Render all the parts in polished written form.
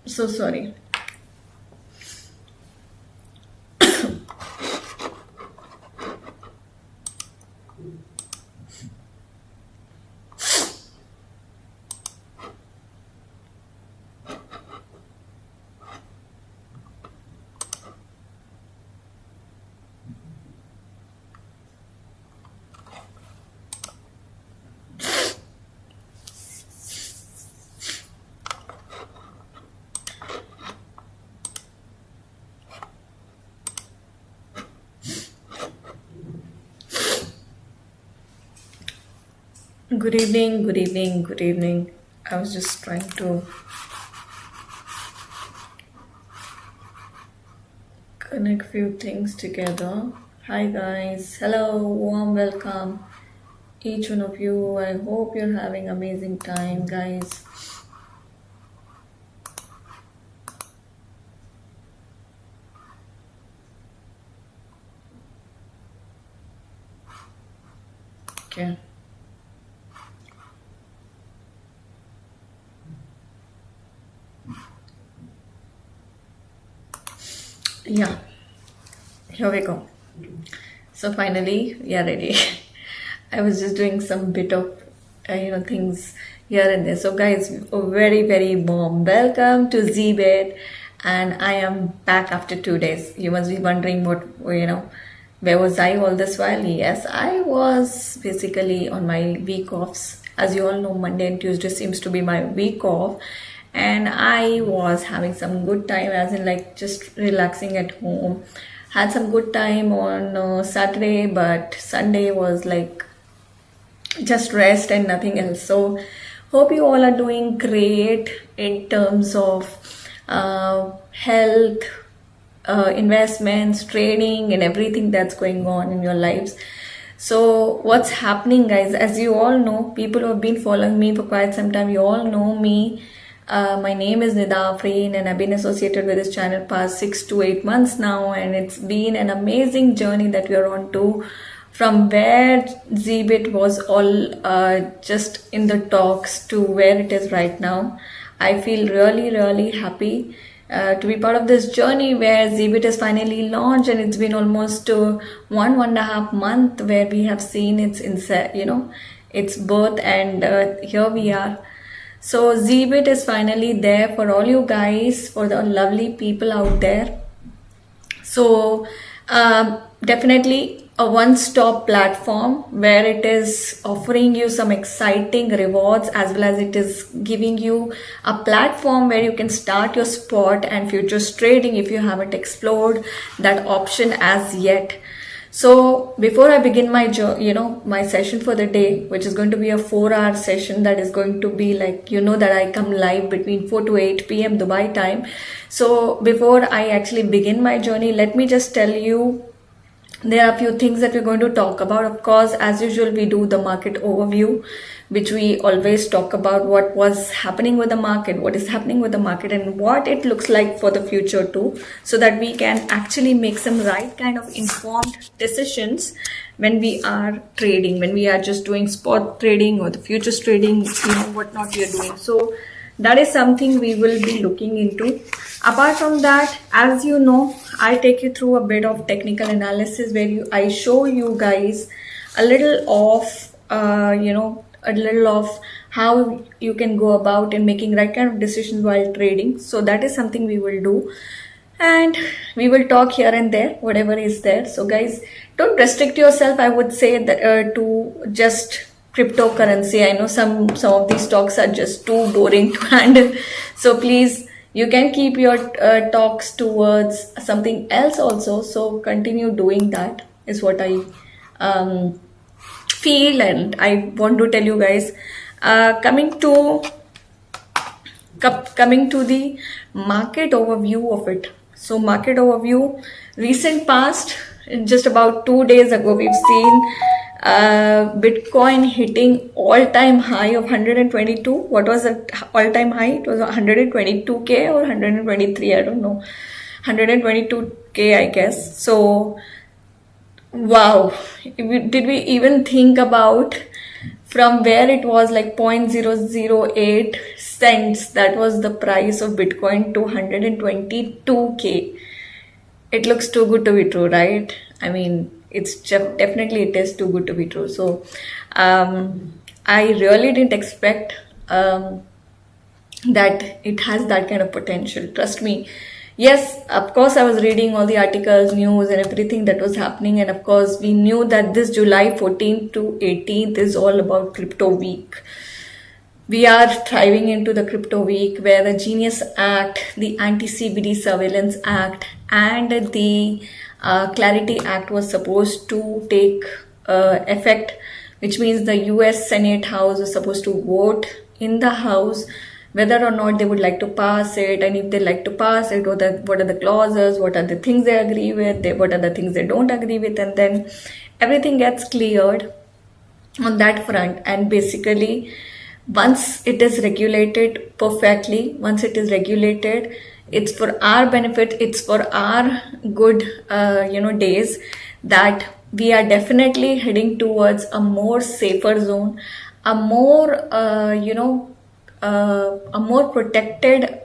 So sorry. Good evening, good evening, good evening. I was just trying to connect few things together. Hi guys, hello, warm welcome each one of you. I hope you're having amazing time, guys. Okay. Yeah, here we go. So finally, we are ready. I was just doing some bit of things here and there. So guys, a very very warm welcome to Zbed, and I am back after 2 days. You must be wondering what Where was I all this while? Yes, I was basically on my week offs. As you all know, Monday and Tuesday seems to be my week off, and I was having some good time, as in like just relaxing at home. Had some good time on Saturday, but Sunday was like just rest and nothing else. So hope you all are doing great in terms of health, investments, trading, and everything that's going on in your lives. So what's happening, guys? As you all know, people who have been following me for quite some time, you all know me. My name is Nida Afriin, and I've been associated with this channel past 6 to 8 months now, and it's been an amazing journey that we are on to. From where Zbit was all just in the talks to where it is right now, I feel really happy to be part of this journey where Zbit is finally launched, and it's been almost 1.5 months where we have seen its birth, and here we are. So Zbit is finally there for all you guys, for the lovely people out there. So definitely a one-stop platform where it is offering you some exciting rewards, as well as it is giving you a platform where you can start your spot and futures trading if you haven't explored that option as yet. So before I begin my my session for the day, which is going to be a 4-hour session, that is going to be like, that I come live between 4 to 8 p.m. Dubai time. So before I actually begin my journey, let me just tell you, there are a few things that we're going to talk about. Of course, as usual, we do the market overview, which we always talk about what was happening with the market, what is happening with the market, and what it looks like for the future too, so that we can actually make some right kind of informed decisions when we are trading, when we are just doing spot trading or the futures trading, what not we are doing. So that is something we will be looking into. Apart from that, as you know, I take you through a bit of technical analysis where I show you guys a little of how you can go about in making right kind of decisions while trading. So that is something we will do, and we will talk here and there, whatever is there. So guys, don't restrict yourself, I would say, that to just cryptocurrency. I know some of these talks are just too boring to handle, so please, you can keep your talks towards something else also. So continue doing that is what I feel, and I want to tell you guys. Coming to the market overview of it. So market overview, recent past, just about 2 days ago, we've seen Bitcoin hitting all-time high of 122. What was the all-time high? It was 122k or 123, I don't know. 122k, I guess. So wow, did we even think about from where it was like 0.008 cents, that was the price of Bitcoin, to 122k. It looks too good to be true, right? I mean, it's definitely, it is too good to be true. So I really didn't expect that it has that kind of potential. Trust me. Yes, of course, I was reading all the articles, news, and everything that was happening. And of course, we knew that this July 14th to 18th is all about Crypto Week. We are thriving into the Crypto Week, where the Genius Act, the Anti-CBD Surveillance Act, and the Clarity Act was supposed to take effect, which means the US Senate House was supposed to vote in the House whether or not they would like to pass it, and if they like to pass it, what are the clauses, what are the things they agree with, what are the things they don't agree with, and then everything gets cleared on that front. And basically, once it is regulated perfectly, once it is regulated, it's for our benefit, it's for our good days, that we are definitely heading towards a more safer zone, a more a more protected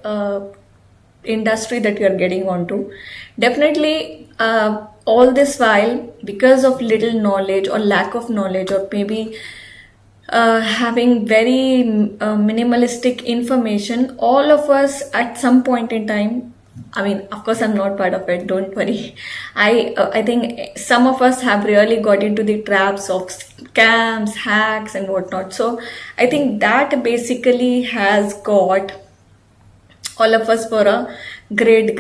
industry that we are getting onto. Definitely all this while, because of little knowledge or lack of knowledge, or maybe having very minimalistic information, all of us at some point in time I mean, of course, I'm not part of it. Don't worry. I think some of us have really got into the traps of scams, hacks, and whatnot. So I think that basically has got all of us for a great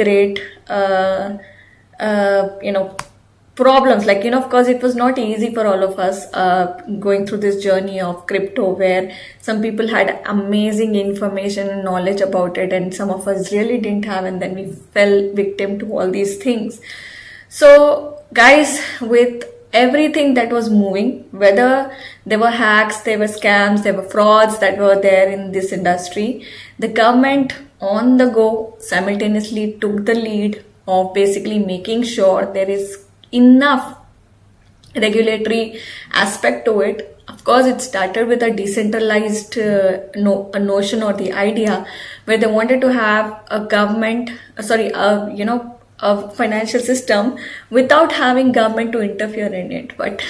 you know, problems. Like, you know, of course it was not easy for all of us going through this journey of crypto, where some people had amazing information and knowledge about it, and some of us really didn't have, and then we fell victim to all these things. So guys, with everything that was moving, whether there were hacks, there were scams, there were frauds that were there in this industry, the government on the go simultaneously took the lead of basically making sure there is enough regulatory aspect to it. Of course, it started with a decentralized a notion or the idea where they wanted to have a government, you know, a financial system without having government to interfere in it. But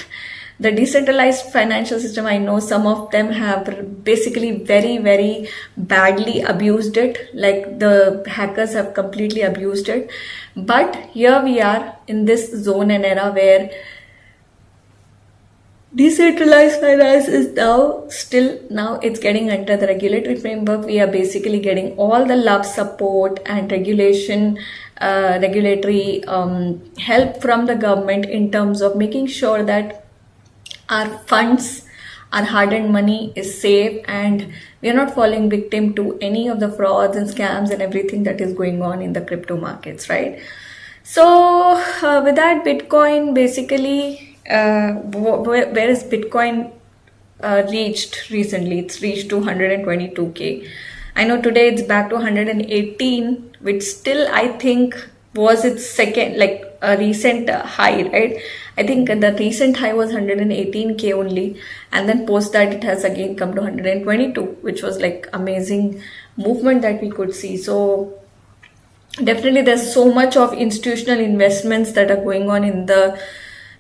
the decentralized financial system, I know some of them have basically very badly abused it. Like the hackers have completely abused it. But here we are in this zone and era where decentralized finance is now it's getting under the regulatory framework. We are basically getting all the love, support, and regulatory help from the government in terms of making sure that our funds, our hard-earned money is safe, and we are not falling victim to any of the frauds and scams and everything that is going on in the crypto markets, right? So with that, Bitcoin basically, where is Bitcoin reached recently? It's reached to 122K. I know today it's back to 118, which still I think was its second, like a recent high, right? I think the recent high was 118K only, and then post that it has again come to 122, which was like amazing movement that we could see. So definitely there's so much of institutional investments that are going on in the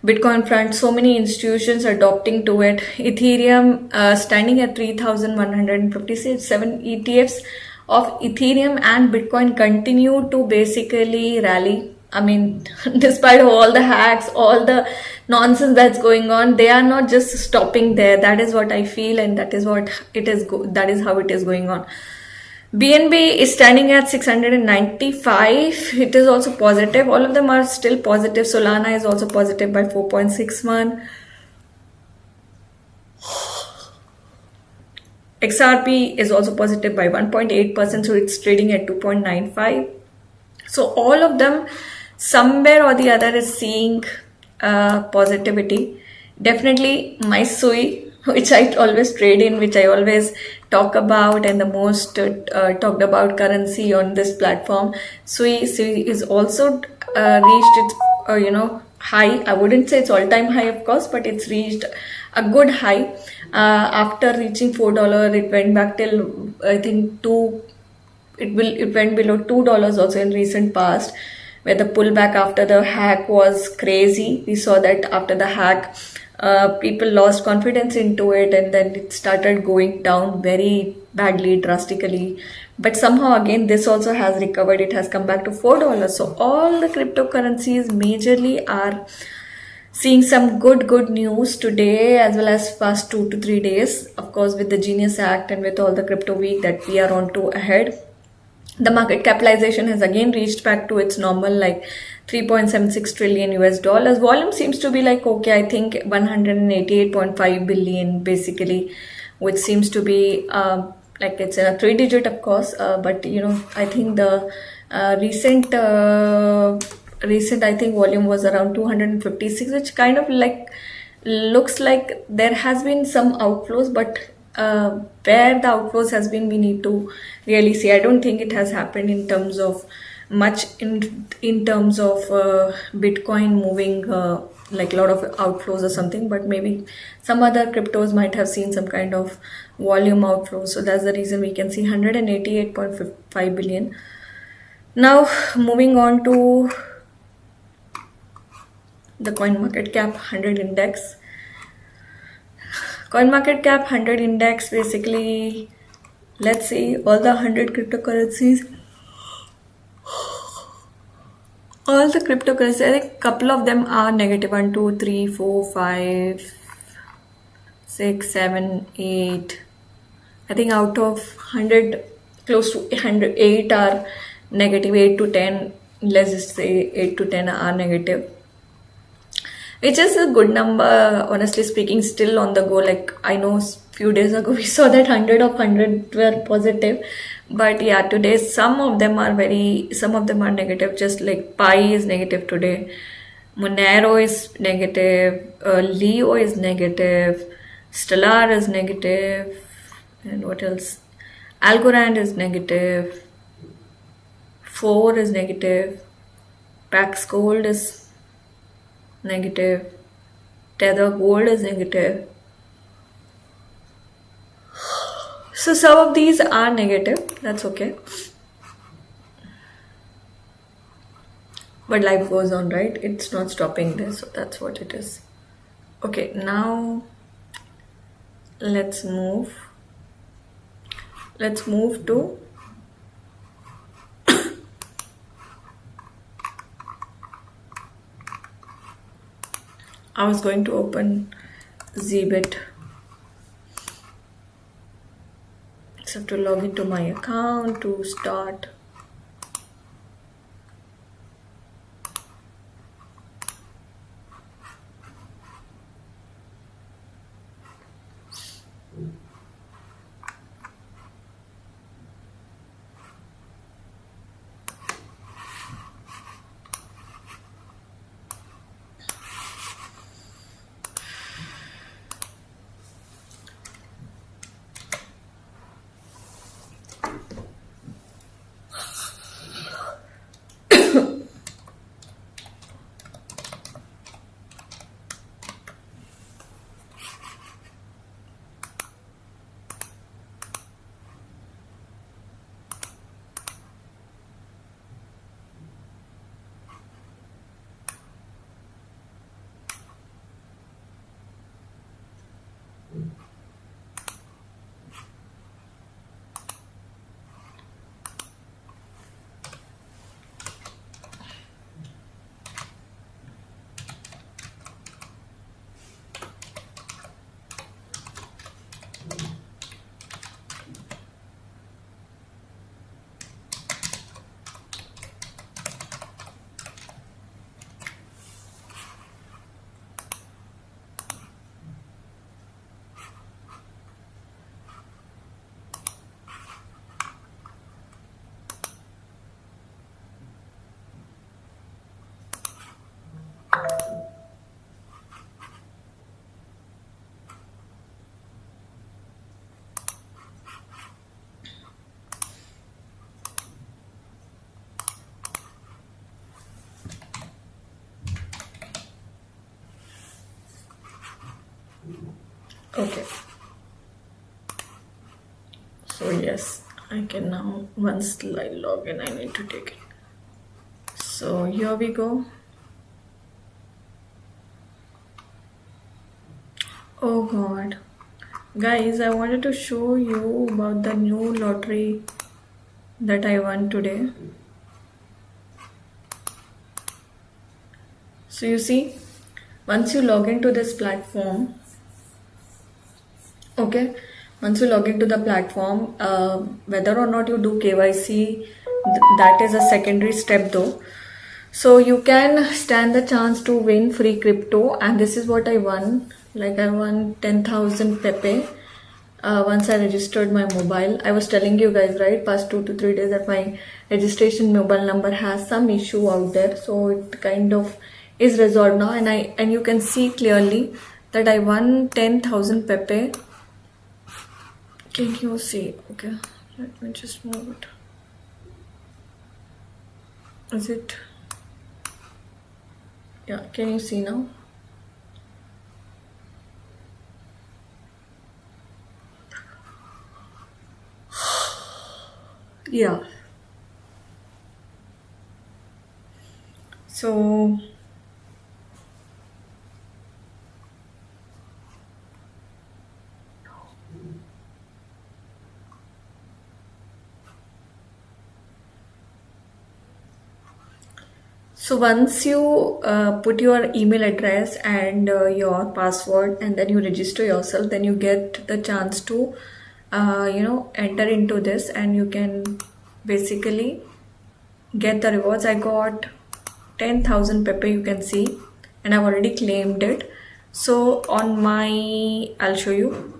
Bitcoin front. So many institutions adopting to it. Ethereum standing at 3,157 ETFs of Ethereum and Bitcoin continue to basically rally. I mean, despite all the hacks, all the nonsense that's going on, they are not just stopping there. That is what I feel, and that is what it is. That is how it is going on. BNB is standing at 695. It is also positive. All of them are still positive. Solana is also positive by 4.61. XRP is also positive by 1.8%, so it's trading at 2.95. So all of them, somewhere or the other, is seeing positivity. Definitely my SUI, which I always trade in, which I always talk about, and the most talked about currency on this platform, SUI is also reached its high. I wouldn't say it's all-time high, of course, but it's reached a good high. After reaching $4, it went back till I think it went below $2 also in recent past, where the pullback after the hack was crazy. We saw that after the hack, people lost confidence into it, and then it started going down very badly, drastically. But somehow again, this also has recovered. It has come back to $4. So all the cryptocurrencies majorly are seeing some good news today, as well as past 2 to 3 days. Of course, with the Genius Act and with all the crypto week that we are on to ahead, the market capitalization has again reached back to its normal, like 3.76 trillion US dollars. Volume seems to be like, okay, I think 188.5 billion basically, which seems to be like it's a 3-digit, of course, but you know, I think the recent I think volume was around 256, which kind of like looks like there has been some outflows, but where the outflows has been, we need to really see. I don't think it has happened in terms of much in terms of Bitcoin moving like a lot of outflows or something, but maybe some other cryptos might have seen some kind of volume outflow. So that's the reason we can see 188.5 billion. Now moving on to the coin market cap 100 index. Coin market cap 100 index, basically, let's see all the 100 cryptocurrencies. All the cryptocurrency, I think couple of them are negative. 1, 2, 3, 4, 5, 6, 7, 8. I think out of 100, close to 108 are negative. 8 to 10, let's just say 8 to 10 are negative, which is a good number, honestly speaking. Still on the go. Like, I know few days ago we saw that 100 of 100 were positive, but yeah, today some of them are negative. Just like pi is negative today, Monero is negative, Leo is negative, Stellar is negative, and what else? Algorand is negative, 4 is negative, Pax Gold is negative, Tether Gold is negative. So some of these are negative, that's okay. But life goes on, right? It's not stopping there, so that's what it is. Okay, now let's move. Let's move to I was going to open Zbit. So to log into my account to start. Okay. So yes, I can now, once I log in, I need to take it. So here we go. Oh God. Guys, I wanted to show you about the new lottery that I won today. So you see, once you log into this platform, okay, once you log into the platform, whether or not you do KYC, that is a secondary step though. So you can stand the chance to win free crypto, and this is what I won. Like, I won 10,000 Pepe. Once I registered my mobile. I was telling you guys, right, past 2 to 3 days, that my registration mobile number has some issue out there. So it kind of is resolved now, and you can see clearly that I won 10,000 Pepe. Can you see? Okay, let me just move it. Is it? Yeah, can you see now? Yeah. So So once you put your email address and your password, and then you register yourself, then you get the chance to enter into this, and you can basically get the rewards. I got 10,000 Pepe, you can see, and I've already claimed it. So on my, I'll show you.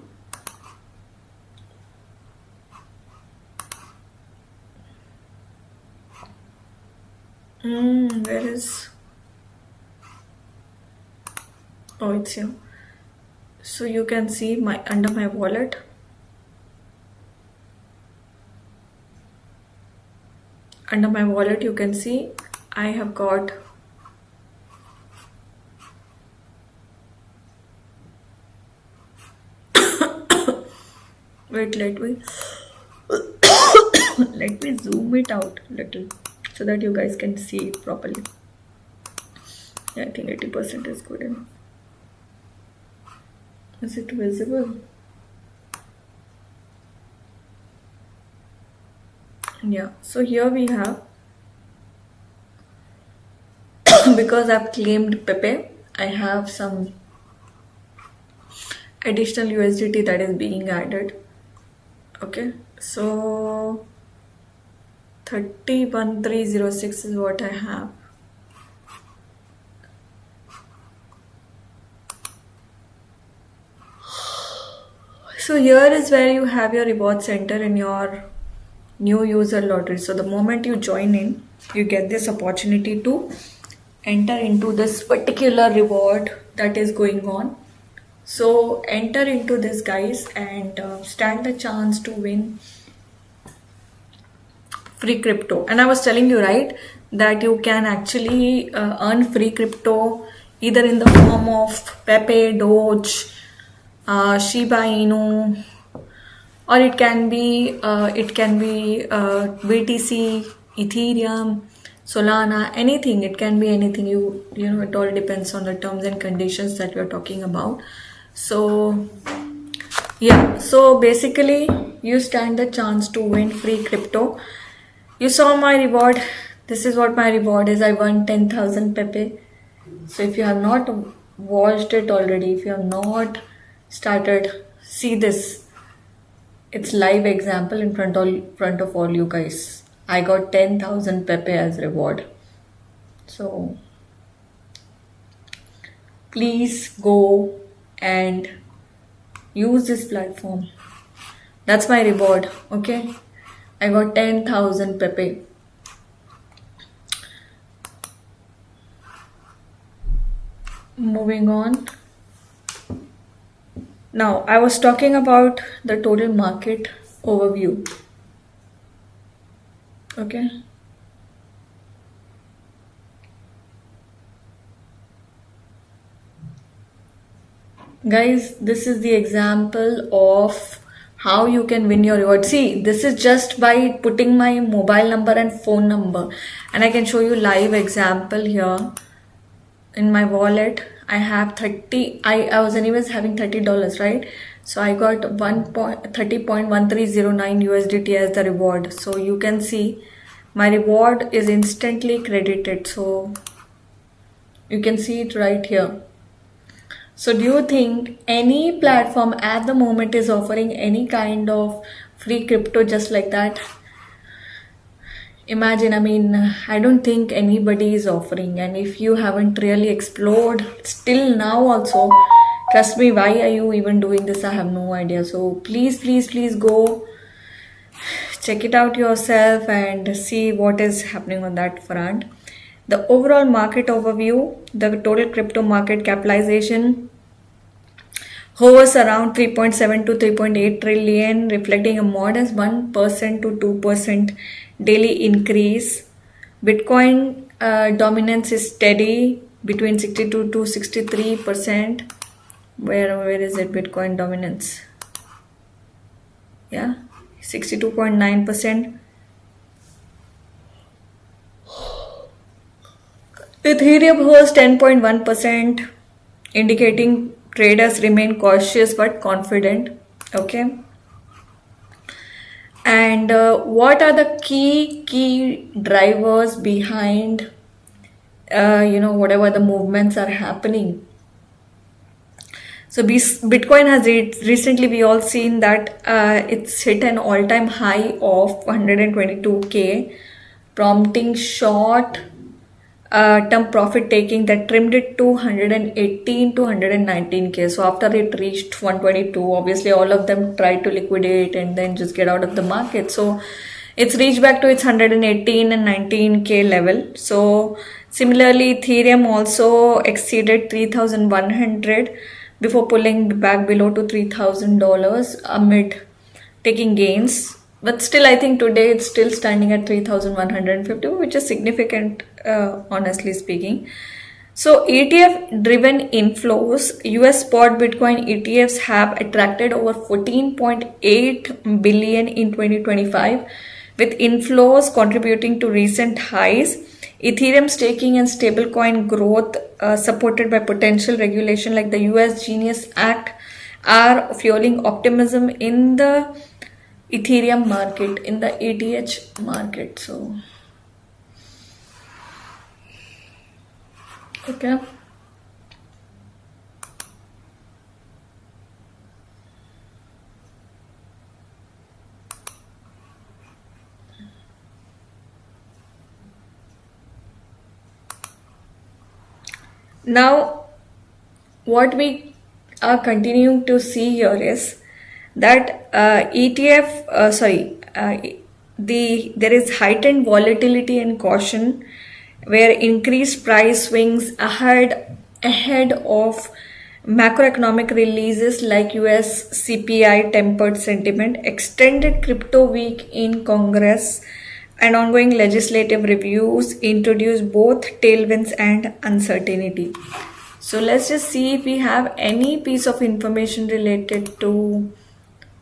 Where is, oh, it's here. So you can see my under my wallet. Under my wallet, you can see I have got wait, let me let me zoom it out a little so that you guys can see it properly. Yeah, I think 80% is good enough. Is it visible? Yeah, so here we have because I've claimed Pepe, I have some additional USDT that is being added. Okay, so 301306 is what I have. So here is where you have your reward center in your new user lottery. So the moment you join in, you get this opportunity to enter into this particular reward that is going on. So enter into this, guys, and stand a chance to win free crypto. And I was telling you, right, that you can actually earn free crypto either in the form of Pepe, Doge, Shiba Inu, or it can be BTC, Ethereum, Solana, anything. It can be anything. You know, it all depends on the terms and conditions that we are talking about. So yeah, so basically you stand the chance to win free crypto. You saw my reward. This is what my reward is. I won 10,000 Pepe. So if you have not watched it already, if you have not started, see this. It's live example in front of all you guys. I got 10,000 Pepe as reward. So please go and use this platform. That's my reward. Okay, I got 10,000 Pepe. Moving on. Now, I was talking about the total market overview. Okay. Guys, this is the example of how you can win your reward. See, this is just by putting my mobile number and phone number, and I can show you live example here. In my wallet, I have 30. I was anyways having $30, right? So I got 30.1309 USDT as the reward. So you can see my reward is instantly credited. So you can see it right here. So do you think any platform at the moment is offering any kind of free crypto just like that? Imagine, I mean, I don't think anybody is offering, and if you haven't really explored still now also, trust me, why are you even doing this? I have no idea. So please go check it out yourself and see what is happening on that front. The overall market overview, the total crypto market capitalization hovers around 3.7 to 3.8 trillion, reflecting a modest 1% to 2% daily increase. Bitcoin dominance is steady between 62 to 63%. Where is it? Bitcoin dominance? Yeah, 62.9%. Ethereum holds 10.1%, indicating traders remain cautious but confident. Okay. And what are the key drivers behind whatever the movements are happening. So Bitcoin has recently, we all seen that it's hit an all-time high of 122K, prompting short term profit taking that trimmed it to 118 to 119K. So after it reached 122, obviously all of them tried to liquidate and then just get out of the market. So it's reached back to its 118 and 19K level. So similarly, Ethereum also exceeded 3,100 before pulling back below to $3,000 amid taking gains. But still, I think today it's still standing at 3,150, which is significant, honestly speaking. So ETF-driven inflows, US spot Bitcoin ETFs have attracted over 14.8 billion in 2025, with inflows contributing to recent highs. Ethereum staking and stablecoin growth, supported by potential regulation like the US Genius Act, are fueling optimism in the Ethereum market, in the ETH market. So, okay. Now, what we are continuing to see here is that there is heightened volatility and caution, where increased price swings ahead of macroeconomic releases like US CPI tempered sentiment, extended crypto week in Congress, and ongoing legislative reviews introduce both tailwinds and uncertainty. So let's just see if we have any piece of information related to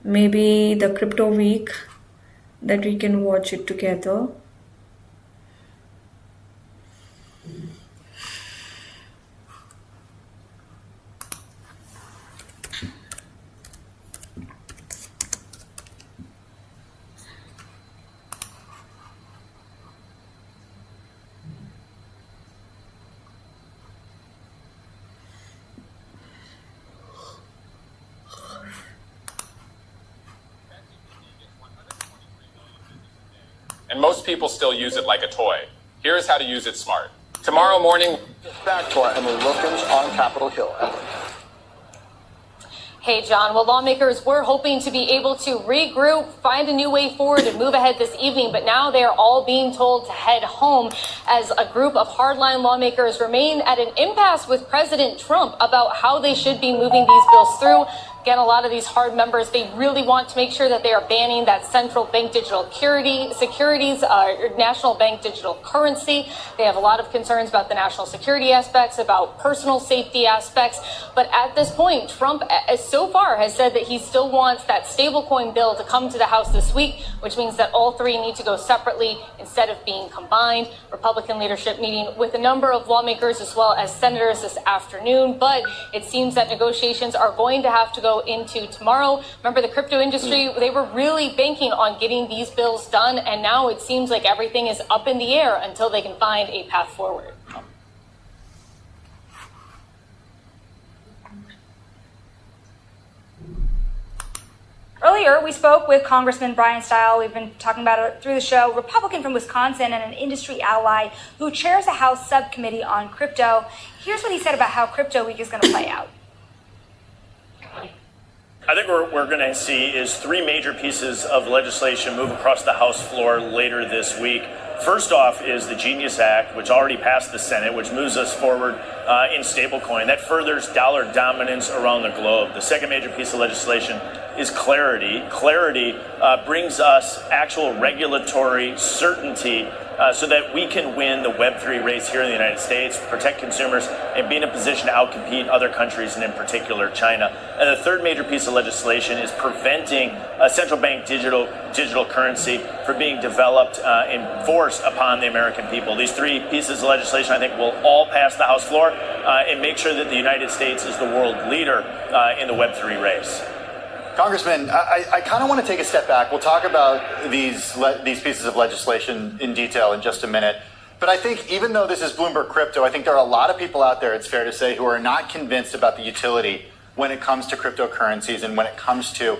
maybe the crypto week that we can watch it together. And most people still use it like a toy. Here's how to use it smart. Tomorrow morning, back to our Emily Wilkins on Capitol Hill. Emily. Hey, John. Well, lawmakers were hoping to be able to regroup, find a new way forward, and move ahead this evening. But now they are all being told to head home as a group of hardline lawmakers remain at an impasse with President Trump about how they should be moving these bills through. Again, a lot of these hard members, they really want to make sure that they are banning that central bank digital securities, national bank digital currency. They have a lot of concerns about the national security aspects, about personal safety aspects. But at this point, Trump, so far, has said that he still wants that stablecoin bill to come to the House this week, which means that all three need to go separately instead of being combined. Republican leadership meeting with a number of lawmakers as well as senators this afternoon. But it seems that negotiations are going to have to go into tomorrow. Remember, the crypto industry, they were really banking on getting these bills done, and now it seems like everything is up in the air until they can find a path forward. Earlier, we spoke with Congressman Brian Stile. We've been talking about it through the show, Republican from Wisconsin and an industry ally who chairs the House subcommittee on crypto. Here's what he said about how Crypto Week is going to play out. I think what we're going to see is three major pieces of legislation move across the House floor later this week. First off is the Genius Act, which already passed the Senate, which moves us forward in stablecoin. That furthers dollar dominance around the globe. The second major piece of legislation is Clarity. Clarity brings us actual regulatory certainty so that we can win the Web3 race here in the United States, protect consumers, and be in a position to outcompete other countries, and in particular China. And the third major piece of legislation is preventing a central bank digital currency from being developed and forced upon the American people. These three pieces of legislation, I think, will all pass the House floor and make sure that the United States is the world leader in the Web3 race. Congressman, I kind of want to take a step back. We'll talk about these pieces of legislation in detail in just a minute. But I think even though this is Bloomberg Crypto, I think there are a lot of people out there, it's fair to say, who are not convinced about the utility when it comes to cryptocurrencies and when it comes to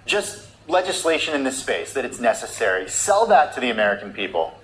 just legislation in this space, that it's necessary. Sell that to the American people.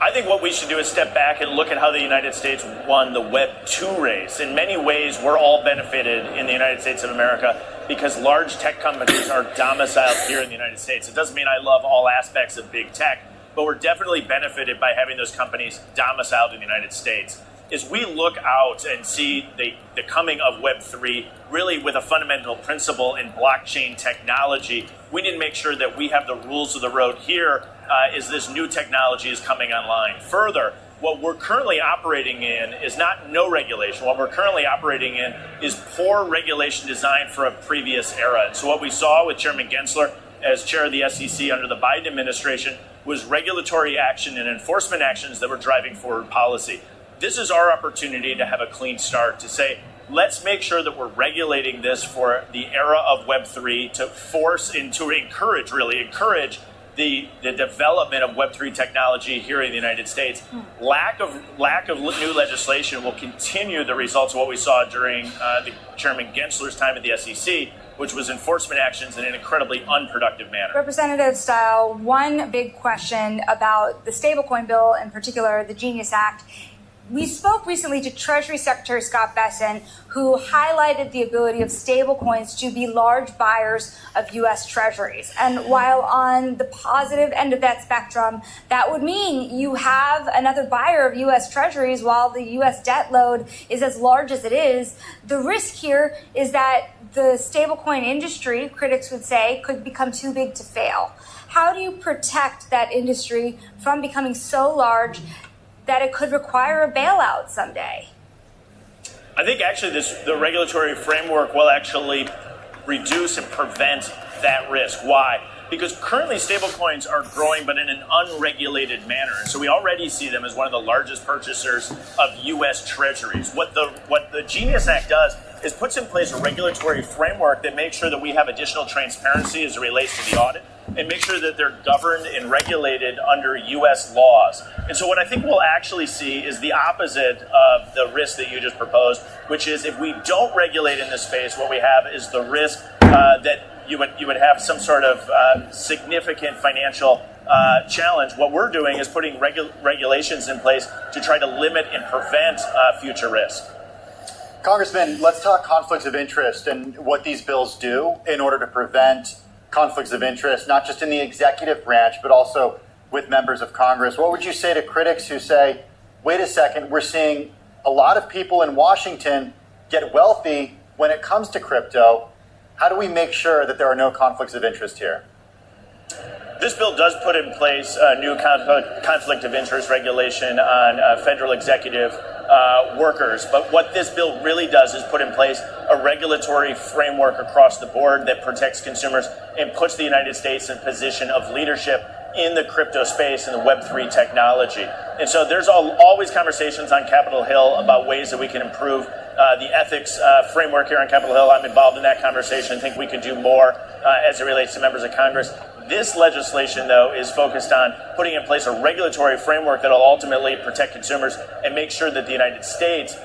I think what we should do is step back and look at how the United States won the Web 2 race. In many ways, we're all benefited in the United States of America because large tech companies are domiciled here in the United States. It doesn't mean I love all aspects of big tech, but we're definitely benefited by having those companies domiciled in the United States. As we look out and see the coming of Web 3, really with a fundamental principle in blockchain technology, we need to make sure that we have the rules of the road here as this new technology is coming online. Further, what we're currently operating in is not no regulation. What we're currently operating in is poor regulation designed for a previous era. And so what we saw with Chairman Gensler as chair of the SEC under the Biden administration was regulatory action and enforcement actions that were driving forward policy. This is our opportunity to have a clean start, to say, let's make sure that we're regulating this for the era of Web3 to force and to encourage the development of Web3 technology here in the United States. Lack of new legislation will continue the results of what we saw during the Chairman Gensler's time at the SEC, which was enforcement actions in an incredibly unproductive manner. Representative Style, one big question about the stablecoin bill, in particular the Genius Act. We spoke recently to Treasury Secretary Scott Bessent, who highlighted the ability of stablecoins to be large buyers of U.S. Treasuries. And while on the positive end of that spectrum, that would mean you have another buyer of U.S. Treasuries while the U.S. debt load is as large as it is. The risk here is that the stablecoin industry, critics would say, could become too big to fail. How do you protect that industry from becoming so large that it could require a bailout someday? I think actually the regulatory framework will actually reduce and prevent that risk. Why? Because currently stablecoins are growing, but in an unregulated manner. And so we already see them as one of the largest purchasers of U.S. Treasuries. What the Genius Act does is puts in place a regulatory framework that makes sure that we have additional transparency as it relates to the audit, and make sure that they're governed and regulated under U.S. laws. And so what I think we'll actually see is the opposite of the risk that you just proposed, which is if we don't regulate in this space, what we have is the risk that you would have some sort of significant financial challenge. What we're doing is putting regulations in place to try to limit and prevent future risk. Congressman, let's talk conflicts of interest and what these bills do in order to prevent conflicts of interest, not just in the executive branch, but also with members of Congress. What would you say to critics who say, wait a second, we're seeing a lot of people in Washington get wealthy when it comes to crypto? How do we make sure that there are no conflicts of interest here? This bill does put in place a new conflict of interest regulation on federal executive workers. But what this bill really does is put in place a regulatory framework across the board that protects consumers and puts the United States in a position of leadership in the crypto space and the Web3 technology. And so there's always conversations on Capitol Hill about ways that we can improve the ethics framework here on Capitol Hill. I'm involved in that conversation. I think we can do more as it relates to members of Congress. This legislation, though, is focused on putting in place a regulatory framework that will ultimately protect consumers and make sure that the United States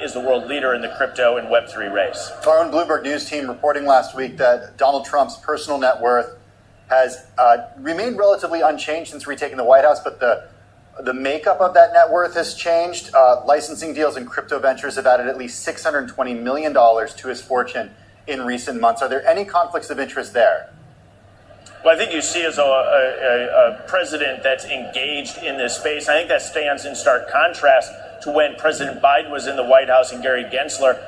is the world leader in the crypto and Web3 race. Our own Bloomberg News team reporting last week that Donald Trump's personal net worth has remained relatively unchanged since retaking the White House, but the makeup of that net worth has changed. Licensing deals and crypto ventures have added at least $620 million to his fortune in recent months. Are there any conflicts of interest there? Well, I think you see as a president that's engaged in this space. I think that stands in stark contrast to when President Biden was in the White House and Gary Gensler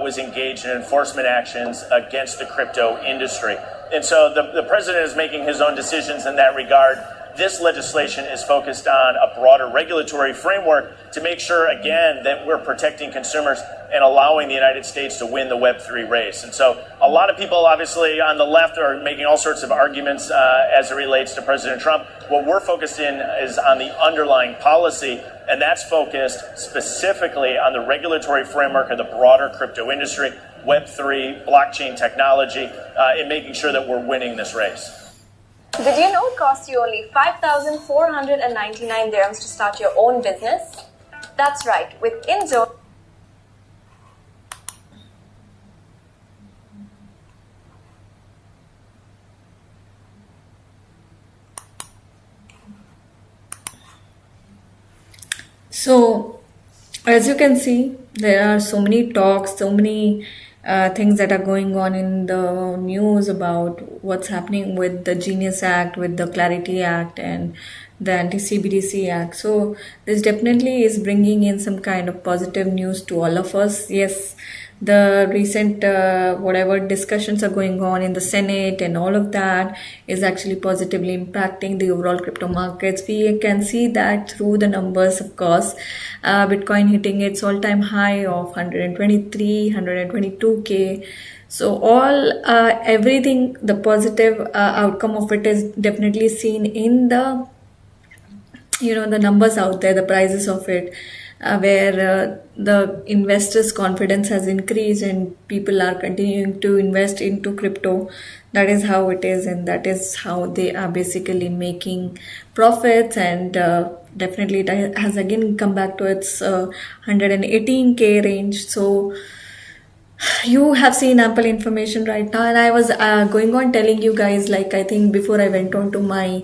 was engaged in enforcement actions against the crypto industry. And so the president is making his own decisions in that regard. This legislation is focused on a broader regulatory framework to make sure, again, that we're protecting consumers and allowing the United States to win the Web3 race. And so a lot of people, obviously, on the left are making all sorts of arguments as it relates to President Trump. What we're focused in is on the underlying policy, and that's focused specifically on the regulatory framework of the broader crypto industry, Web3, blockchain technology, and making sure that we're winning this race. Did you know it costs you only 5,499 dirhams to start your own business? That's right, with InZone. So, as you can see, there are so many talks, so many things that are going on in the news about what's happening with the Genius Act, with the Clarity Act, and the Anti-CBDC Act. So, this definitely is bringing in some kind of positive news to all of us. Yes, the recent whatever discussions are going on in the Senate and all of that is actually positively impacting the overall crypto markets. We can see that through the numbers, of course. Bitcoin hitting its all-time high of 123, 122K. So everything, the positive outcome of it is definitely seen in the the numbers out there, the prices of it, where the investors' confidence has increased and people are continuing to invest into crypto. That is how it is, and that is how they are basically making profits. And definitely it has again come back to its 118K range. So you have seen ample information right now, and I was going on telling you guys, like, I think before I went on to my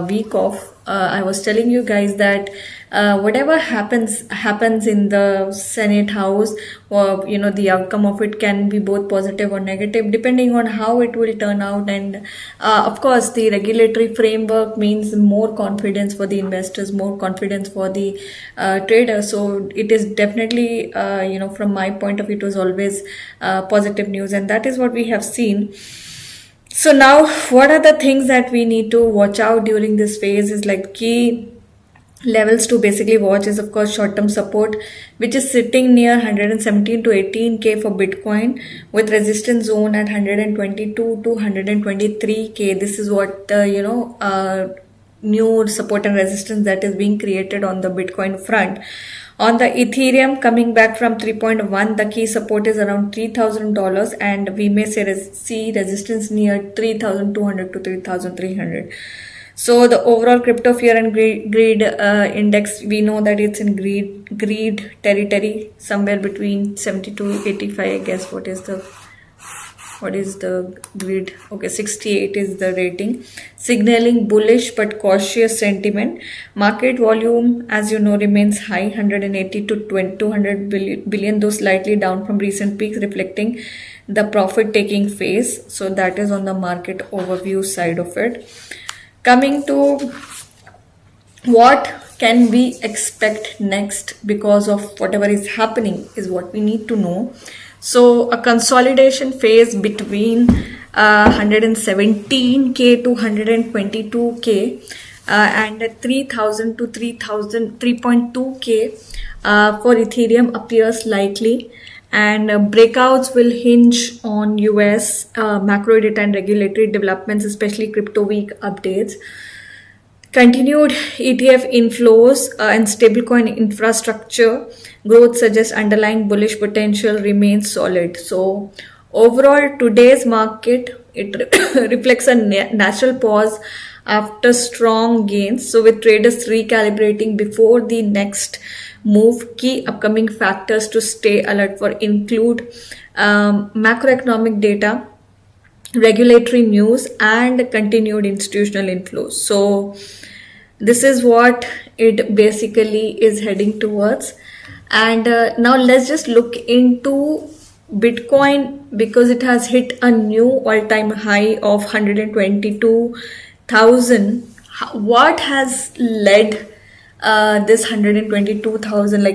week off, I was telling you guys that whatever happens in the Senate House, or the outcome of it can be both positive or negative depending on how it will turn out. And of course, the regulatory framework means more confidence for the investors, more confidence for the traders. So it is definitely from my point of view, it was always positive news, and that is what we have seen. So now, what are the things that we need to watch out during this phase? Is like key levels to basically watch is, of course, short-term support, which is sitting near 117 to 18K for Bitcoin, with resistance zone at 122 to 123K. This is what new support and resistance that is being created on the Bitcoin front. On the Ethereum, coming back from 3.1, the key support is around $3,000, and we may see resistance near 3,200 to 3,300. So the overall crypto fear and greed index, we know that it's in greed territory, somewhere between 70 to 85. I guess what is the greed? Okay, 68 is the rating, signaling bullish but cautious sentiment. Market volume, as you know, remains high, 180 to 200 billion, though slightly down from recent peaks, reflecting the profit taking phase. So that is on the market overview side of it. Coming to what can we expect next because of whatever is happening is what we need to know. So a consolidation phase between 117K to 122K and 3,000 to 3.2K for Ethereum appears likely. And breakouts will hinge on US macro data and regulatory developments, especially crypto week updates. Continued ETF inflows and stablecoin infrastructure growth suggests underlying bullish potential remains solid. So overall, today's market, it reflects a natural pause after strong gains. So with traders recalibrating before the next move, key upcoming factors to stay alert for include macroeconomic data, regulatory news, and continued institutional inflows. So this is what it basically is heading towards. And now let's just look into Bitcoin, because it has hit a new all-time high of 122,000. What has led this 122,000?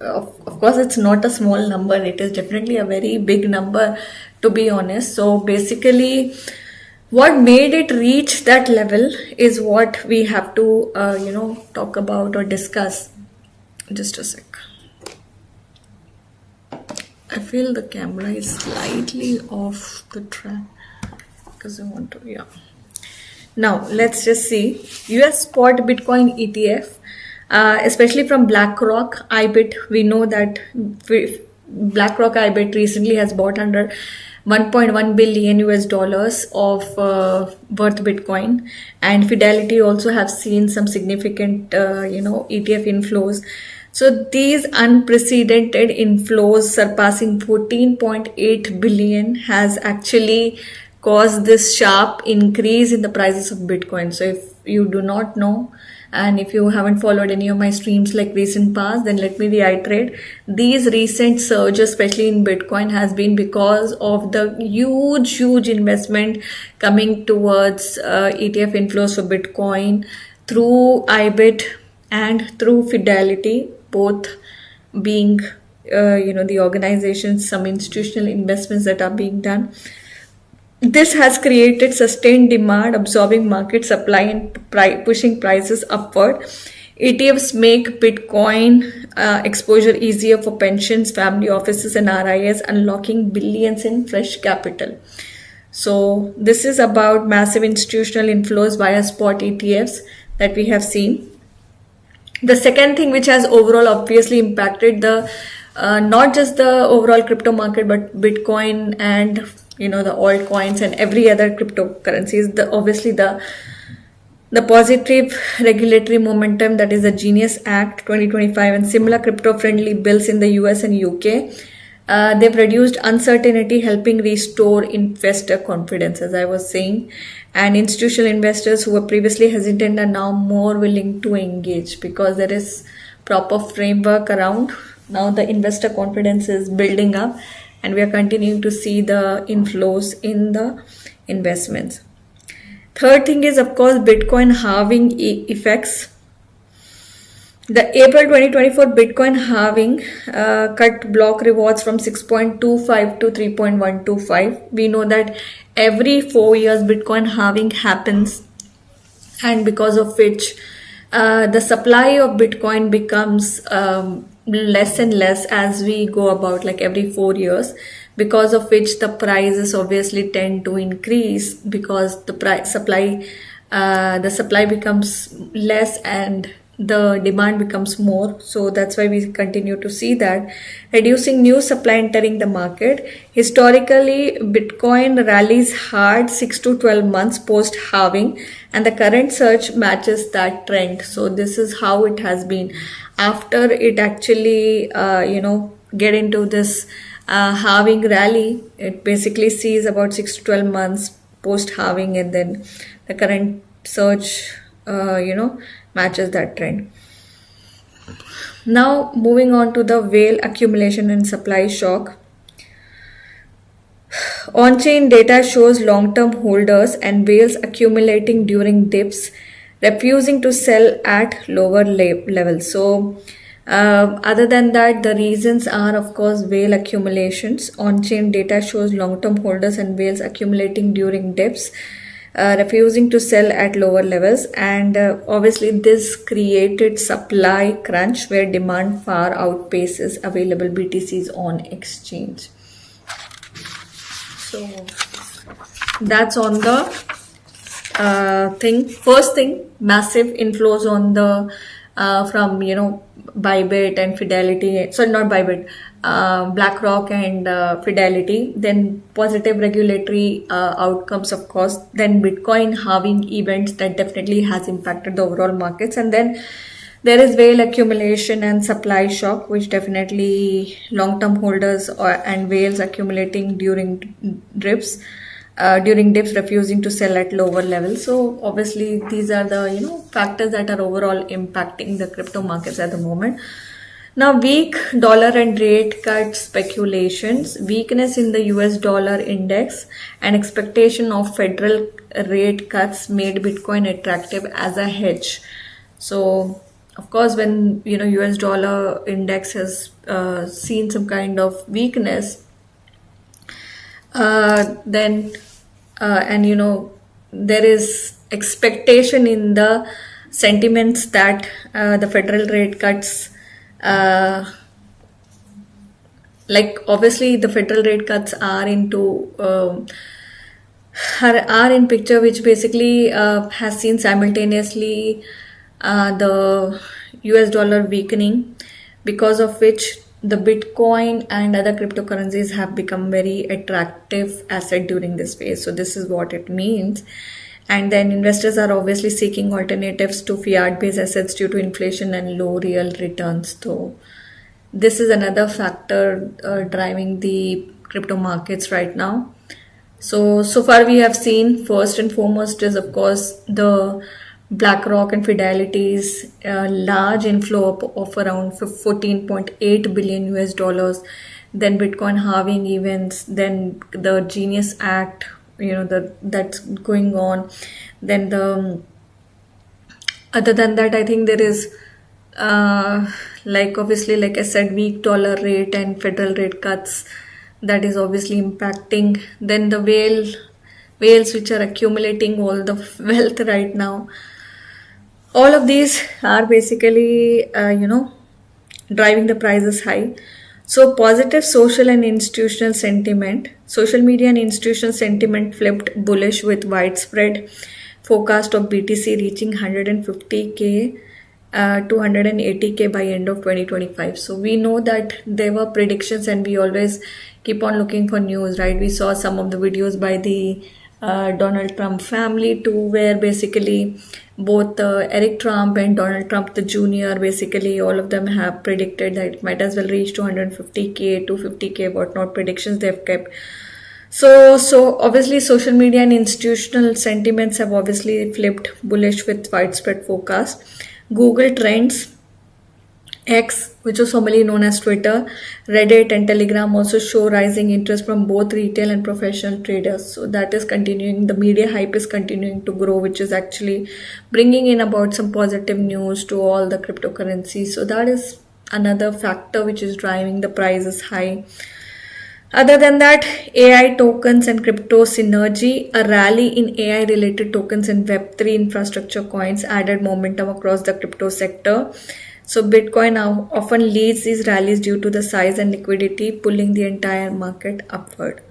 Of course, it's not a small number. It is definitely a very big number, to be honest. So basically, what made it reach that level is what we have to talk about or discuss. Just a sec. I feel the camera is slightly off the track because I want to, yeah. Now let's just see US spot Bitcoin ETF, especially from BlackRock IBIT. We know that BlackRock IBIT recently has bought under 1.1 billion US dollars of worth Bitcoin, and Fidelity also have seen some significant ETF inflows. So these unprecedented inflows surpassing 14.8 billion has actually caused this sharp increase in the prices of Bitcoin. So if you do not know, and if you haven't followed any of my streams like recent past, then let me reiterate, these recent surges, especially in Bitcoin, has been because of the huge investment coming towards ETF inflows for Bitcoin through IBIT and through Fidelity, both being the organizations, some institutional investments that are being done. This has created sustained demand, absorbing market supply and pushing prices upward. ETFs make Bitcoin exposure easier for pensions, family offices, and RIAs, unlocking billions in fresh capital. So this is about massive institutional inflows via spot ETFs that we have seen. The second thing which has overall obviously impacted the not just the overall crypto market, but Bitcoin and the altcoins and every other cryptocurrencies, obviously the positive regulatory momentum, that is the Genius Act 2025 and similar crypto-friendly bills in the US and UK. They've reduced uncertainty, helping restore investor confidence, as I was saying. And institutional investors who were previously hesitant are now more willing to engage because there is proper framework around. Now the investor confidence is building up, and we are continuing to see the inflows in the investments. Third thing is, of course, Bitcoin halving effects. The April 2024 Bitcoin halving cut block rewards from 6.25 to 3.125. We know that every 4 years Bitcoin halving happens, and because of which the supply of Bitcoin becomes less and less as we go about, like every 4 years, because of which the prices obviously tend to increase because the supply becomes less and the demand becomes more. So that's why we continue to see that, reducing new supply entering the market. Historically, Bitcoin rallies hard 6 to 12 months post halving, and the current surge matches that trend. So this is how it has been. After it actually get into this halving rally, it basically sees about 6 to 12 months post halving, and then the current surge matches that trend. Now moving on to the whale accumulation and supply shock. On-chain data shows long-term holders and whales accumulating during dips, refusing to sell at lower levels. So other than that, the reasons are, of course, whale accumulations. On-chain data shows long-term holders and whales accumulating during dips, refusing to sell at lower levels, and obviously this created supply crunch where demand far outpaces available BTCs on exchange. So that's on the thing. First thing, massive inflows on the from Bybit and Fidelity, sorry, not Bybit, BlackRock and Fidelity. Then positive regulatory outcomes, of course. Then Bitcoin halving events that definitely has impacted the overall markets. And then there is whale accumulation and supply shock, which definitely long-term holders and whales accumulating during dips, refusing to sell at lower levels. So obviously these are the factors that are overall impacting the crypto markets at the moment. Now, weak dollar and rate cut speculations, weakness in the US dollar index, and expectation of federal rate cuts made Bitcoin attractive as a hedge. So of course, when US dollar index has seen some kind of weakness, then there is expectation in the sentiments that the federal rate cuts, obviously the federal rate cuts are in picture, which basically has seen simultaneously the US dollar weakening, because of which the Bitcoin and other cryptocurrencies have become very attractive asset during this phase. So this is what it means. And then investors are obviously seeking alternatives to fiat-based assets due to inflation and low real returns. So this is another factor driving the crypto markets right now. So far we have seen, first and foremost is of course the BlackRock and Fidelity's large inflow of around 14.8 billion US dollars, then Bitcoin halving events, then the Genius Act, that's going on. Then other than that, I think there is obviously, like I said, weak dollar rate and federal rate cuts that is obviously impacting. Then the whales which are accumulating all the wealth right now. All of these are basically, driving the prices high. So positive social and institutional sentiment. Social media and institutional sentiment flipped bullish with widespread forecast of BTC reaching 150K to 180K by end of 2025. So we know that there were predictions and we always keep on looking for news, right? We saw some of the videos by the Donald Trump family too, where basically both Eric Trump and Donald Trump the Jr., basically all of them have predicted that it might as well reach 250K, 250K, whatnot predictions they've kept. So obviously social media and institutional sentiments have obviously flipped bullish with widespread forecast. Google Trends, X, which was formerly known as Twitter, Reddit and Telegram also show rising interest from both retail and professional traders. So that is continuing. The media hype is continuing to grow, which is actually bringing in about some positive news to all the cryptocurrencies. So that is another factor which is driving the prices high. Other than that, AI tokens and crypto synergy, a rally in AI related tokens and Web3 infrastructure coins added momentum across the crypto sector. So Bitcoin now often leads these rallies due to the size and liquidity, pulling the entire market upward.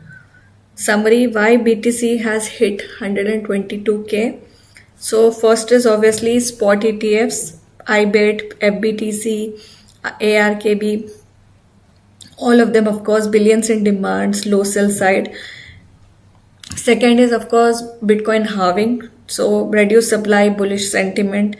Summary, why BTC has hit 122K. So first is obviously spot ETFs, IBIT, FBTC, ARKB, all of them of course billions in demands, low sell side. Second is of course Bitcoin halving, so reduced supply, bullish sentiment.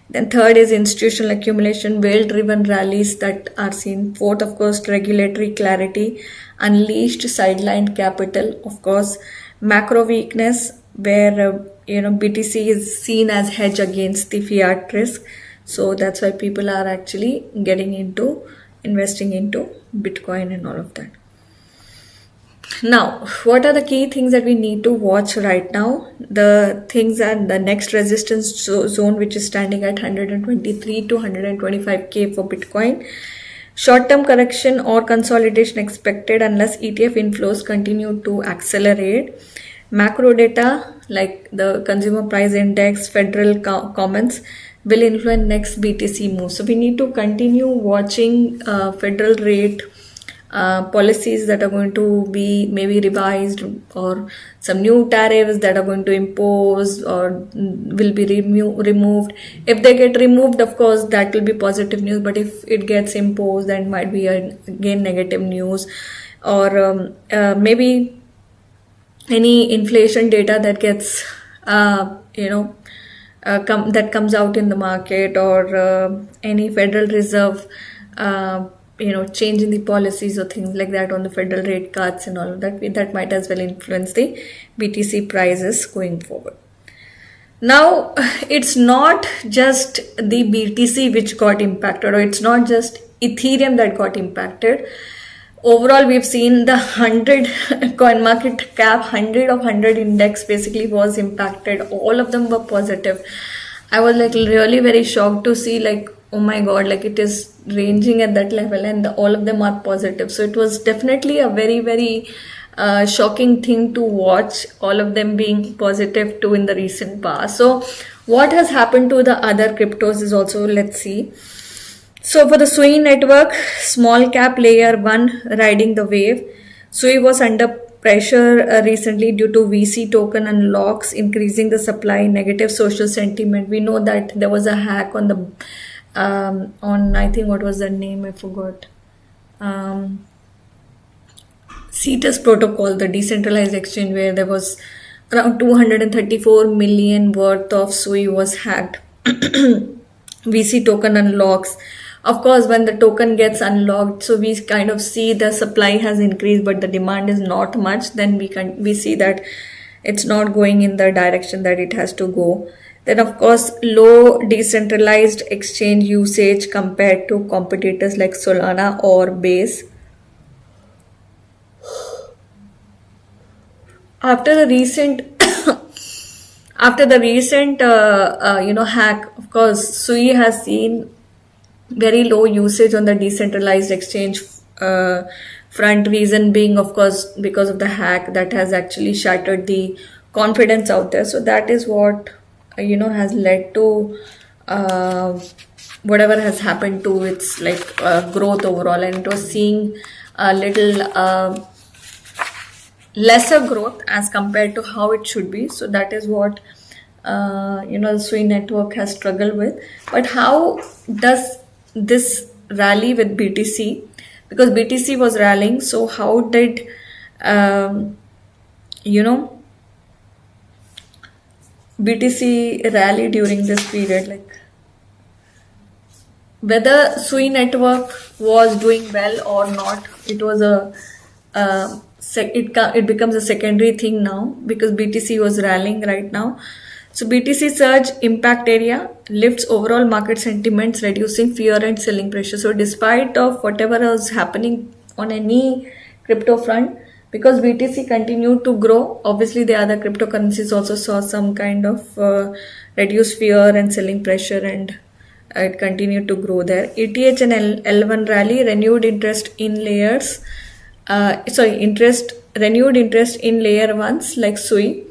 Then third is institutional accumulation, whale-driven rallies that are seen. Fourth, of course, regulatory clarity, unleashed sidelined capital. Of course, macro weakness where BTC is seen as hedge against the fiat risk. So that's why people are actually getting into investing into Bitcoin and all of that. Now, what are the key things that we need to watch right now? The things are the next resistance zone, which is standing at 123 to 125K for Bitcoin. Short-term correction or consolidation expected unless ETF inflows continue to accelerate. Macro data like the consumer price index, federal comments will influence next BTC move. So we need to continue watching federal rate policies that are going to be maybe revised, or some new tariffs that are going to impose or will be removed. If they get removed, of course that will be positive news, but if it gets imposed, that might be again negative news. Or maybe any inflation data that gets that comes out in the market, or any Federal Reserve change in the policies or things like that on the federal rate cuts and all of that might as well influence the BTC prices going forward. Now, it's not just the BTC which got impacted, or it's not just Ethereum that got impacted. Overall, we've seen the 100 coin market cap, 100 of 100 index basically was impacted. All of them were positive. I was really very shocked to see oh my god, it is ranging at that level and all of them are positive. So it was definitely a very, very shocking thing to watch, all of them being positive too in the recent past. So what has happened to the other cryptos is also, let's see. So for the Sui network, small cap layer 1 riding the wave. Sui was under pressure recently due to VC token unlocks, increasing the supply, negative social sentiment. We know that there was a hack on the I think what was the name, I forgot. um, CETUS protocol, the decentralized exchange, where there was around 234 million worth of SUI was hacked. VC token unlocks. Of course, when the token gets unlocked, so we kind of see the supply has increased, but the demand is not much. Then we see that it's not going in the direction that it has to go. Then, of course, low decentralized exchange usage compared to competitors like Solana or Base. After the recent hack, of course, Sui has seen very low usage on the decentralized exchange front. Reason being, of course, because of the hack that has actually shattered the confidence out there. So that is what has led to whatever has happened to its growth overall, and it was seeing a little lesser growth as compared to how it should be. So that is what the Sui network has struggled with. But how does this rally with BTC? Because BTC was rallying, so how did BTC rally during this period? Like, whether Sui network was doing well or not, it was it becomes a secondary thing now, because BTC was rallying right now. So BTC surge impact area lifts overall market sentiments, reducing fear and selling pressure. So despite of whatever was happening on any crypto front, because BTC continued to grow, obviously the other cryptocurrencies also saw some kind of reduced fear and selling pressure, and it continued to grow there. ETH and L1 rally, renewed interest in layers. Renewed interest in layer ones like Sui.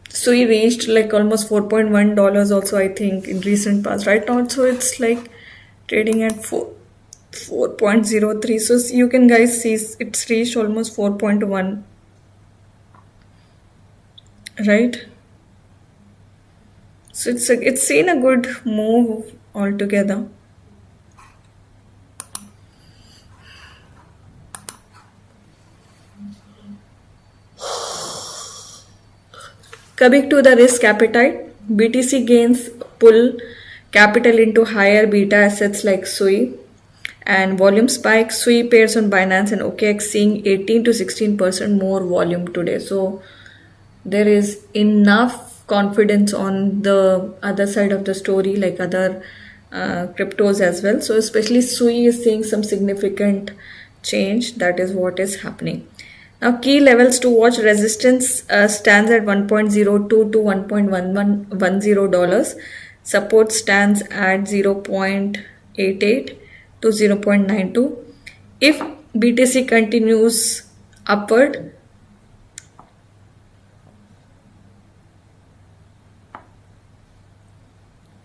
Sui reached like almost $4.1 also, I think, in recent past. Right now, so it's like trading at 4.03. So you can guys see it's reached almost 4.1. Right? So it's seen a good move altogether. Coming to the risk appetite, BTC gains pull capital into higher beta assets like Sui, and volume spike. Sui pairs on Binance and OKX seeing 18 to 16% more volume today. So there is enough confidence on the other side of the story, like other cryptos as well. So especially Sui is seeing some significant change. That is what is happening. Now, key levels to watch: resistance stands at 1.02 to $1.10. Support stands at 0.88 to 0.92. If BTC continues upward,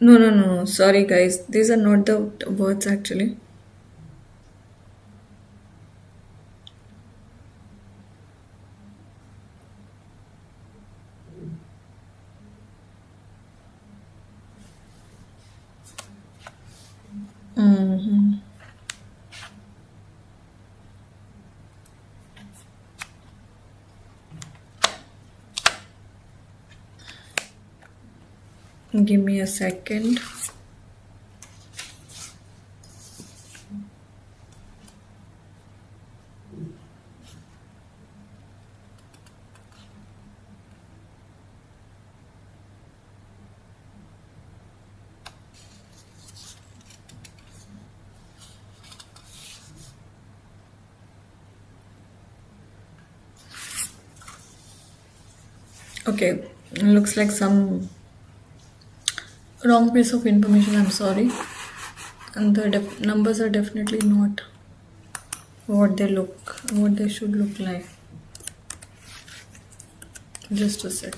no. Sorry, guys. These are not the words actually. Give me a second. Okay, looks like some wrong piece of information, I'm sorry. And the numbers are definitely not what they should look like. Just a sec.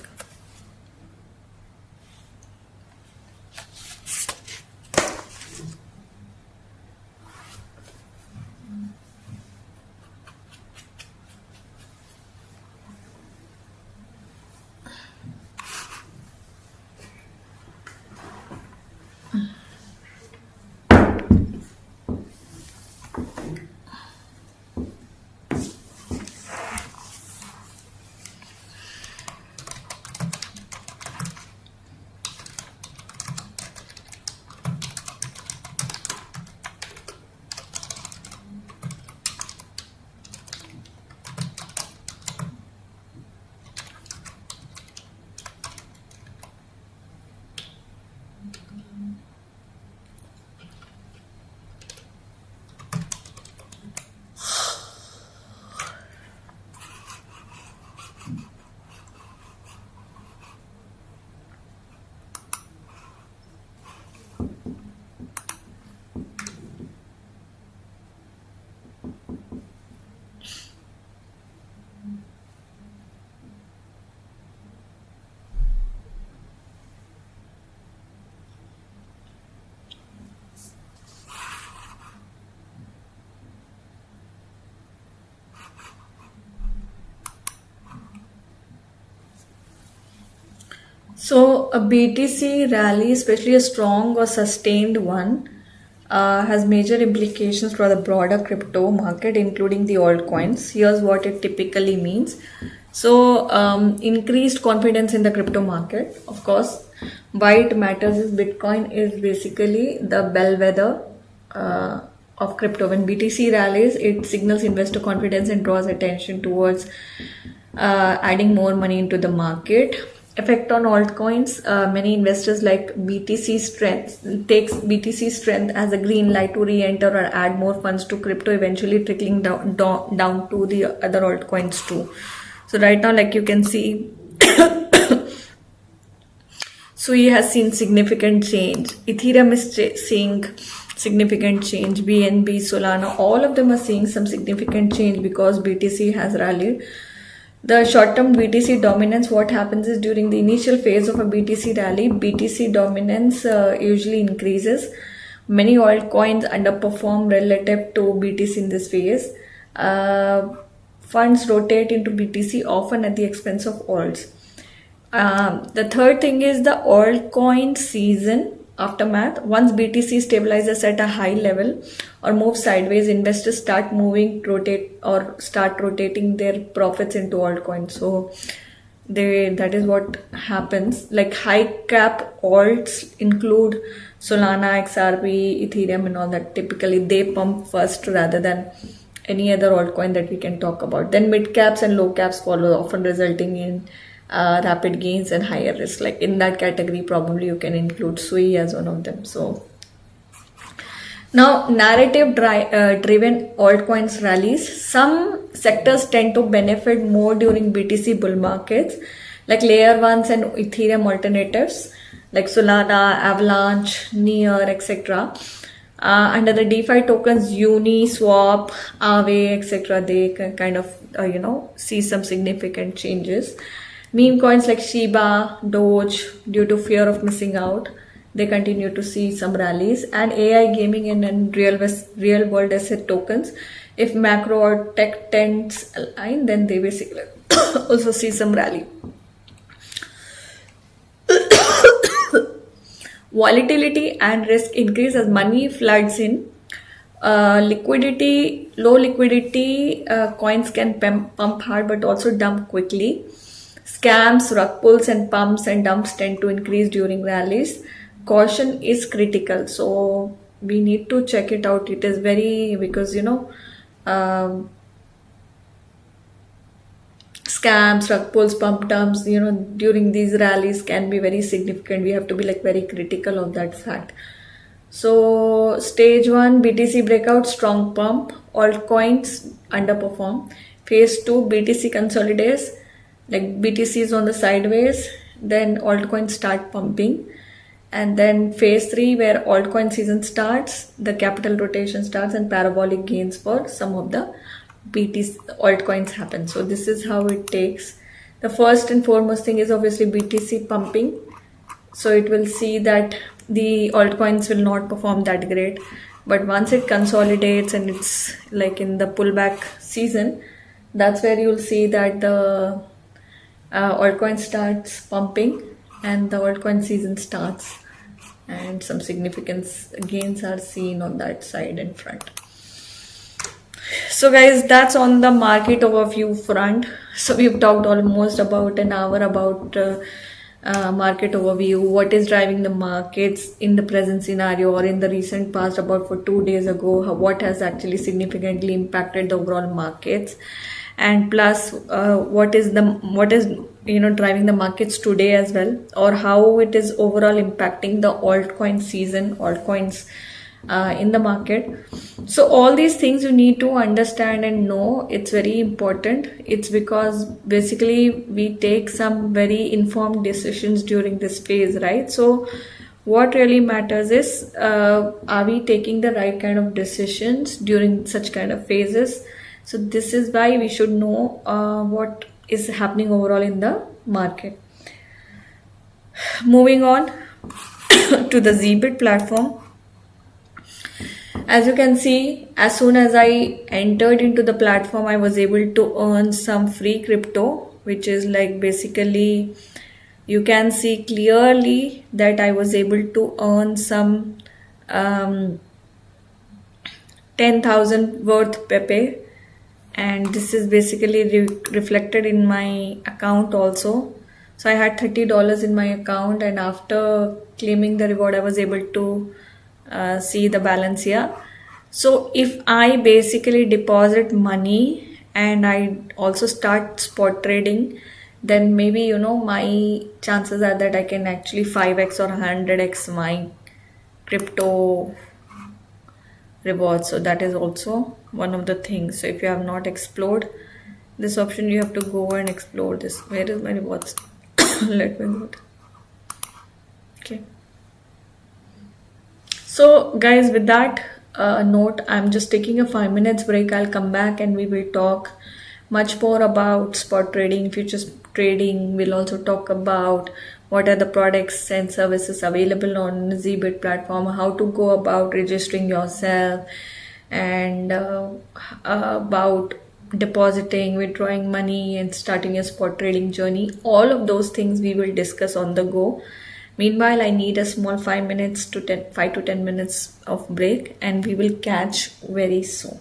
So a BTC rally, especially a strong or sustained one, has major implications for the broader crypto market, including the altcoins. Here's what it typically means. So increased confidence in the crypto market. Of course, why it matters is Bitcoin is basically the bellwether of crypto. When BTC rallies, it signals investor confidence and draws attention towards adding more money into the market. Effect on altcoins. Many investors like BTC strength as a green light to re-enter or add more funds to crypto, eventually trickling down to the other altcoins too. So right now, like you can see, Sui has seen significant change. Ethereum is seeing significant change. BNB, Solana, all of them are seeing some significant change because BTC has rallied. The short-term BTC dominance, what happens is during the initial phase of a BTC rally, BTC dominance usually increases. Many altcoins underperform relative to BTC in this phase. Funds rotate into BTC often at the expense of alts. The third thing is the altcoin season aftermath. Once BTC stabilizes at a high level or moves sideways, investors start rotating their profits into altcoins. So that is what happens. Like high cap alts include Solana, XRP, Ethereum and all that. Typically they pump first rather than any other altcoin that we can talk about. Then mid caps and low caps follow, often resulting in rapid gains and higher risk. Like in that category, probably you can include Sui as one of them. So now narrative driven altcoins rallies. Some sectors tend to benefit more during BTC bull markets, like layer ones and Ethereum alternatives like Solana, Avalanche, Near, etc. Under the DeFi tokens, Uniswap, Aave, etc., they can kind of see some significant changes. Meme coins like Shiba, Doge, due to fear of missing out, they continue to see some rallies. And AI gaming and real world asset tokens, if macro or tech trends align, then they basically also see some rally. Volatility and risk increase as money floods in. Low liquidity coins can pump hard but also dump quickly. Scams, rug pulls and pumps and dumps tend to increase during rallies. Caution is critical, so we need to check it out. It is very, because scams, rug pulls, pump dumps, during these rallies can be very significant. We have to be like very critical of that fact. So stage 1, BTC breakout, strong pump, altcoins underperform. Phase 2, BTC consolidates, like BTC is on the sideways, then altcoins start pumping. And then phase 3, where altcoin season starts, the capital rotation starts and parabolic gains for some of the BTC altcoins happen. So this is how it takes. The first and foremost thing is obviously BTC pumping. So it will see that the altcoins will not perform that great. But once it consolidates and it's like in the pullback season, that's where you'll see that the altcoin starts pumping and the altcoin season starts. And some significant gains are seen on that side and front. So guys, that's on the market overview front. So we've talked almost about an hour about market overview, what is driving the markets in the present scenario or in the recent past, about for 2 days ago, what has actually significantly impacted the overall markets, and plus what is driving the markets today as well, or how it is overall impacting the altcoin season, altcoins in the market. So all these things you need to understand and know. It's very important. It's because basically we take some very informed decisions during this phase, right? So what really matters is are we taking the right kind of decisions during such kind of phases? So this is why we should know what is happening overall in the market. Moving on to the Zbit platform. As you can see, as soon as I entered into the platform, I was able to earn some free crypto, which is like basically you can see clearly that I was able to earn some 10,000 worth Pepe, and this is basically reflected in my account also. So I had $30 in my account, and after claiming the reward I was able to see the balance here. So if I basically deposit money and I also start spot trading, then maybe, you know, my chances are that I can actually 5x or 100x my crypto rewards. So that is also one of the things. So if you have not explored this option, you have to go and explore this. Where is my rewards? Let me go. Okay. So guys, with that note, I'm just taking a 5 minutes break. I'll come back and we will talk much more about spot trading, futures trading. We'll also talk about what are the products and services available on Zbit platform, how to go about registering yourself, and about depositing, withdrawing money, and starting a spot trading journey. All of those things we will discuss on the go. Meanwhile, I need a small 5 to 10 minutes of break, and we will catch very soon.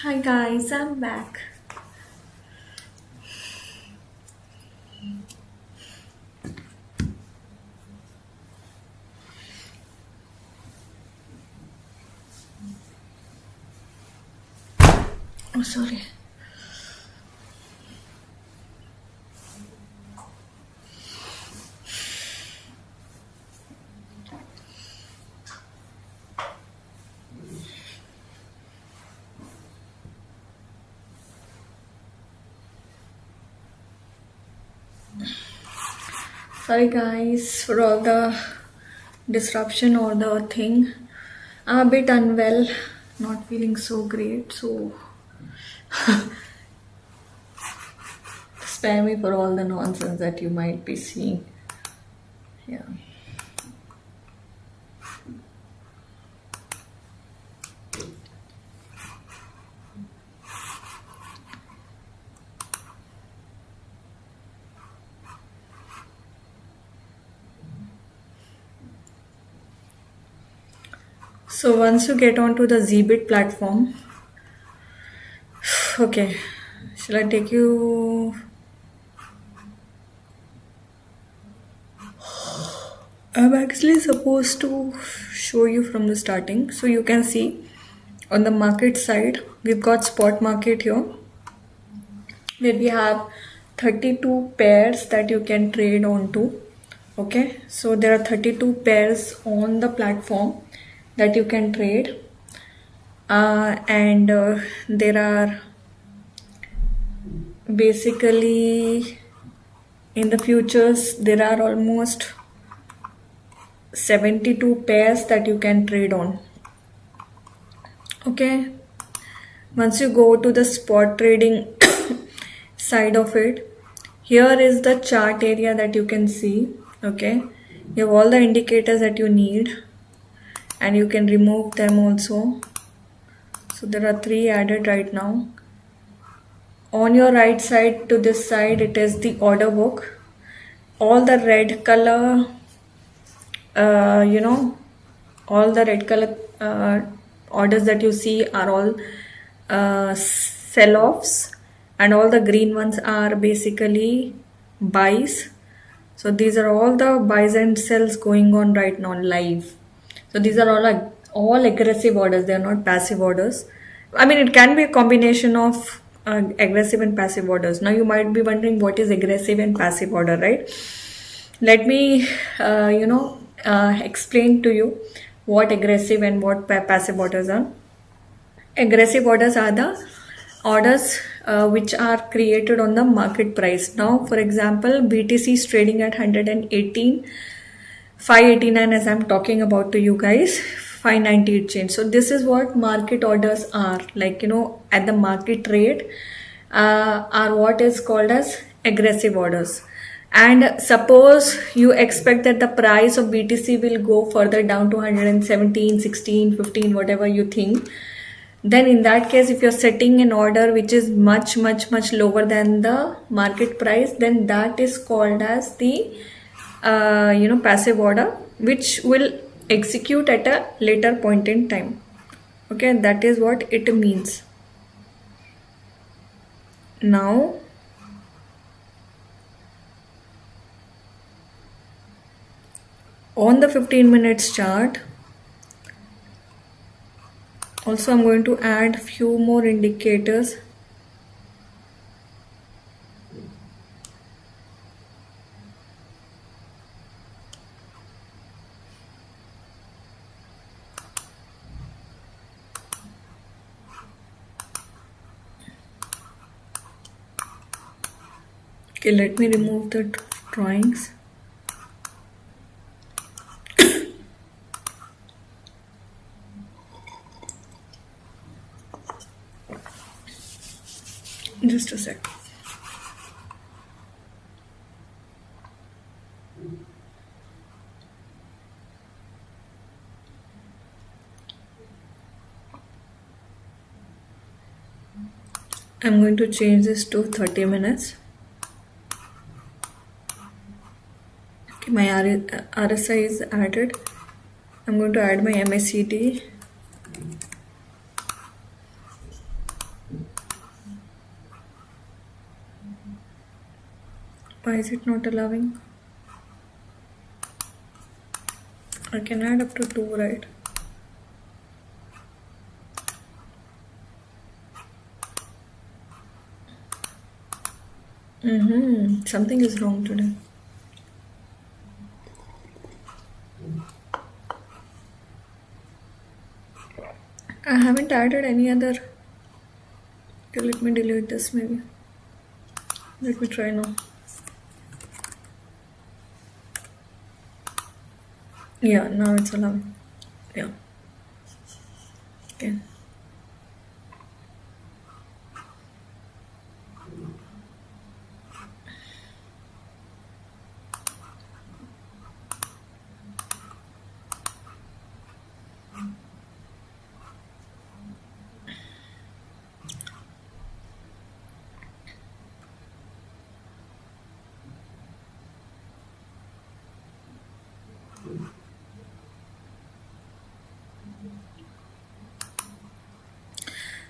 Hi guys, I'm back. Oh, sorry. Sorry guys for all the disruption or the thing. I'm a bit unwell, not feeling so great, so spare me for all the nonsense that you might be seeing. Yeah. So once you get onto the Zbit platform, okay, shall I take you? I'm actually supposed to show you from the starting. So you can see on the market side, we've got spot market here, where we have 32 pairs that you can trade onto. Okay, so there are 32 pairs on the platform that you can trade, and there are basically in the futures there are almost 72 pairs that you can trade on. Okay, once you go to the spot trading side of it, here is the chart area that you can see. Okay, you have all the indicators that you need, and you can remove them also. So there are 3 added right now. On your right side to this side, it is the order book. All the red color, all the red color orders that you see are all sell-offs, and all the green ones are basically buys. So these are all the buys and sells going on right now live. So these are all aggressive orders. They are not passive orders. I mean, it can be a combination of aggressive and passive orders. Now you might be wondering what is aggressive and passive order, right? Let me explain to you what aggressive and what passive orders are. Aggressive orders are the orders which are created on the market price. Now, for example, BTC is trading at 118, 589 as I'm talking about to you guys, 598 change. So this is what market orders are, like, at the market rate, are what is called as aggressive orders. And suppose you expect that the price of BTC will go further down to 117, 16, 15, whatever you think. Then in that case, if you're setting an order which is much lower than the market price, then that is called as the passive order, which will execute at a later point in time. Okay, that is what it means. Now, on the 15 minutes chart, also I'm going to add few more indicators. Okay, let me remove the drawings. Just a sec. I'm going to change this to 30 minutes. Okay, my RSI is added. I'm going to add my MACD. Why is it not allowing? I can add up to 2, right? Something is wrong today. I haven't added any other. Okay, let me delete this maybe. Let me try now. Yeah, now it's allowing. Yeah. Okay.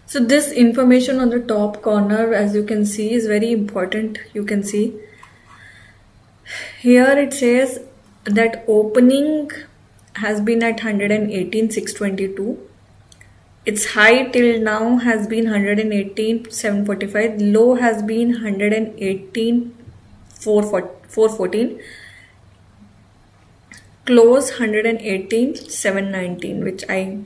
So this information on the top corner, as you can see, is very important. You can see here it says that opening has been at 118,622. Its high till now has been 118,745. Low has been 118,414. Close 118,719, which I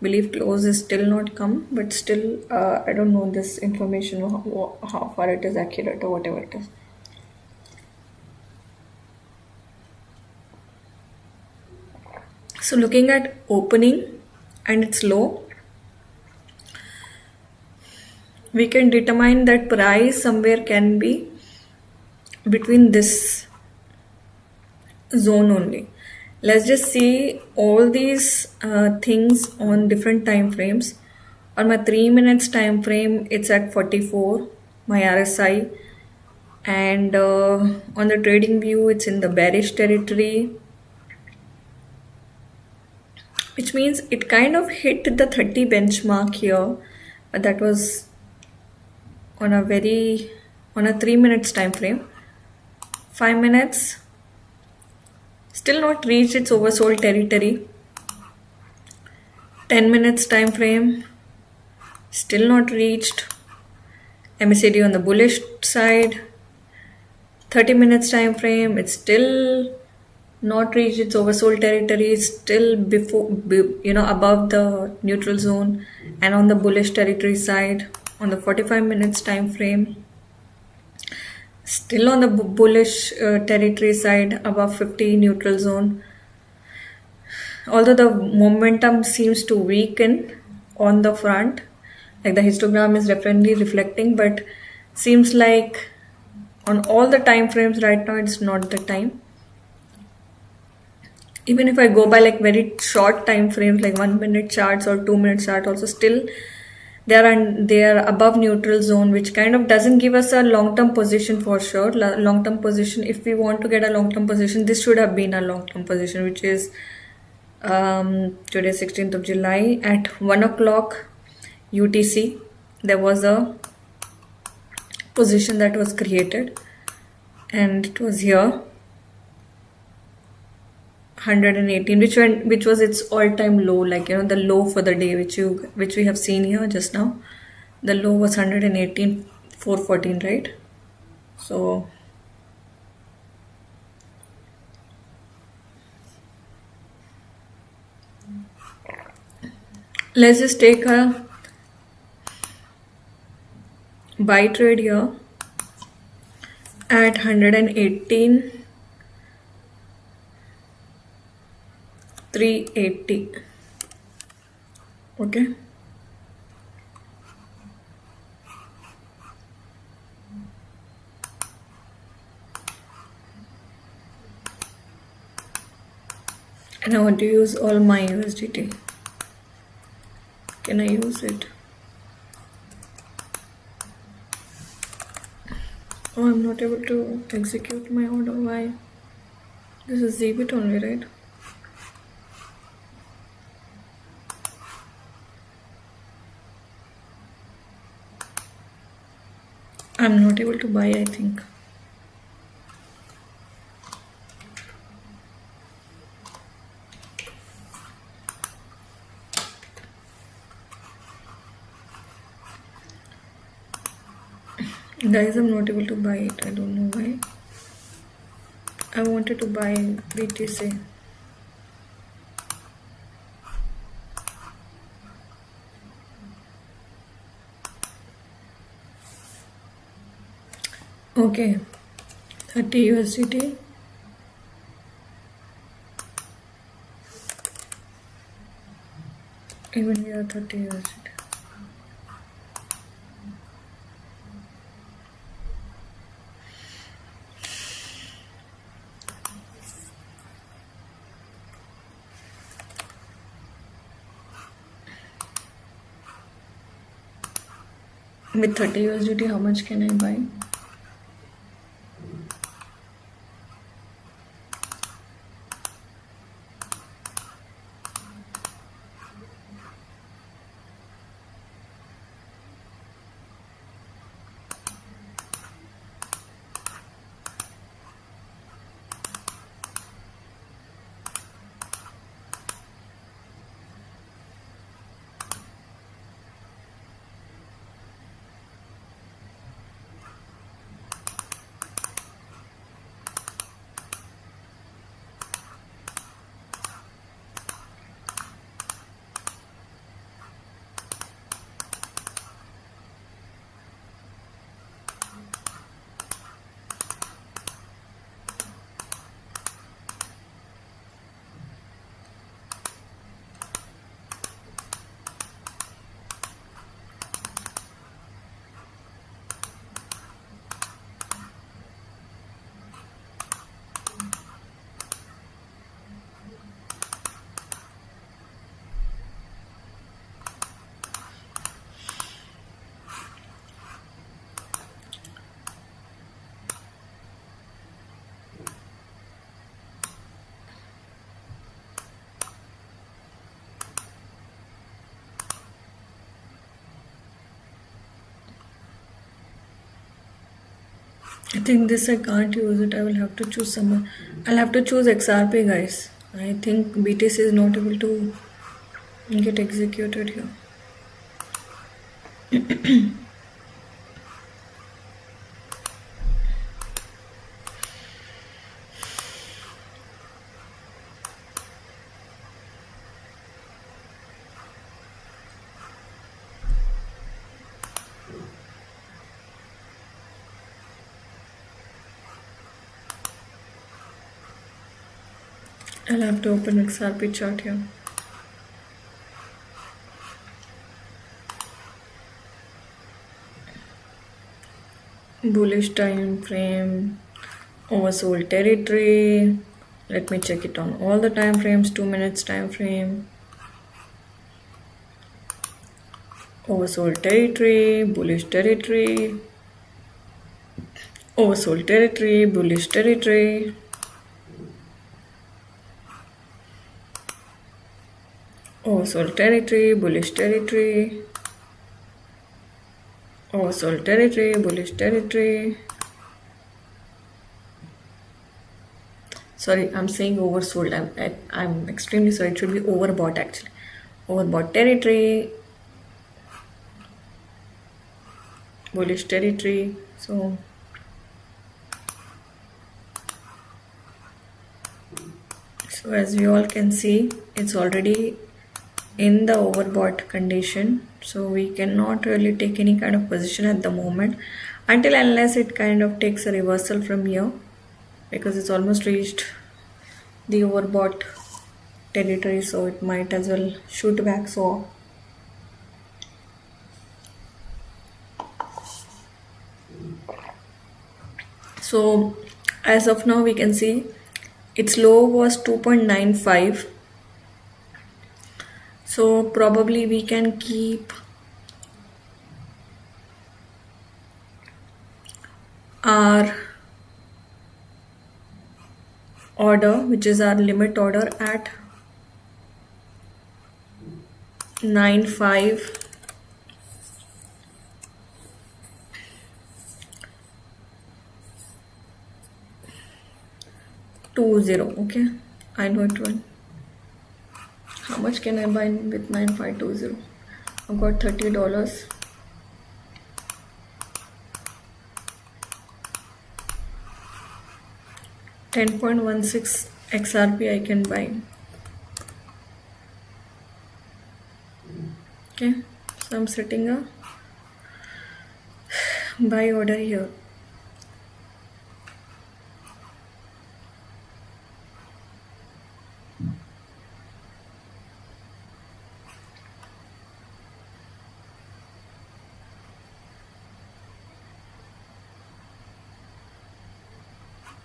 believe close is still not come, but still I don't know this information, how far it is accurate or whatever it is. So looking at opening and its low, we can determine that price somewhere can be between this zone only. Let's just see all these things on different time frames. On my 3 minutes time frame, it's at 44, my RSI, and on the trading view, it's in the bearish territory, which means it kind of hit the 30 benchmark here, but that was on a 3 minutes time frame. 5 minutes, still not reached its oversold territory. 10 minutes time frame, still not reached. MACD on the bullish side. 30 minutes time frame, it's still not reached its oversold territory. It's still above the neutral zone, and on the bullish territory side on the 45 minutes time frame, still on the bullish territory side above 50 neutral zone. Although the momentum seems to weaken on the front, like the histogram is definitely reflecting, but seems like on all the time frames right now it's not the time. Even if I go by like very short time frames, like 1 minute charts or 2 minute chart, also still they are above neutral zone, which kind of doesn't give us a long-term position for sure. Long-term position, if we want to get a long-term position, this should have been a long-term position, which is today 16th of July at 1 o'clock UTC. There was a position that was created, and it was here 118, which was its all-time low, like the low for the day, which we have seen here just now. The low was 118 414, right? So let's just take a buy trade here at 118 380. Okay, and I want to use all my USDT. Can I use it? Oh, I'm not able to execute my order. Why? This is ZBit only, right? I'm not able to buy, I think. Guys, I'm not able to buy it. I don't know why. I wanted to buy BTC. Okay, 30 USDT. Even we are 30 USDT. With 30 USDT, how much can I buy? I think this I can't use it. I will have to choose someone. I'll have to choose XRP, guys. I think BTC is not able to get executed here. I'll have to open XRP chart here. Bullish time frame, oversold territory. Let me check it on all the time frames. 2 minutes time frame. Oversold territory, bullish territory. Oversold territory, bullish territory. Oversold territory, bullish territory. Oversold territory, bullish territory. Sorry, I'm saying oversold. I'm extremely sorry. It should be overbought actually. Overbought territory, bullish territory. So as we all can see, it's already in the overbought condition. So we cannot really take any kind of position at the moment until unless it kind of takes a reversal from here, because it's almost reached the overbought territory, so it might as well shoot back. So as of now we can see its low was 2.95. So probably we can keep our order, which is our limit order, at 9.5. Okay, I know it well. How much can I buy with 9520? I've got $30. $10.16 XRP I can buy. Okay, so I'm setting a buy order here.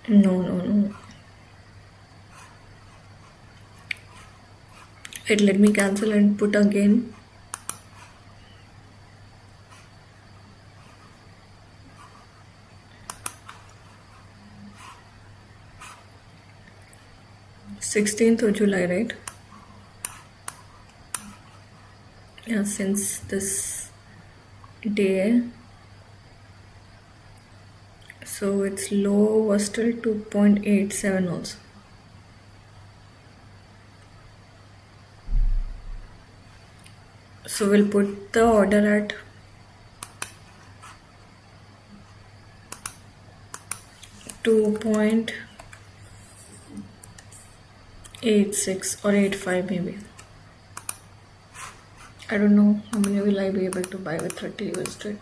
No. It let me cancel and put again. Sixteenth of July, right? Yeah, since this day. So its low was still 2.87 also. So we'll put the order at 2.86 or 85 maybe. I don't know how many will I be able to buy with 30 USD.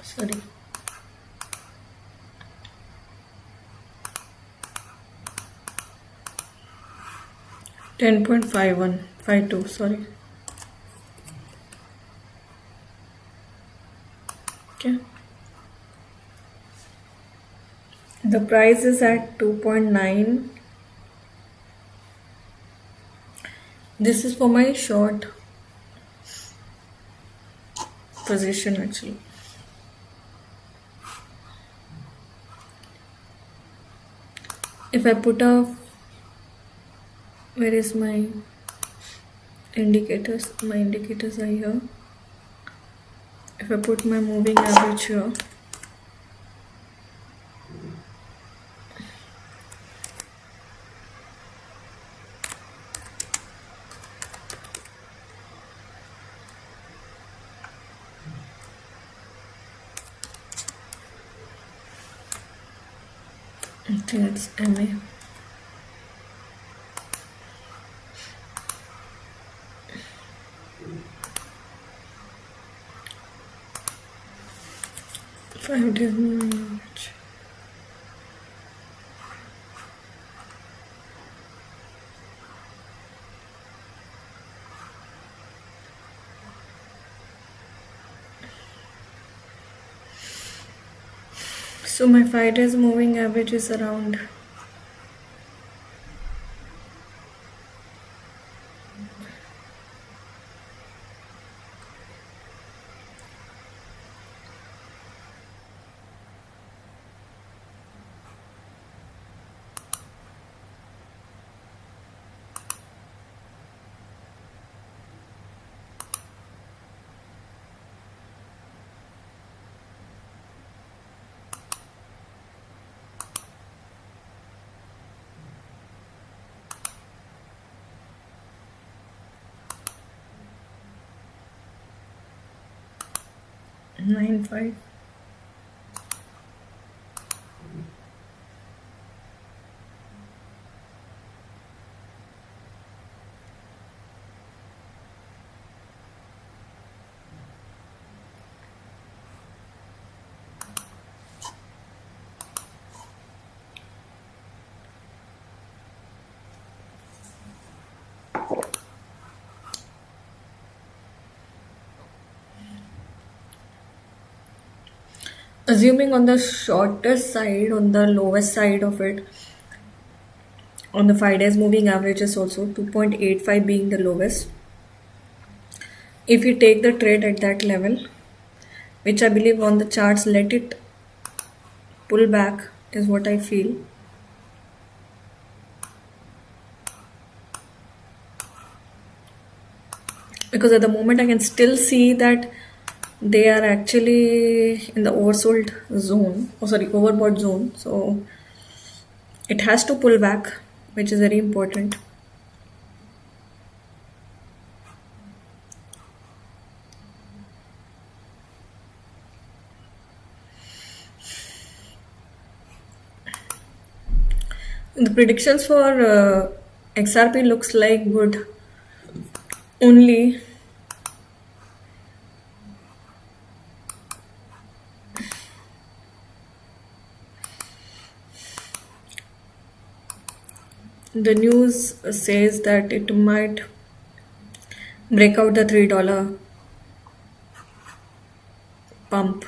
Sorry. $10.5152, sorry. Okay. The price is at 2.9. This is for my short position actually. If I put a, where is my indicators? My indicators are here. If I put my moving average here, I think it's MA. 5 days moving average. So my 5 days moving average is around 9.5. Assuming on the shortest side, on the lowest side of it, on the 5 days moving averages also 2.85 being the lowest. If you take the trade at that level, which I believe on the charts, let it pull back is what I feel. Because at the moment I can still see that they are actually in the oversold zone, overbought zone. So it has to pull back, which is very important. The predictions for XRP looks like good. Only the news says that it might break out the $3 pump.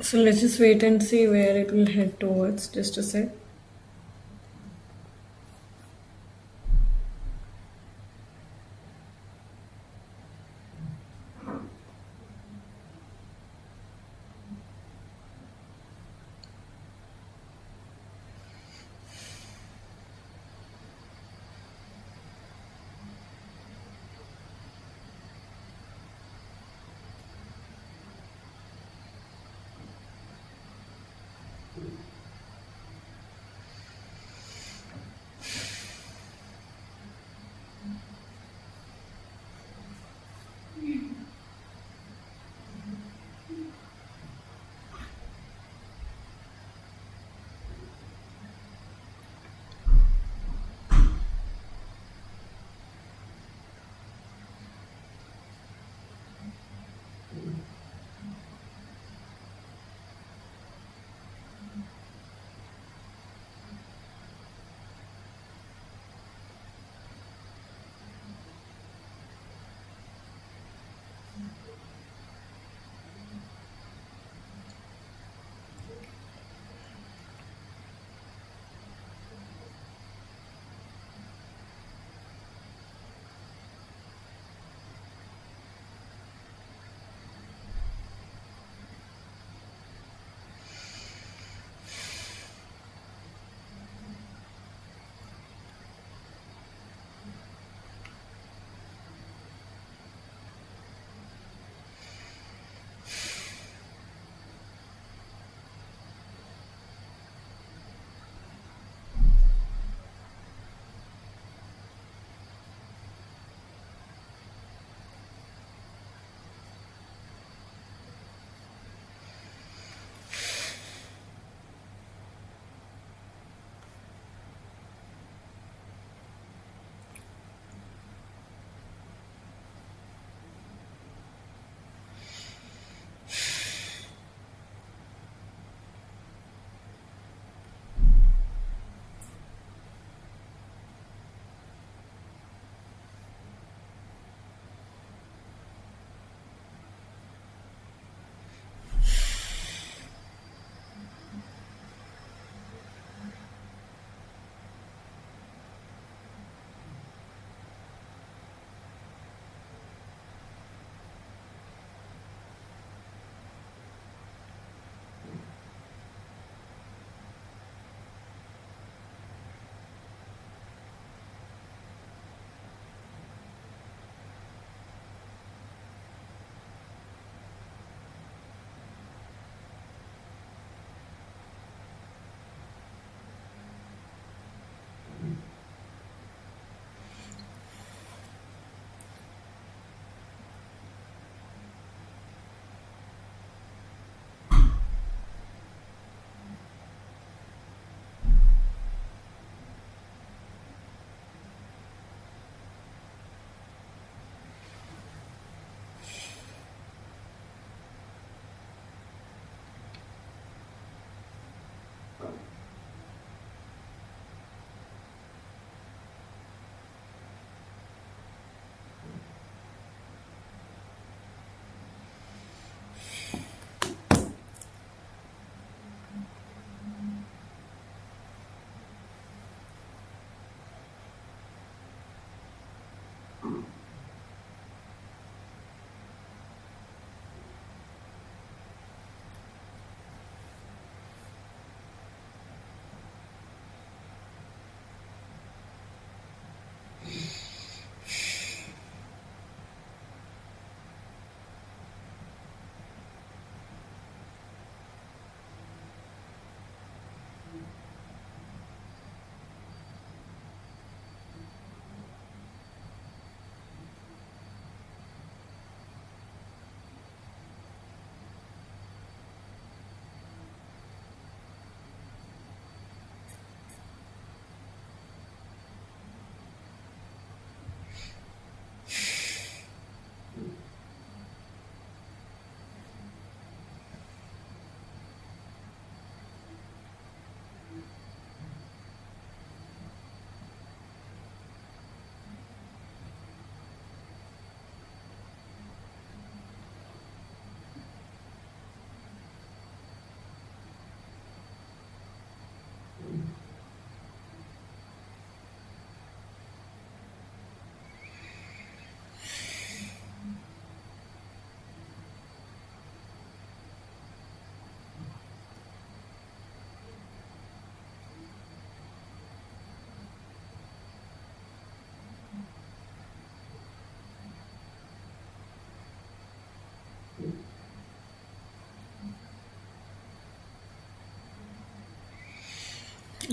So let's just wait and see where it will head towards. Just a sec.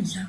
Yeah.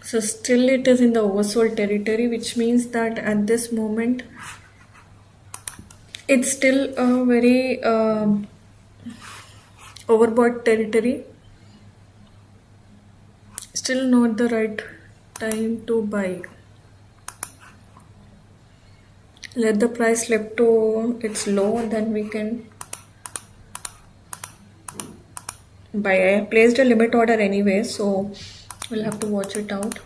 So still it is in the oversold territory, which means that at this moment it's still a very overbought territory. Still not the right time to buy. let the price slip to its low and then we can buy. I placed a limit order anyway, so we'll have to watch it out.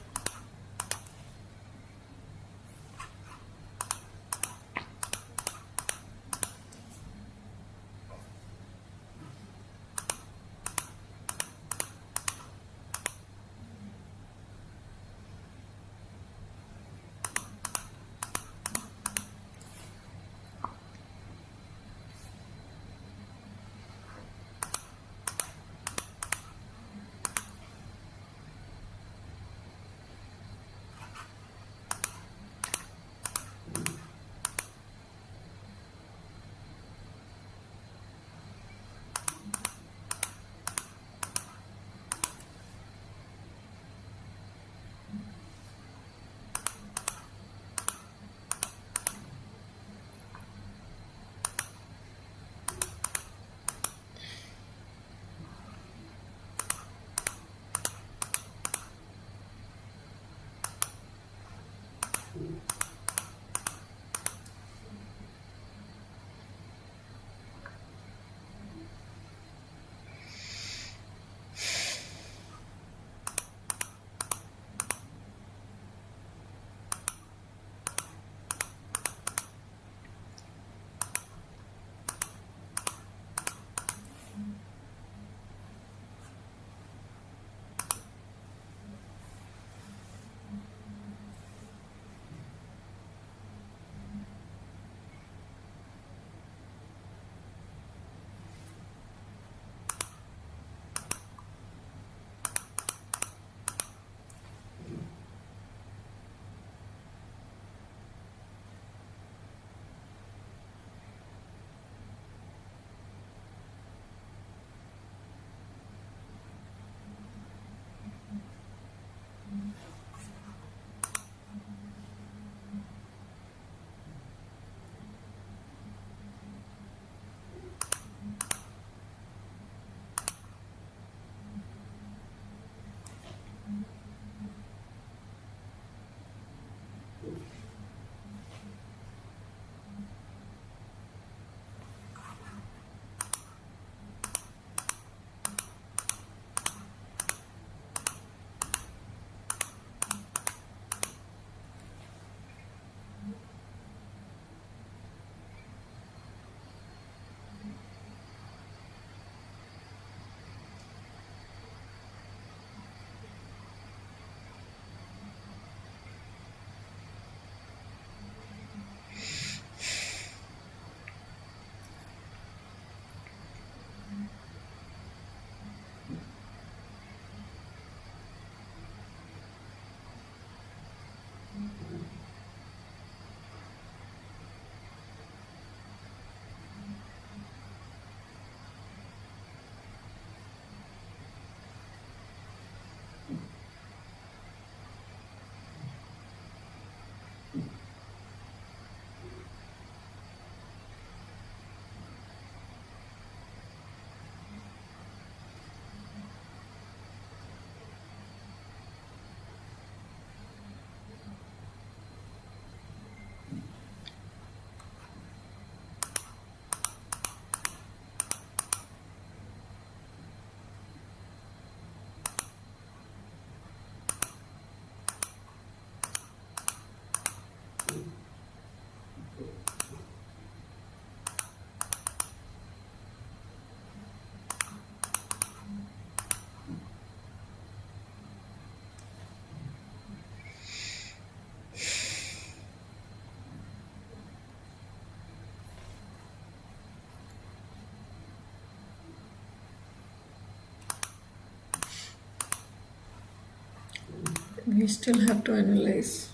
We still have to analyze.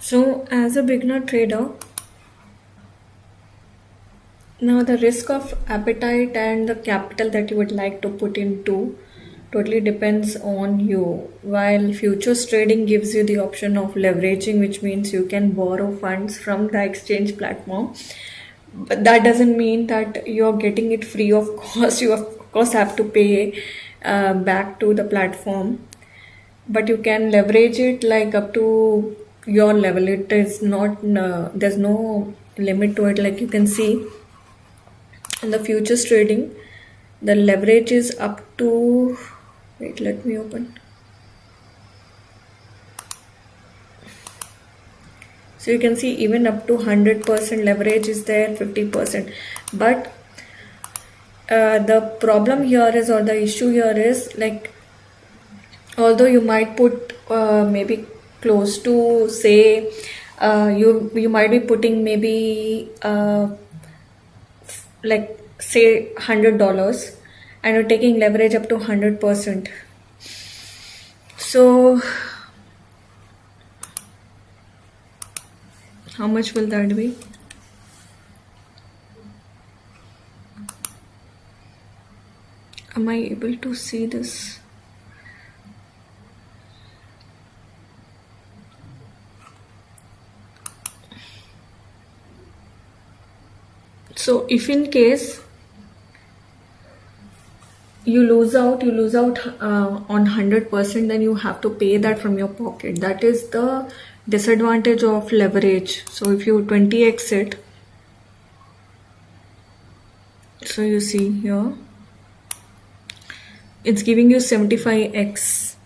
So as a beginner trader, now the risk of appetite and the capital that you would like to put into totally depends on you. While futures trading gives you the option of leveraging, which means you can borrow funds from the exchange platform, but that doesn't mean that you're getting it free of cost. You of course have to pay back to the platform, but you can leverage it like up to your level. It is not there's no limit to it. Like you can see in the futures trading, the leverage is up to, wait, let me open. So you can see even up to 100% leverage is there, 50%. But the problem here is, or the issue here is, like, although you might put maybe close to, say, you might be putting maybe like say $100, and you're taking leverage up to 100%. So how much will that be? Am I able to see this? So if in case you lose out on 100%, then you have to pay that from your pocket. That is the disadvantage of leverage. So if you 20x it, so you see here, it's giving you 75x,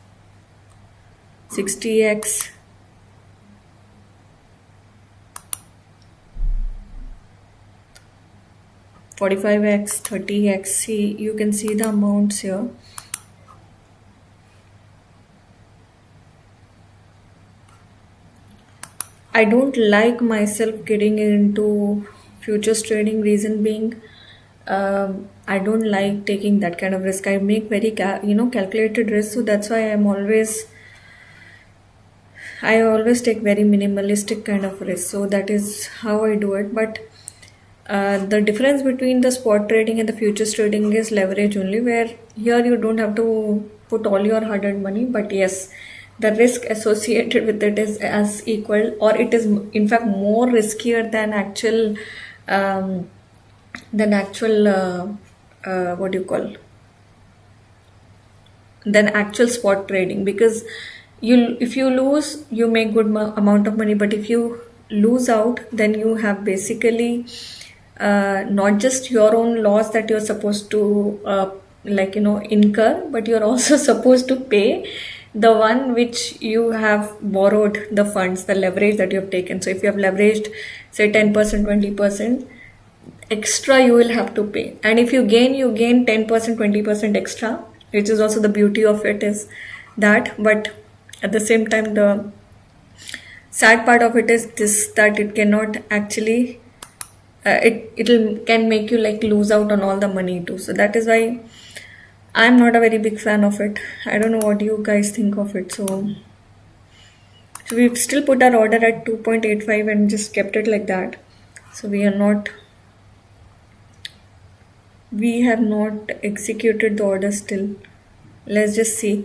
60x, 45x, 30x. See, you can see the amounts here. I don't like myself getting into futures trading. Reason being, I don't like taking that kind of risk. I make very calculated risk, so that's why I always take very minimalistic kind of risk. So that is how I do it. But the difference between the spot trading and the futures trading is leverage only, where here you don't have to put all your hard-earned money, but yes, the risk associated with it is as equal, or it is in fact more riskier than actual what do you call, than actual spot trading. Because if you lose, you make good amount of money, but if you lose out, then you have basically not just your own loss that you're supposed to incur, but you're also supposed to pay the one which you have borrowed, the funds, the leverage that you have taken. So if you have leveraged say 10%, 20% extra, you will have to pay. And if you gain 10%, 20% extra, which is also the beauty of it is that. But at the same time, the sad part of it is this, that it cannot actually can make you like lose out on all the money too. So that is why I'm not a very big fan of it. I don't know what you guys think of it. So we've still put our order at 2.85 and just kept it like that. So we have not executed the order still. Let's just see.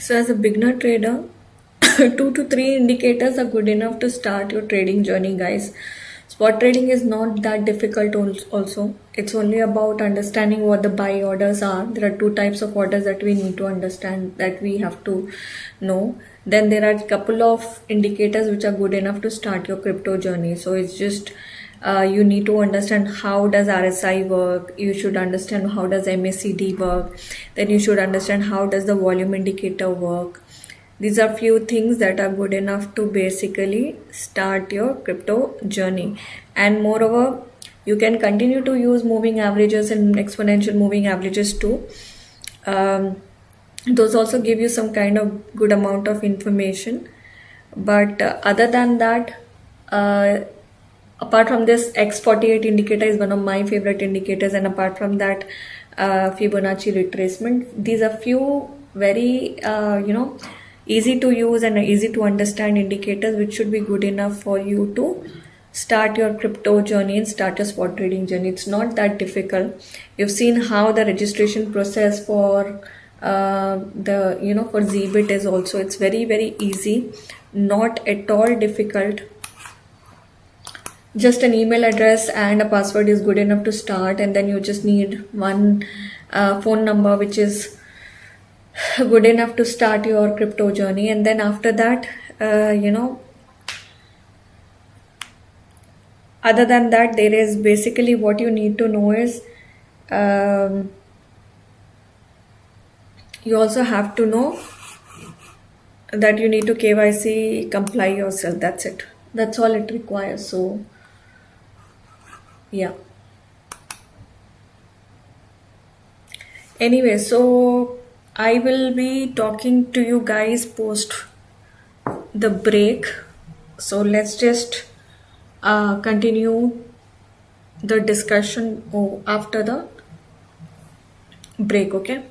So as a beginner trader, 2 to 3 indicators are good enough to start your trading journey, guys. Spot trading is not that difficult also. It's only about understanding what the buy orders are. There are 2 types of orders that we need to understand, that we have to know. Then there are a couple of indicators which are good enough to start your crypto journey. So it's just you need to understand how does RSI work. You should understand how does MACD work. Then you should understand how does the volume indicator work. These are few things that are good enough to basically start your crypto journey. And moreover, you can continue to use moving averages and exponential moving averages too. Those also give you some kind of good amount of information. But other than that, apart from this, X48 indicator is one of my favorite indicators, and apart from that, Fibonacci retracement. These are few very easy to use and easy to understand indicators which should be good enough for you to start your crypto journey and start your spot trading journey. It's not that difficult. You've seen how the registration process for for Zbit is also. It's very easy, not at all difficult. Just an email address and a password is good enough to start, and then you just need one phone number which is good enough to start your crypto journey. And then after that, other than that, there is basically what you need to know is you also have to know that you need to KYC comply yourself. That's it. That's all it requires. So yeah. Anyway, so I will be talking to you guys post the break. So let's just continue the discussion after the break, okay?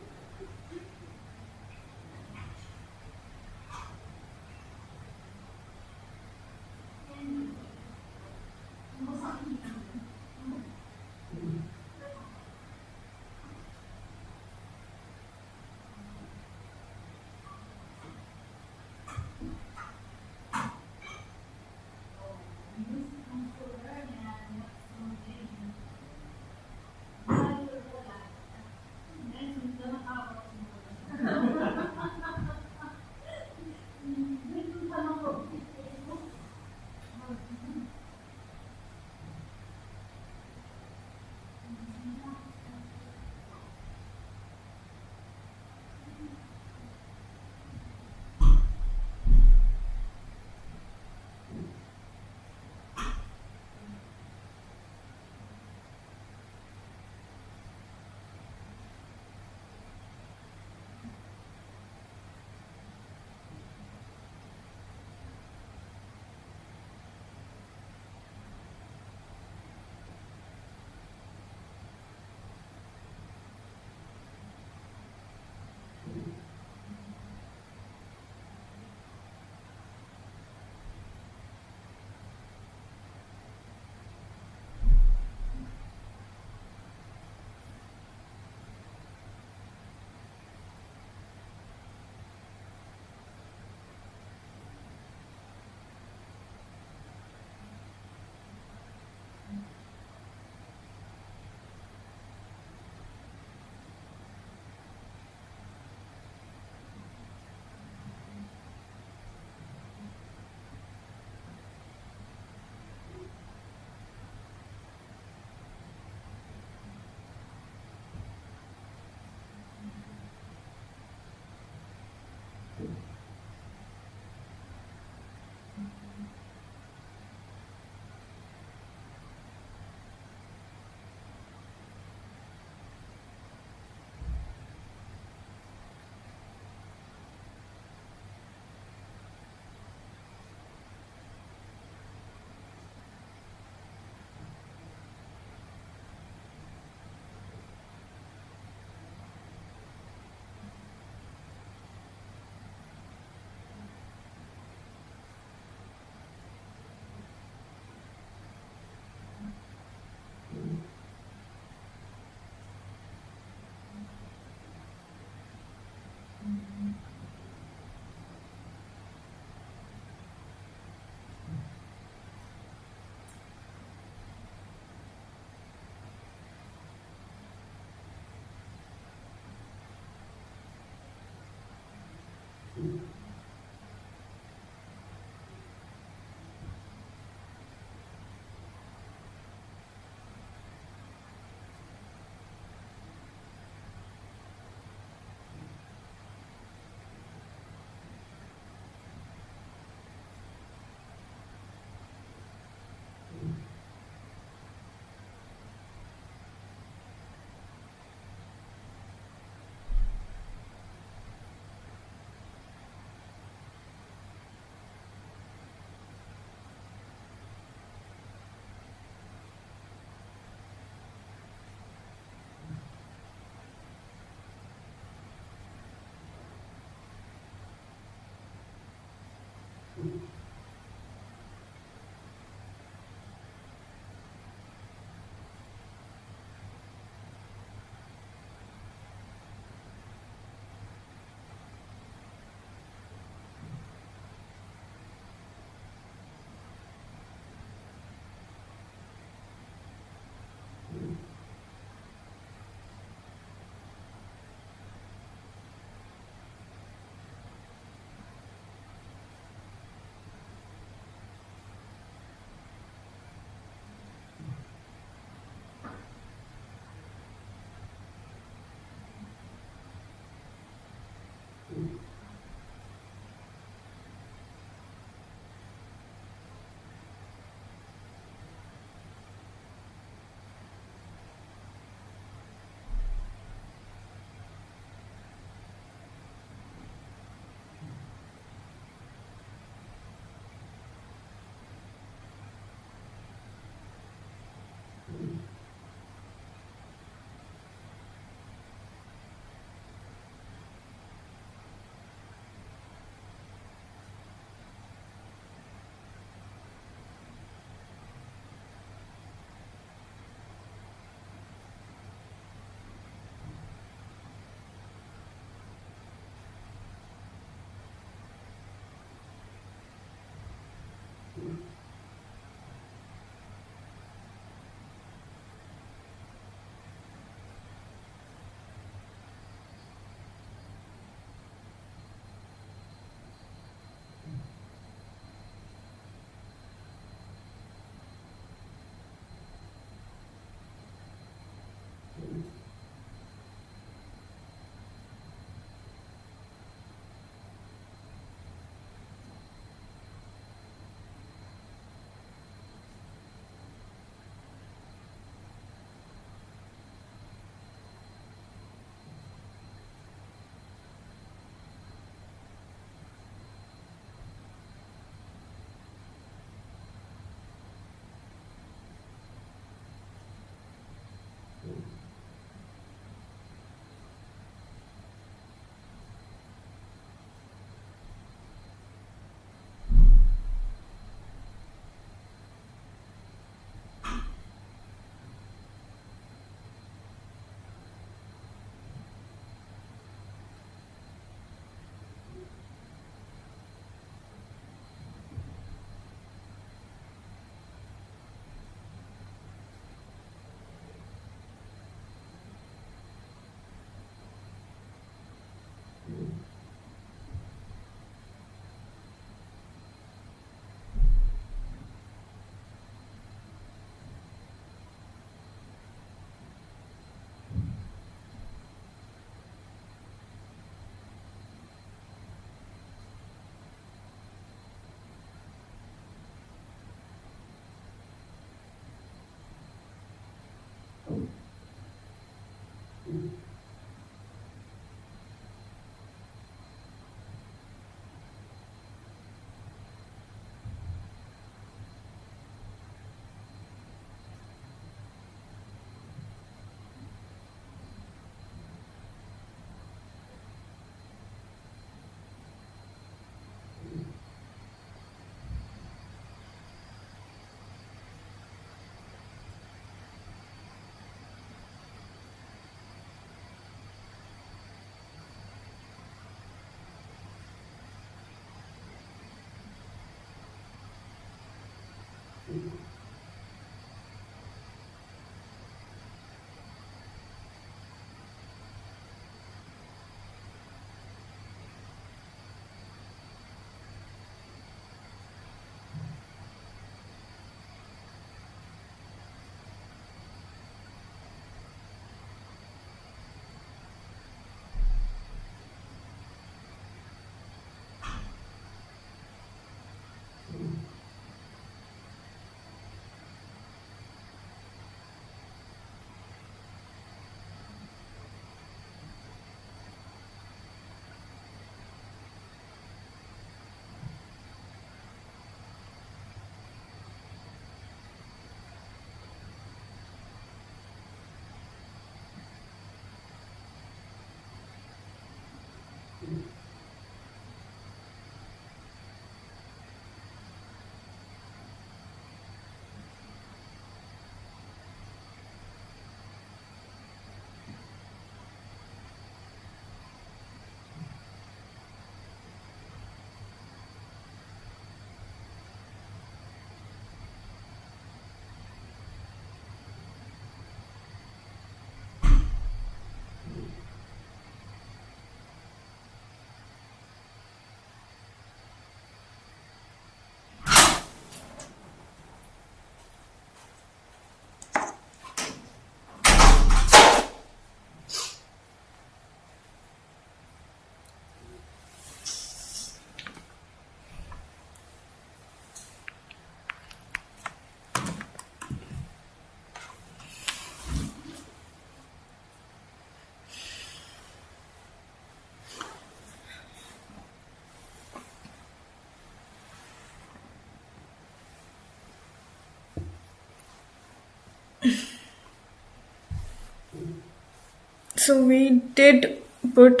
So we did put.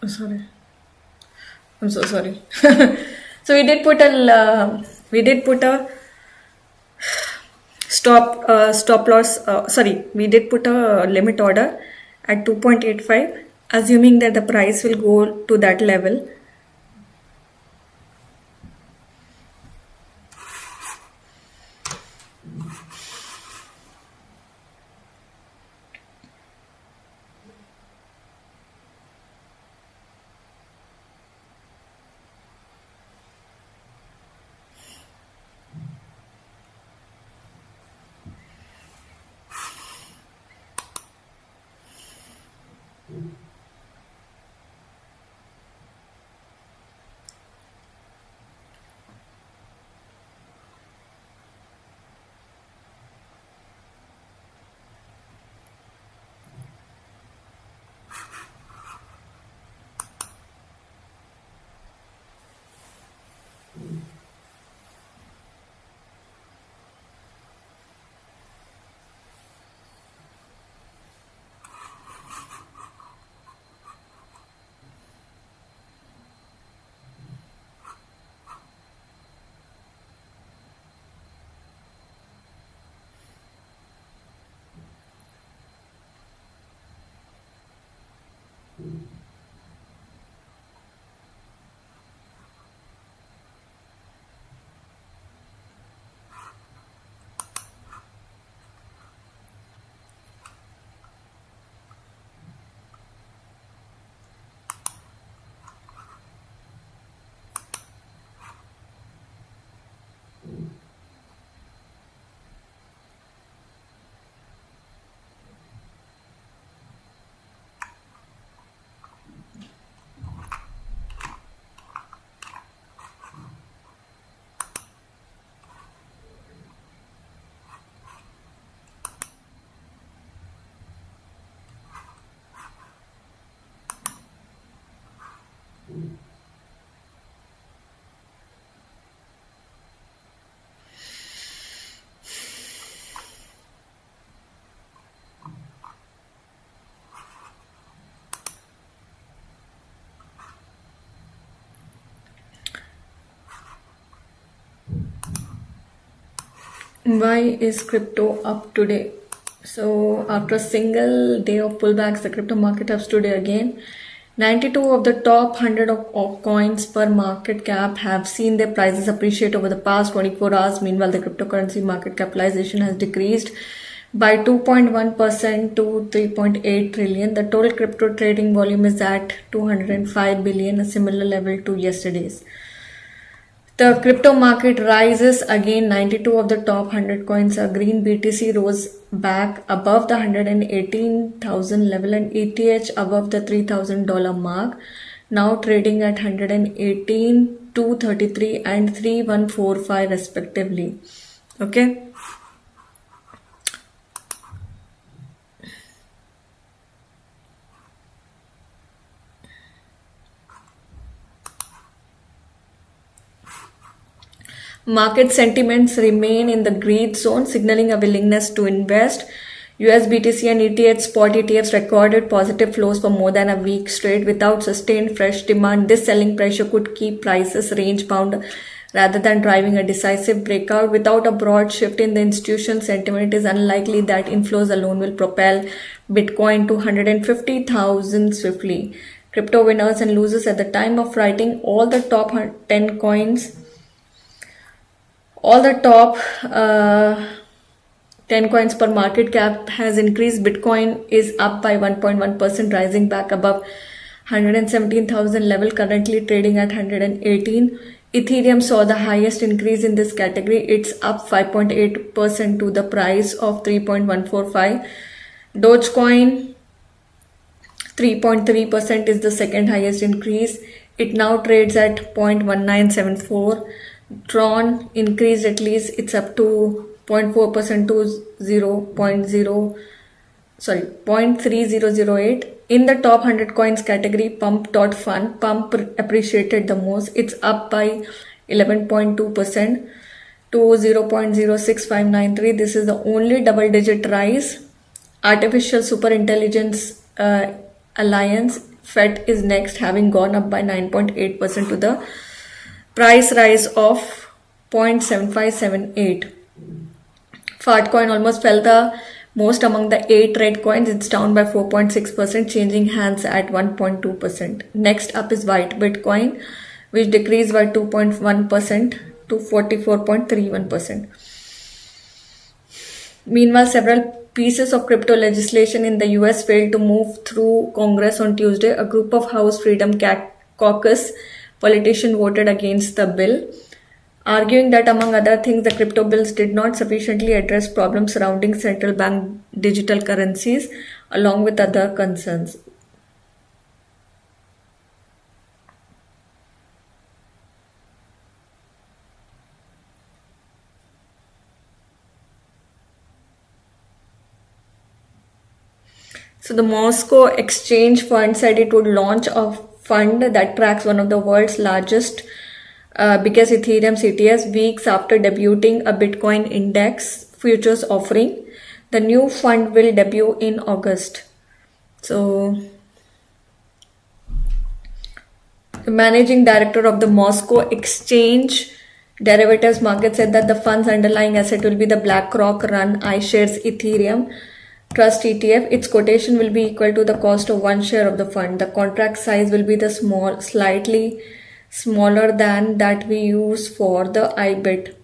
Oh, sorry, I'm so sorry. So we did put a stop loss. Sorry, we did put a limit order at 2.85, assuming that the price will go to that level. Why is crypto up today? So after a single day of pullbacks, the crypto market has today again. 92 of the top 100 of coins per market cap have seen their prices appreciate over the past 24 hours. Meanwhile, the cryptocurrency market capitalization has decreased by 2.1% to 3.8 trillion. The total crypto trading volume is at 205 billion, a similar level to yesterday's. The crypto market rises again. 92 of the top 100 coins are green. BTC rose back above the 118,000 level and ETH above the $3,000 mark. Now trading at 118, 233 and 3145 respectively. Okay. Market sentiments remain in the greed zone, signaling a willingness to invest. US BTC and ETH spot ETFs recorded positive flows for more than a week straight. Without sustained fresh demand, this selling pressure could keep prices range bound rather than driving a decisive breakout. Without a broad shift in the institutional sentiment, it is unlikely that inflows alone will propel Bitcoin to 150,000 swiftly. Crypto winners and losers at the time of writing, all the top 10 coins. All the top 10 coins per market cap has increased. Bitcoin is up by 1.1%, rising back above 117,000 level, currently trading at 118. Ethereum saw the highest increase in this category. It's up 5.8% to the price of 3.145. Dogecoin 3.3% is the second highest increase. It now trades at 0.1974. Tron increased at least, it's up to 0.4% to 0.3008. In the top 100 coins category, Pump.fun, Pump appreciated the most. It's up by 11.2% to 0.06593. This is the only double digit rise Artificial Superintelligence Alliance, FET, is next, having gone up by 9.8% to the price rise of 0.7578. Fartcoin almost fell the most among the 8 red coins. It's down by 4.6%, changing hands at 1.2%. Next up is White Bitcoin, which decreased by 2.1% to 44.31%. Meanwhile, several pieces of crypto legislation in the US failed to move through Congress on Tuesday. A group of House Freedom Caucus politicians voted against the bill, arguing that, among other things, the crypto bills did not sufficiently address problems surrounding central bank digital currencies, along with other concerns. So the Moscow Exchange Fund said it would launch a fund that tracks one of the world's biggest Ethereum CTS weeks after debuting a Bitcoin index futures offering. The new fund will debut in August. So the managing director of the Moscow Exchange Derivatives Market said that the fund's underlying asset will be the BlackRock run iShares Ethereum Trust ETF. Its quotation will be equal to the cost of one share of the fund. The contract size will be the slightly smaller than that we use for the iBit.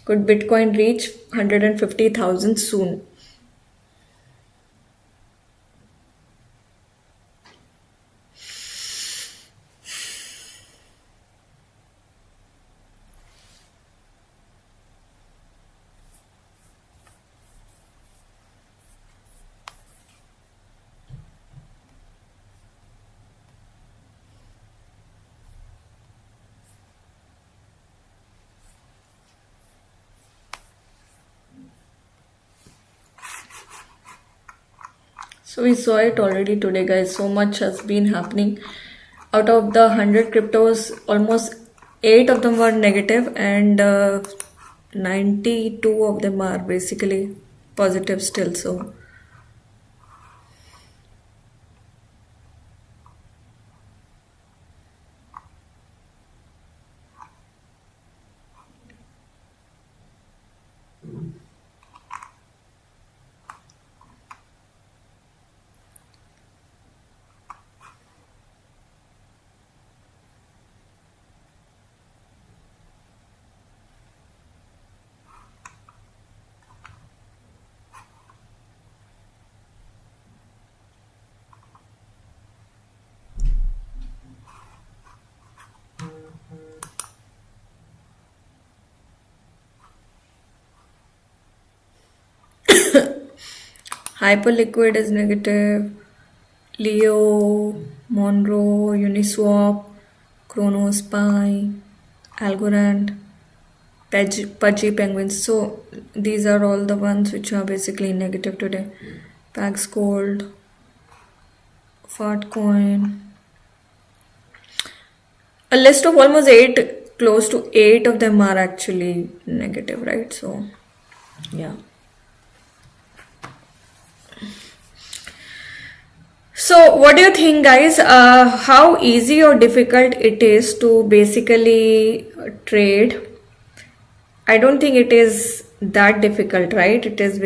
Could Bitcoin reach 150,000 soon? So we saw it already today, guys. So much has been happening. Out of the 100 cryptos, almost 8 of them were negative, and 92 of them are basically positive still. So Hyperliquid is negative. Leo, Monroe, Uniswap, Chronospy, Algorand, Pudgy Penguins. So these are all the ones which are basically negative today. Pax Gold, Fartcoin. A list of almost 8, close to 8 of them are actually negative, right? So yeah. So what do you think, guys? How easy or difficult it is to basically trade? I don't think it is that difficult, right? It is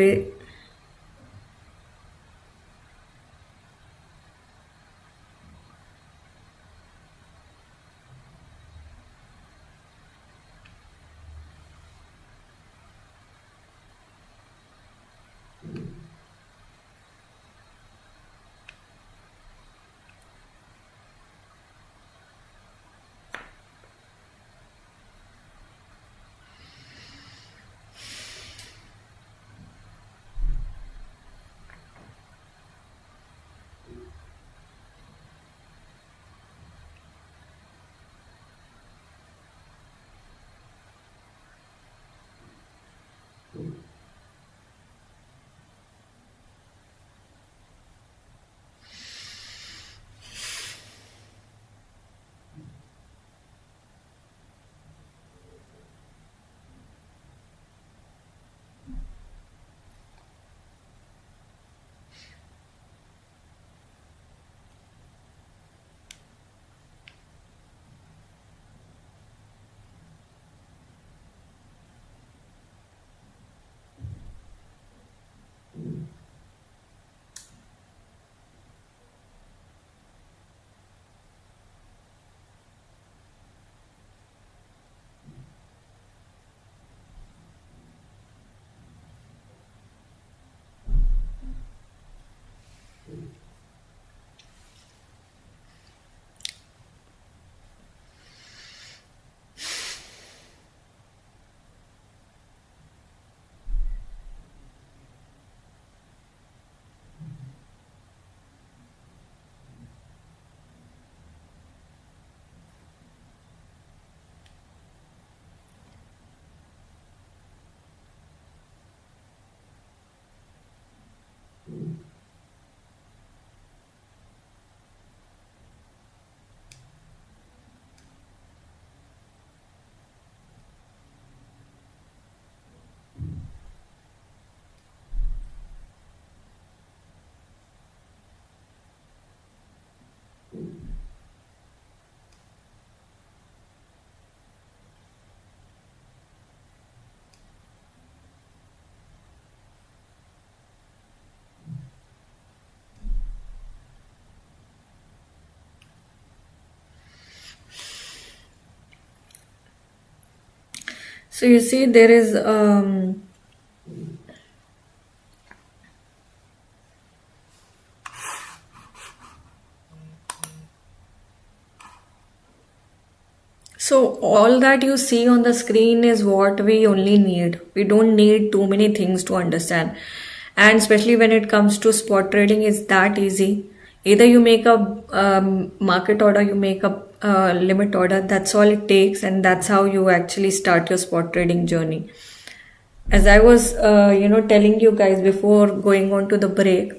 So you see there is so all that you see on the screen is what we only need. We don't need too many things to understand. And especially when it comes to spot trading, it's that easy. Either you make a market order, you make a limit order. That's all it takes, and that's how you actually start your spot trading journey. As I was, telling you guys before going on to the break,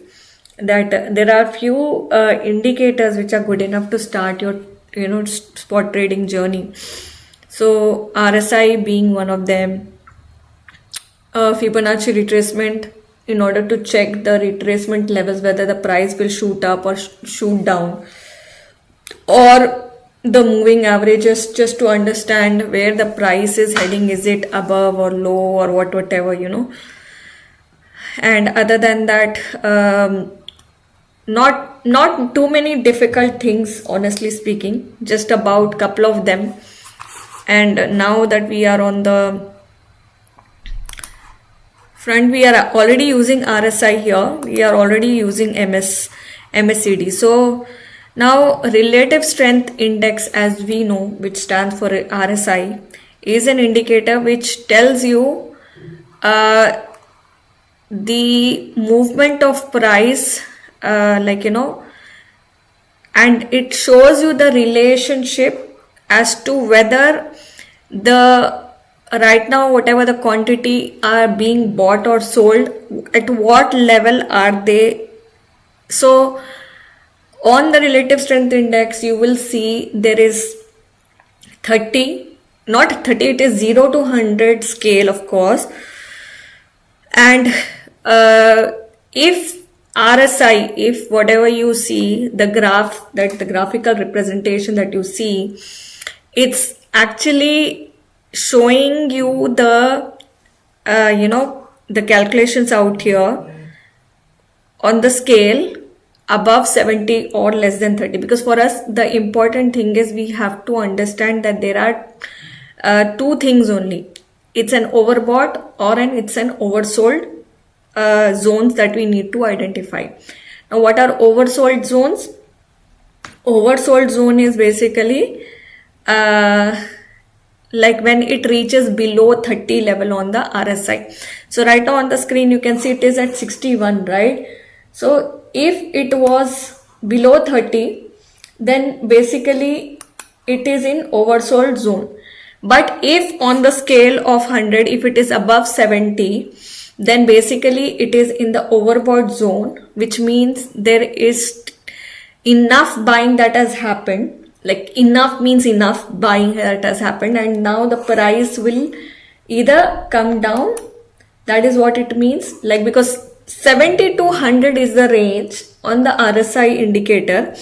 that there are few indicators which are good enough to start your spot trading journey. So RSI being one of them, Fibonacci retracement, in order to check the retracement levels, whether the price will shoot up or shoot down, or the moving averages, just to understand where the price is heading. Is it above or low or whatever, and other than that, not too many difficult things, honestly speaking, just about couple of them. And now that we are on the front, we are already using RSI here, we are already using MACD. So now relative strength index, as we know, which stands for RSI, is an indicator which tells you the movement of price, and it shows you the relationship as to whether right now whatever the quantity are being bought or sold, at what level are they. So on the relative strength index, you will see there is 30, not 30, it is 0 to 100 scale, of course. And if RSI, if whatever you see, the graph, that the graphical representation that you see, it's actually showing you the the calculations out here on the scale above 70 or less than 30. Because for us, the important thing is we have to understand that there are two things only. It's an overbought or it's an oversold zones that we need to identify. Now, what are oversold zones? Oversold zone is basically like when it reaches below 30 level on the RSI. So right now on the screen you can see it is at 61, right? So if it was below 30, then basically it is in oversold zone. But if on the scale of 100, if it is above 70, then basically it is in the overbought zone, which means there is enough buying that has happened. Like enough means enough buying that has happened, and now the price will either come down. That is what it means. Like, because 70 to 100 is the range on the RSI indicator,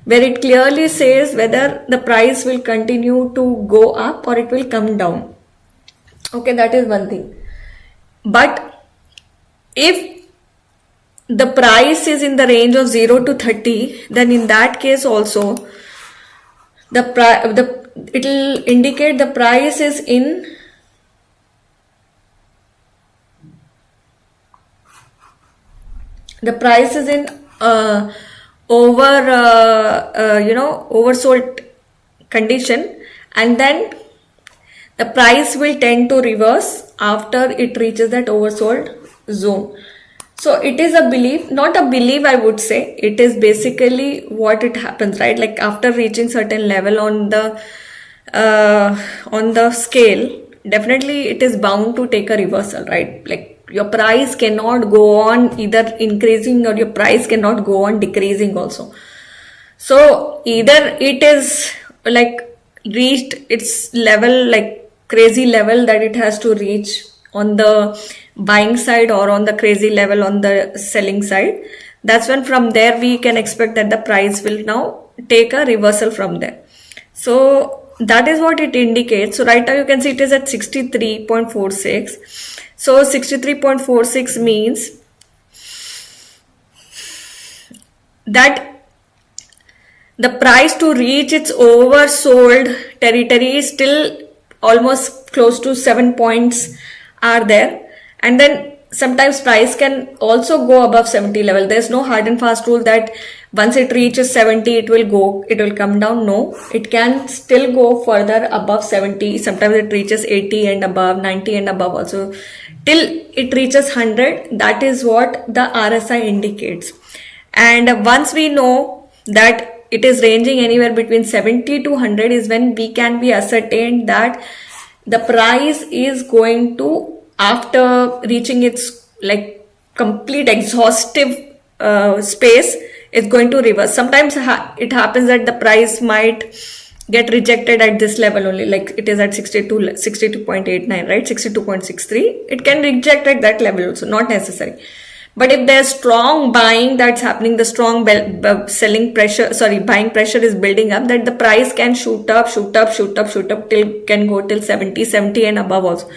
where it clearly says whether the price will continue to go up or it will come down. Okay, that is one thing. But if the price is in the range of 0 to 30, then in that case also it will indicate the price is in oversold condition, and then the price will tend to reverse after it reaches that oversold zone. So it is a belief, not a belief, I would say. It is basically what it happens, right? Like after reaching certain level on the scale, definitely it is bound to take a reversal, right? Like your price cannot go on either increasing, or your price cannot go on decreasing also. So either it is like reached its level, like crazy level that it has to reach on the buying side, or on the crazy level on the selling side. That's when from there we can expect that the price will now take a reversal from there. So that is what it indicates. So right now you can see it is at 63.46. So 63.46 means that the price to reach its oversold territory is still almost close to 7 points are there, and then sometimes price can also go above 70 level. There's no hard and fast rule that once it reaches 70 it will come down. No, it can still go further above 70. Sometimes it reaches 80 and above, 90 and above also, till it reaches 100. That is what the RSI indicates. And once we know that it is ranging anywhere between 70 to 100 is when we can be ascertained that the price is going to, after reaching its like complete exhaustive space, it's going to reverse. Sometimes it happens that the price might get rejected at this level only, like it is at 62.89, right, 62.63. It can reject at that level also, not necessary. But if there's strong buying that's happening, the strong buying pressure is building up, that the price can shoot up till can go till 70 and above also.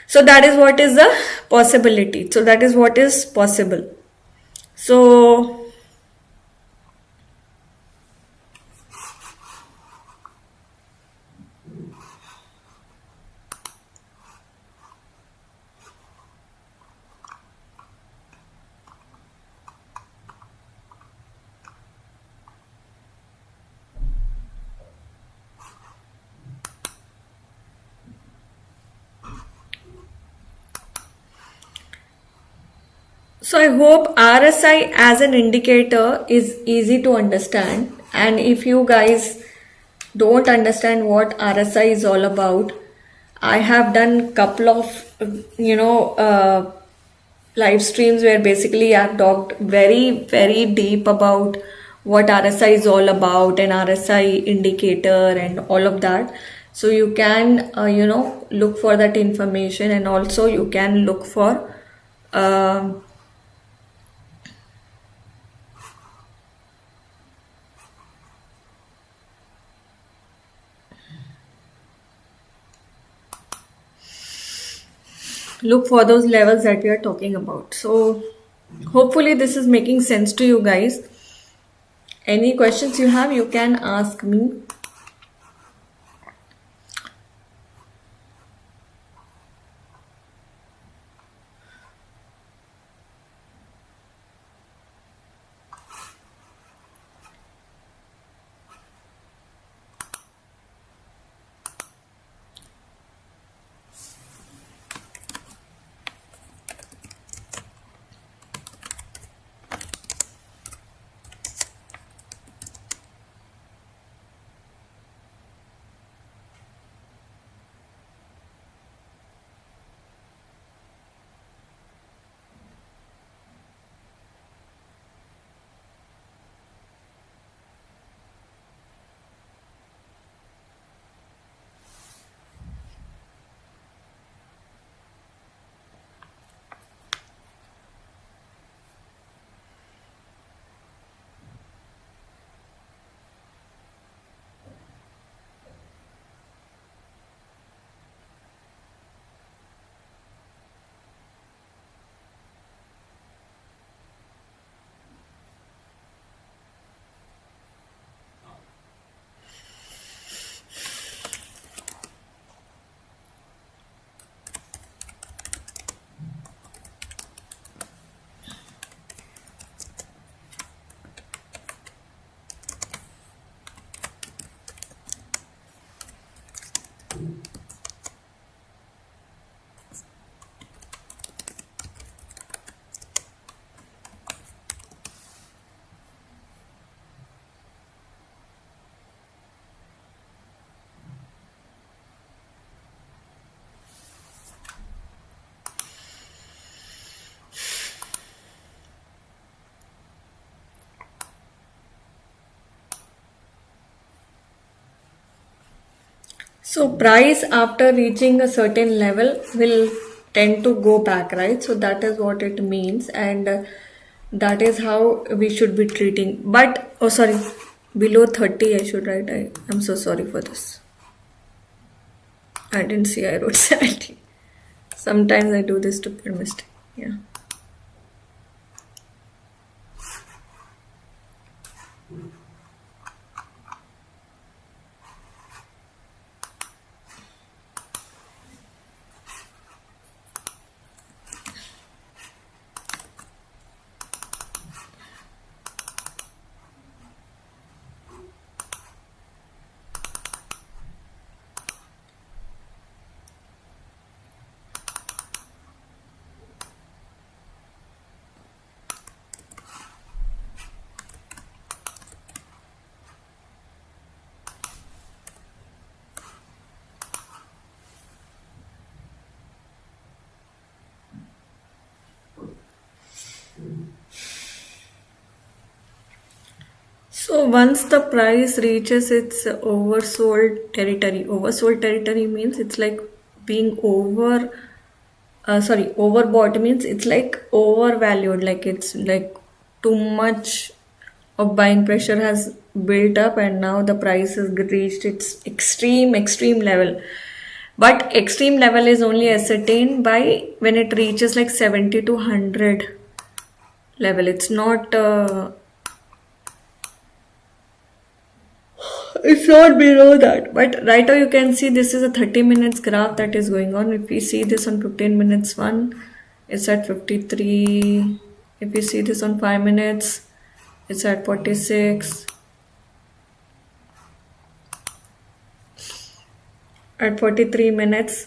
So that is what is the possibility. So that is what is possible. So I hope RSI as an indicator is easy to understand. And if you guys don't understand what RSI is all about, I have done couple of live streams where basically I've talked very, very deep about what RSI is all about and RSI indicator and all of that. So you can look for that information, and also you can look for look for those levels that we are talking about. So hopefully this is making sense to you guys. Any questions you have, you can ask me. So price after reaching a certain level will tend to go back, right? So that is what it means, and that is how we should be treating. But oh sorry, below 30 I should write. I'm so sorry for this. I didn't see I wrote 70. Sometimes I do this stupid mistake. Yeah. So once the price reaches its oversold territory means it's like being overbought means it's like overvalued, like it's like too much of buying pressure has built up and now the price has reached its extreme level. But extreme level is only ascertained by when it reaches like 70 to 100 level. It's not below that. But right now you can see this is a 30 minutes graph that is going on. If we see this on 15 minutes one, it's at 53. If you see this on 5 minutes, it's at 46. At 43 minutes.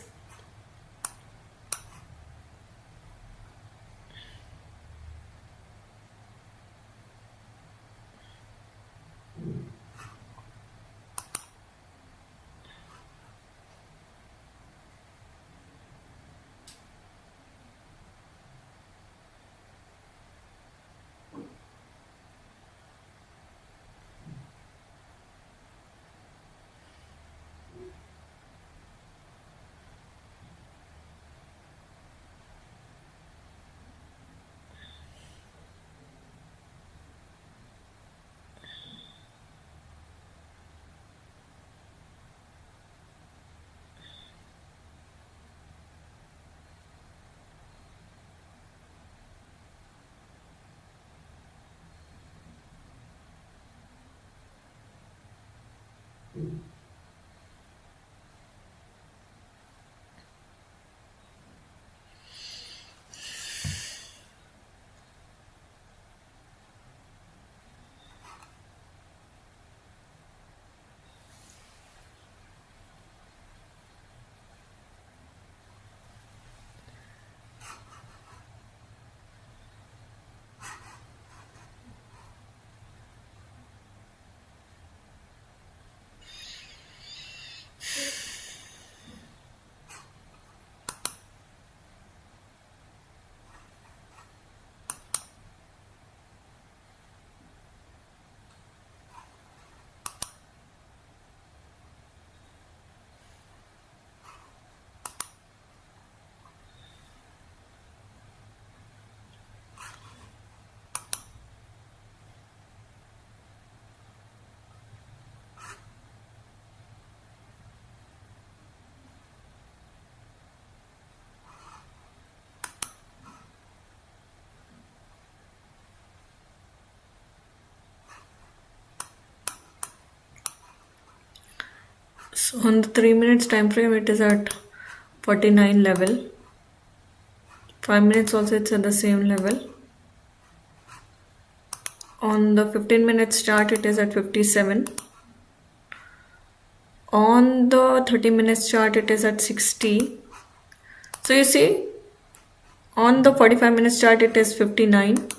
So on the 3 minutes time frame, it is at 49 level. 5 minutes also it's at the same level. On the 15 minutes chart, it is at 57. On the 30 minutes chart, it is at 60. So you see, on the 45 minutes chart, it is 59.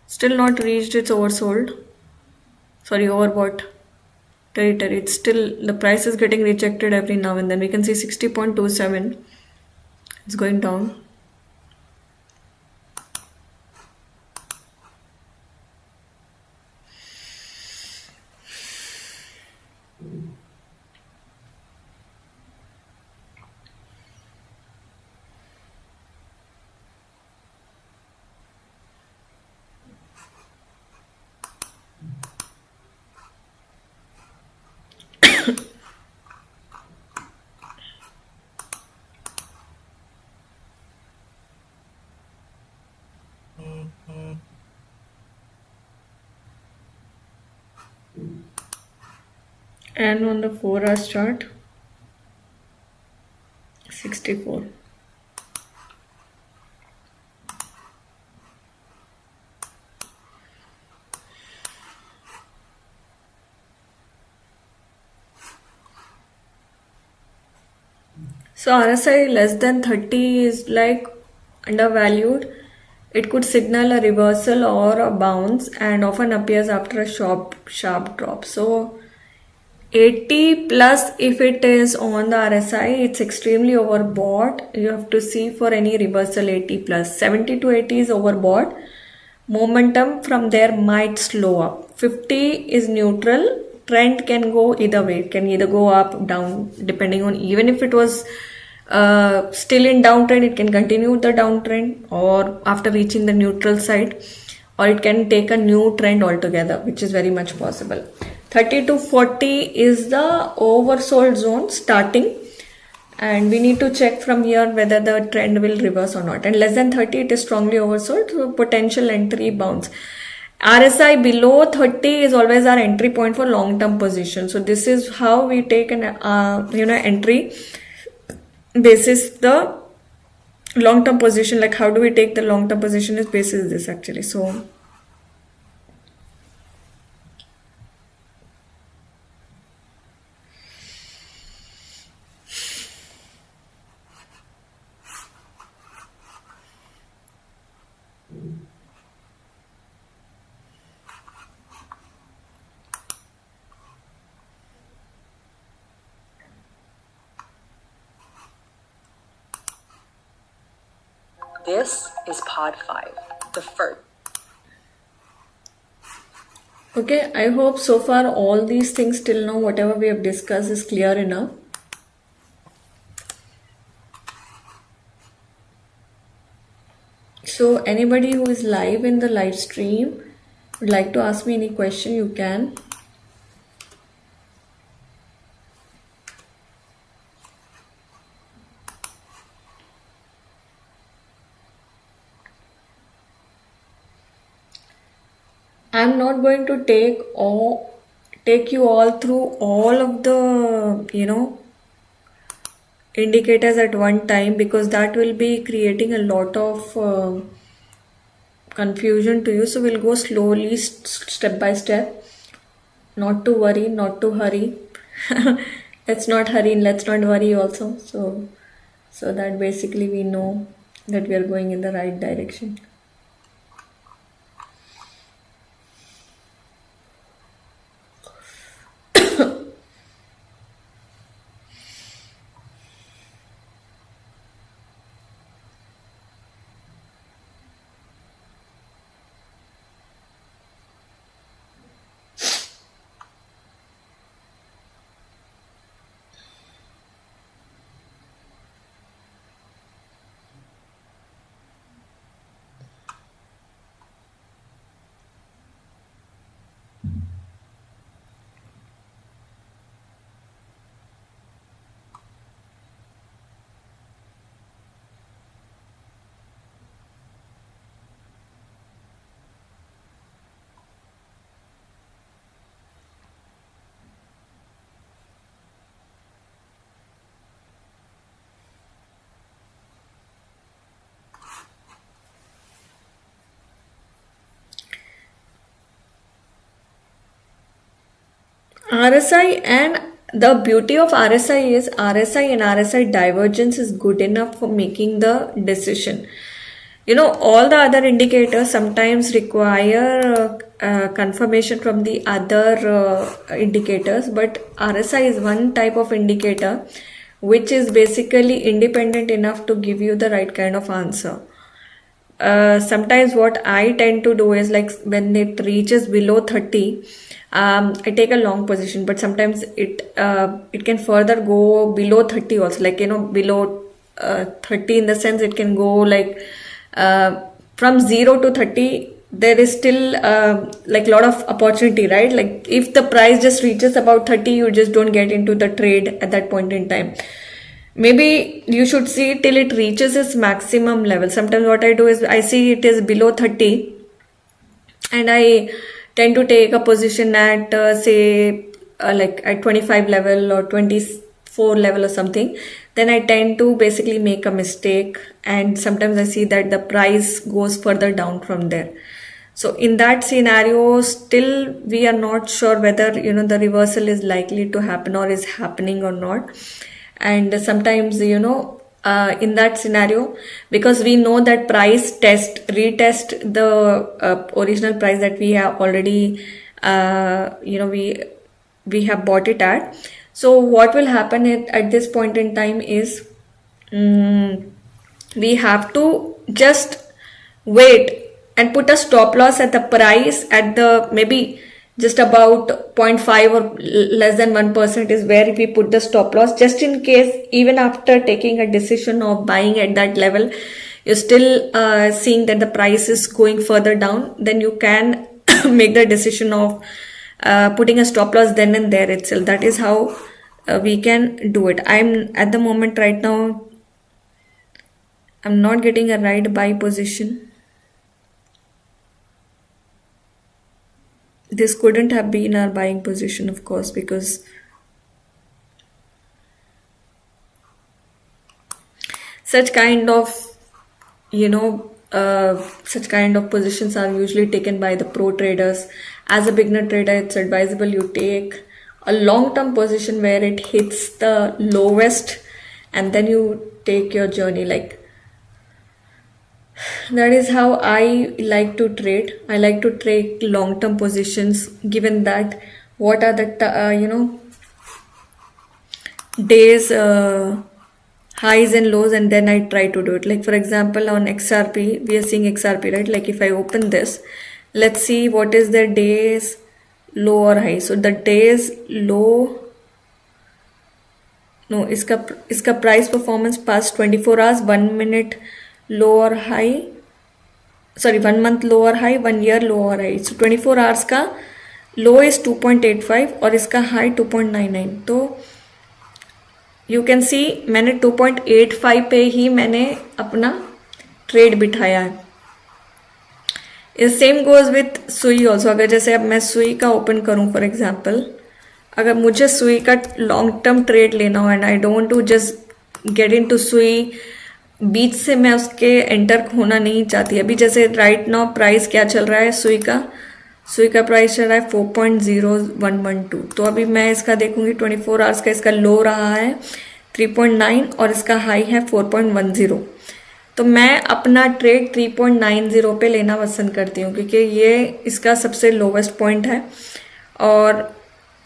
Still not reached its overbought territory. It's still, the price is getting rejected every now and then. We can see 60.27. It's going down. And on the 4 hours chart, 64. So RSI less than 30 is like undervalued. It could signal a reversal or a bounce and often appears after a sharp drop. So 80 plus, if it is on the RSI, it's extremely overbought. You have to see for any reversal 80 plus. 70 to 80 is overbought, momentum from there might slow up. 50 is neutral. Trend can go either way. It can either go up, down, depending on, even if it was still in downtrend, it can continue the downtrend, or after reaching the neutral side, or it can take a new trend altogether, which is very much possible. 30 to 40 is the oversold zone starting, and we need to check from here whether the trend will reverse or not. And less than 30, it is strongly oversold, so potential entry bounce. RSI below 30 is always our entry point for long-term position. So this is how we take an entry basis the long-term position. Like, how do we take the long-term position is basis this actually. So This is Pod 5, the first. okay, I hope so far all these things till now, whatever we have discussed, is clear enough. So anybody who is live in the live stream would like to ask me any question, you can. I'm not going to take you all through all of the indicators at one time, because that will be creating a lot of confusion to you. So we'll go slowly, step by step. Not to worry, not to hurry. Let's not hurry, let's not worry also. So that basically we know that we are going in the right direction. RSI, and the beauty of RSI is RSI and RSI divergence is good enough for making the decision. All the other indicators sometimes require confirmation from the other indicators, but RSI is one type of indicator which is basically independent enough to give you the right kind of answer. Sometimes what I tend to do is, like, when it reaches below 30, I take a long position, but sometimes it can further go below 30 also, like, below 30 in the sense it can go like from 0 to 30. There is still like a lot of opportunity, right? Like, if the price just reaches about 30, you just don't get into the trade at that point in time. Maybe you should see till it reaches its maximum level. Sometimes what I do is I see it is below 30 and I tend to take a position at say like at 25 level or 24 level or something. Then I tend to basically make a mistake, and sometimes I see that the price goes further down from there. So in that scenario, still we are not sure whether the reversal is likely to happen or is happening or not. And sometimes in that scenario, because we know that price retest the original price that we have already we have bought it at. So what will happen at this point in time is we have to just wait and put a stop loss at the price at the maybe just about 0.5 or less than 1% is where we put the stop loss, just in case even after taking a decision of buying at that level, you're still seeing that the price is going further down, then you can make the decision of putting a stop loss then and there itself. That is how we can do it. I'm at the moment right now, I'm not getting a right buy position. This couldn't have been our buying position, of course, because such kind of such kind of positions are usually taken by the pro traders. As a beginner trader, it's advisable you take a long-term position where it hits the lowest and then you take your journey. Like, that is how I like to trade. I like to trade long-term positions, given that what are the days highs and lows, and then I try to do it. Like for example, on XRP, we are seeing XRP, right? Like if I open this, let's see what is the days low or high. So the days low, no, iska price performance past 24 hours, 1 minute low or high, sorry, 1 month low or high, 1 year low or high. So 24 hours का low is 2.85 और इसका high 2.99. तो you can see मैंने 2.85 पे ही मैंने अपना trade बिठाया है. सेम गोज विथ सुई ऑल्सो. अगर जैसे अब मैं सुई का ओपन करूं फॉर एग्जाम्पल, अगर मुझे सुई का लॉन्ग टर्म ट्रेड लेना हो and I don't to just get into सुई, बीच से मैं उसके एंटर होना नहीं चाहती. अभी जैसे राइट नाउ प्राइस क्या चल रहा है सुई का प्राइस चल रहा है 4.0112. तो अभी मैं इसका देखूंगी 24 आवर्स का. इसका लो रहा है 3.9 और इसका हाई है 4.10. तो मैं अपना ट्रेड 3.90 पे लेना पसंद करती हूँ, क्योंकि ये इसका सबसे लोवेस्ट पॉइंट है और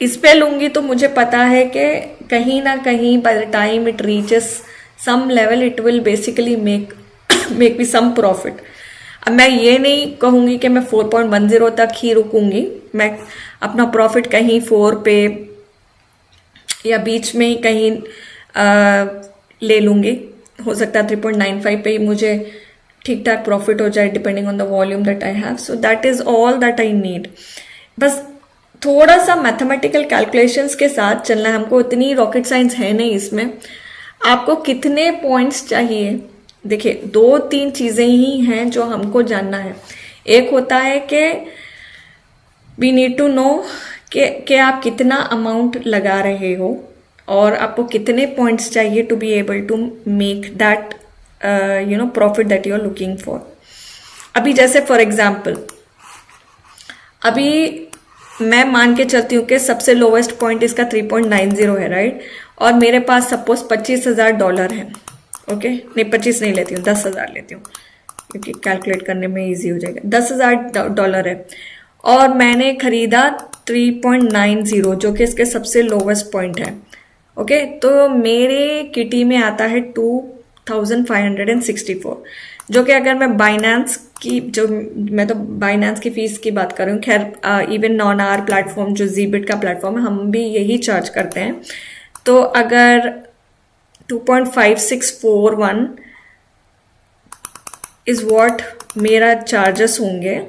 इस पे लूंगी तो मुझे पता है कि कहीं ना कहीं by the time it reaches some level it will basically make me some profit. अब मैं ये नहीं कहूंगी कि मैं 4.10 तक ही रुकूंगी. मैं अपना प्रॉफिट कहीं 4 पे या बीच में ही कहीं ले लूंगी. हो सकता है 3.95 पे ही मुझे ठीक ठाक प्रॉफिट हो जाए, depending on the volume that I have. So that is all that I need. बस थोड़ा सा मैथमेटिकल कैलकुलेशंस के साथ चलना है. हमको इतनी रॉकेट साइंस है नहीं इसमें. आपको कितने पॉइंट्स चाहिए, देखिए 2-3 चीजें ही हैं जो हमको जानना है. एक होता है कि वी नीड टू नो कि आप कितना अमाउंट लगा रहे हो और आपको कितने पॉइंट्स चाहिए to be able to make that profit that you are looking for. अभी जैसे फॉर एग्जाम्पल, अभी मैं मान के चलती हूँ कि सबसे लोवेस्ट पॉइंट इसका 3.90 है, राइट. और मेरे पास सपोज $25,000 है. ओके, नहीं 25 नहीं लेती हूँ, 10,000 लेती हूँ क्योंकि कैलकुलेट करने में इजी हो जाएगा. $10,000 है और मैंने खरीदा 3.90 जो कि इसके सबसे लोवेस्ट पॉइंट है. ओके, तो मेरे किटी में आता है 2,564, जो कि अगर मैं बाइनेंस की मैं तो बाइनेंस की फीस की बात कर रही हूँ. खैर इवन नॉन आर प्लेटफॉर्म जो जीबिट का प्लेटफॉर्म है, हम भी यही चार्ज करते हैं. तो अगर 2.5641 इज व्हाट मेरा चार्जेस होंगे,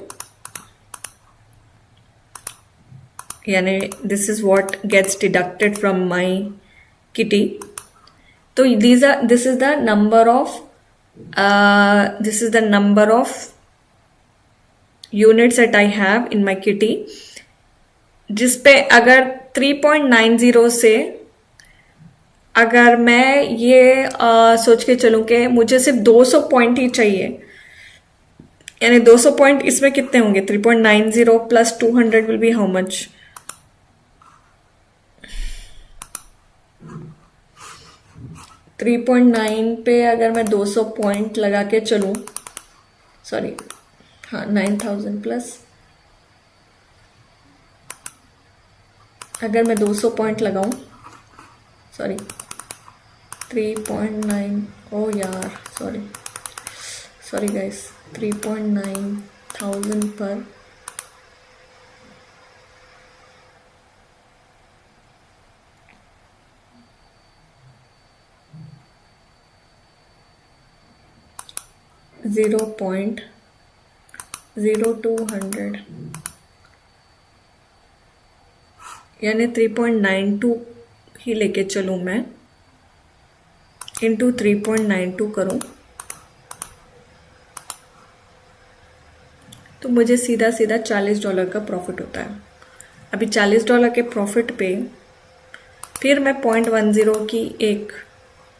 यानी this is what gets deducted from my kitty. तो this is the number of units that I have in my kitty, जिसपे अगर 3.90 से अगर मैं ये सोच के चलूं कि मुझे सिर्फ 200 पॉइंट ही चाहिए, यानी 200 पॉइंट इसमें कितने होंगे, 3.90 plus 200 will be how much, 3.9 पे अगर मैं 200 पॉइंट लगा के चलूं, सॉरी हाँ 9,000 प्लस, अगर मैं 200 पॉइंट लगाऊं, सॉरी 3.9, ओ यार सॉरी गाइस, 3.9 1000 पर 0.0200 यानी 3.92 ही लेके चलूँ मैं, इंटू 3.92 करूँ तो मुझे सीधा सीधा $40 का प्रॉफिट होता है। अभी $40 के प्रॉफिट पे फिर मैं 0.10 की एक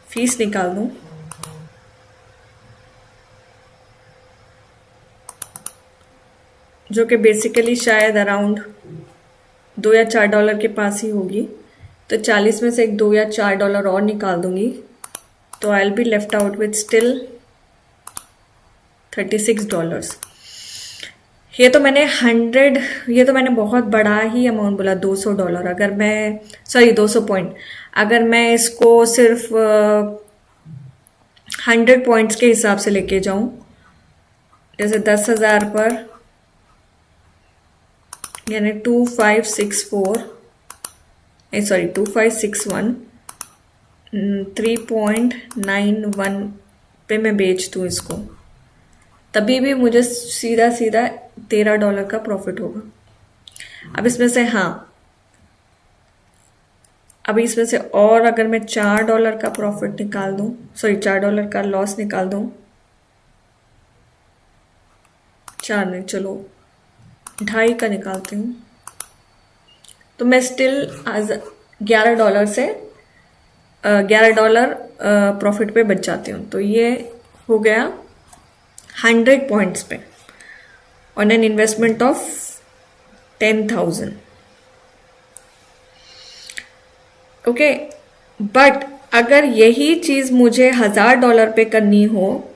फीस निकाल दूँ, जो कि बेसिकली शायद अराउंड $2 या $4 के पास ही होगी। तो 40 में से एक $2 या $4 और निकाल दूंगी, तो I will be left out with still $36। ये तो मैंने बहुत बड़ा ही अमाउंट बोला, $200। अगर मैं 200 पॉइंट, अगर मैं इसको सिर्फ 100 पॉइंट्स के हिसाब से लेके जाऊं, जैसे 10,000 पर यानी 2561 3.91 पे मैं बेच दूँ इसको, तभी भी मुझे सीधा सीधा $13 का प्रॉफिट होगा। अब इसमें से और अगर मैं $4 का प्रॉफिट निकाल दूँ, $4 का लॉस निकाल दूँ, 4 नहीं, चलो 2.5 का निकालती हूँ, तो मैं स्टिल $11 से $11 प्रॉफिट पे बच जाती हूँ। तो ये हो गया 100 पॉइंट्स पे on an investment of 10,000। Okay, but अगर यही चीज मुझे $1,000 पे करनी हो,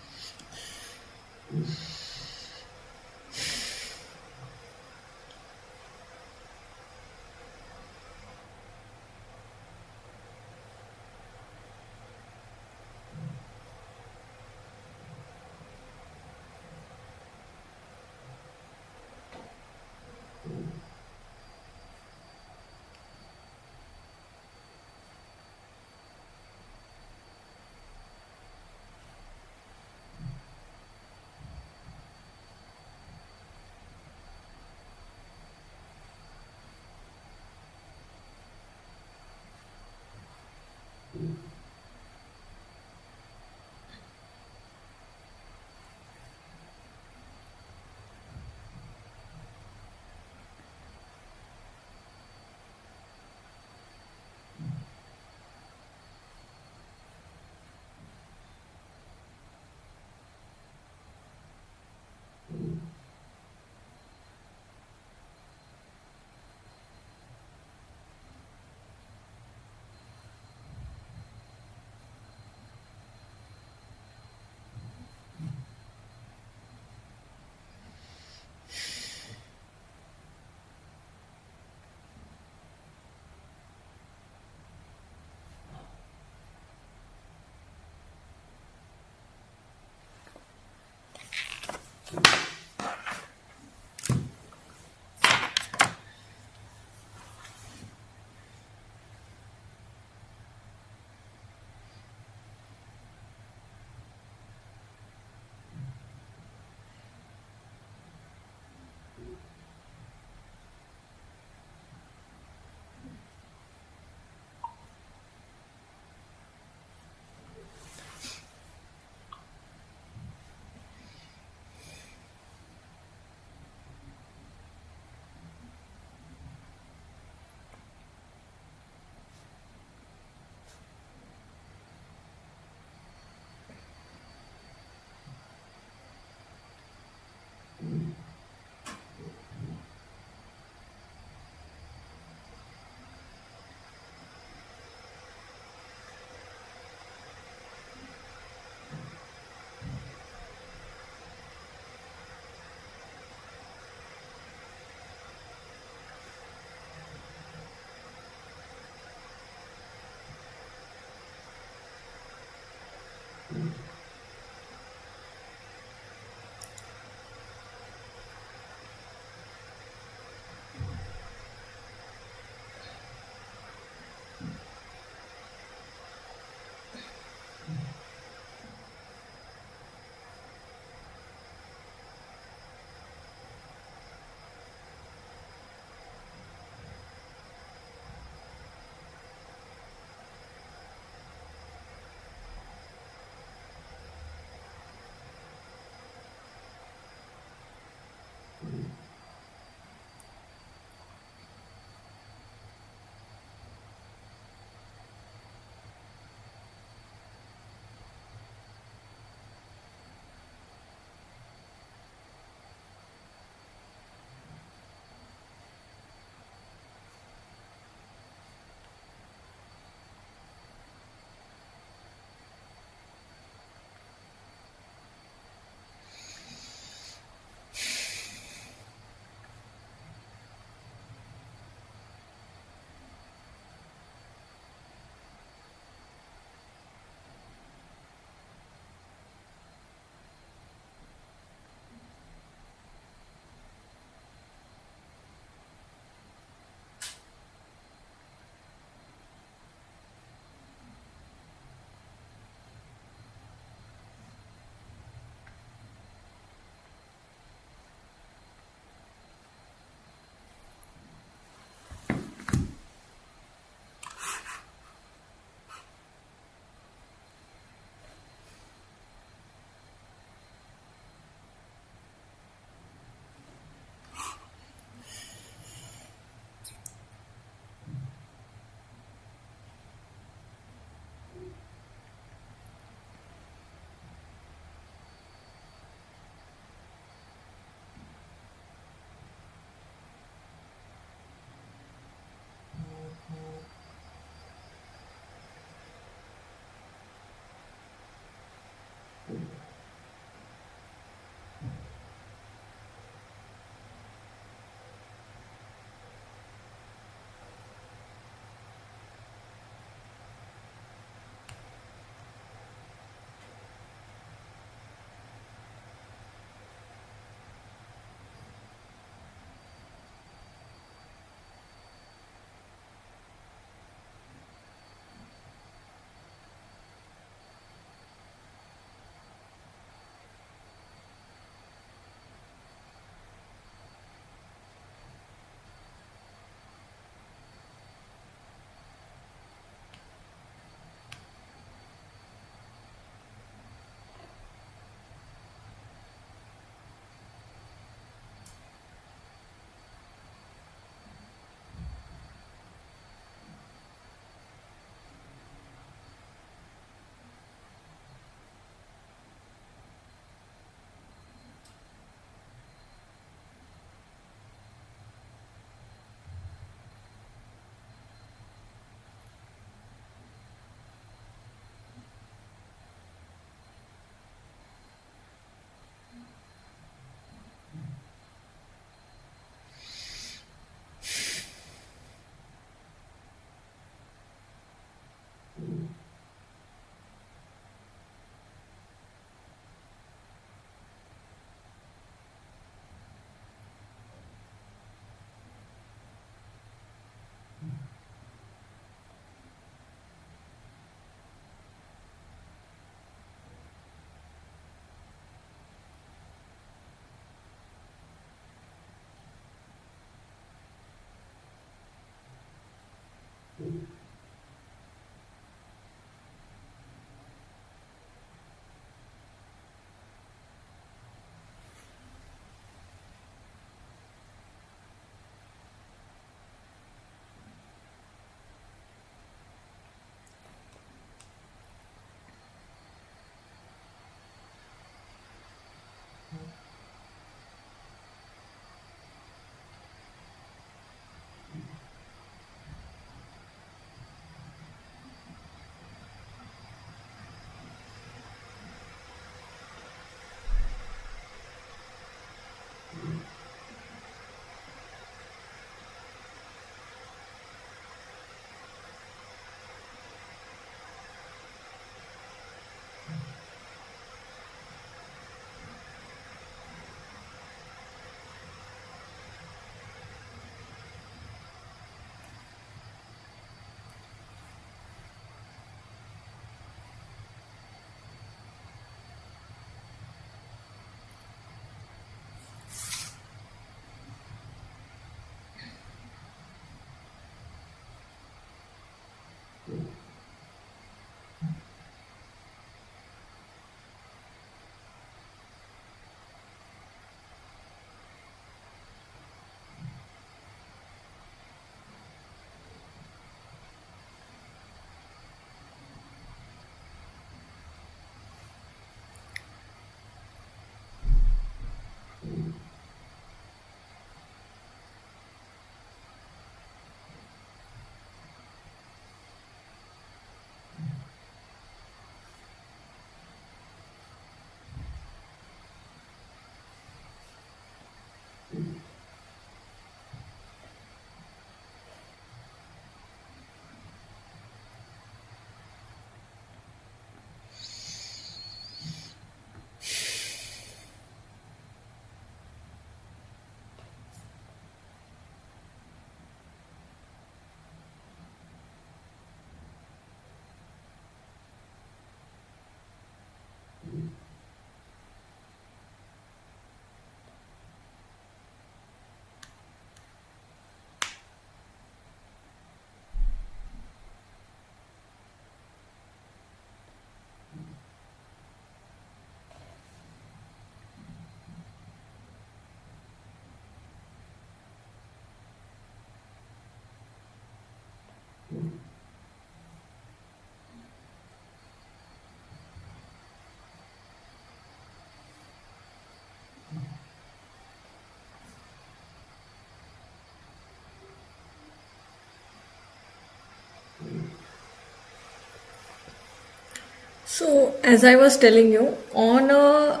So, as I was telling you, on a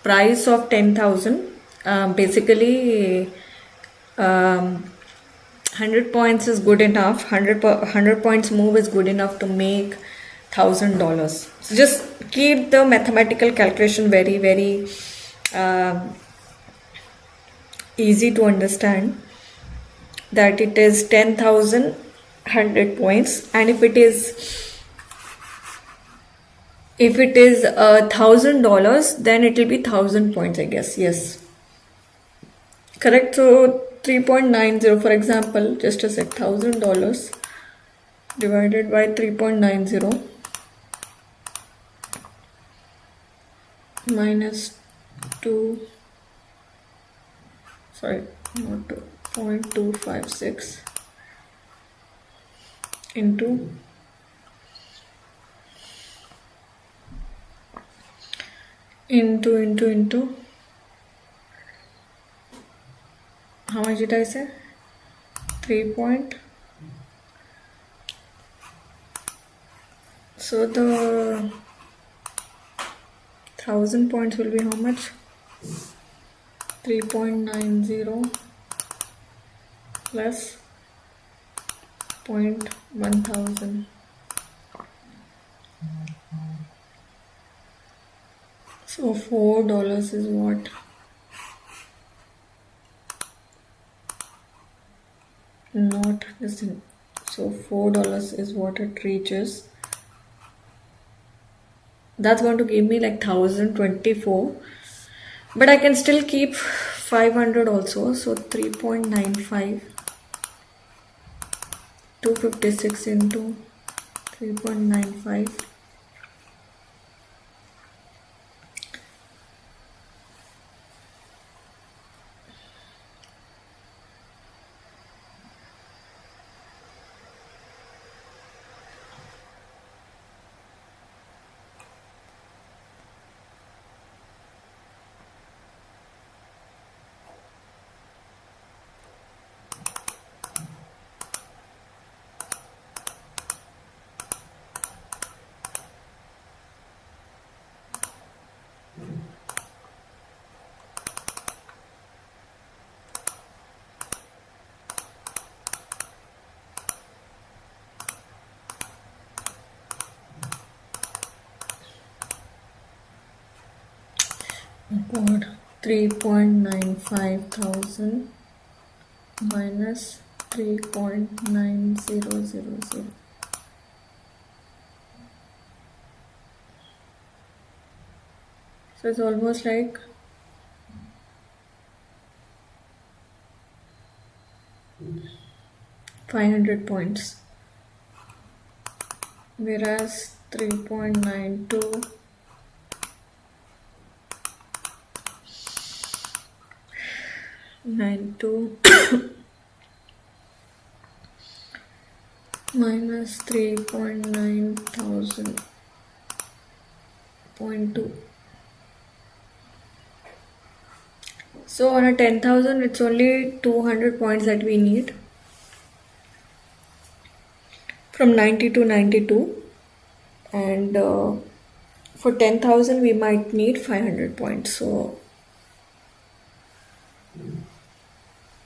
price of 10,000, basically 100 points is good enough. 100 points move is good enough to make $1,000. So just keep the mathematical calculation very, very easy to understand, that it is 10,000 100 points, and if it is $1,000, then it will be 1,000 points, I guess. Yes, correct. So 3.90, for example, just a sec, $1,000 divided by 3.90 minus 2, sorry, not 2, 0.256 into how much did I say? 3 point. So the 1,000 points will be how much? 3.90 plus 0.1000. So $4 is what? Not this thing. So $4 is what it reaches. That's going to give me like 1,024, but I can still keep 500 also. So 3.95, 256 into 3.95. God, 3.95 thousand minus 3.9000. So it's almost like 500 points, whereas 3.92 minus 3.9000 0.2. So on a 10,000, it's only 200 points that we need, from 90 to 92, and for 10,000 we might need 500 points. So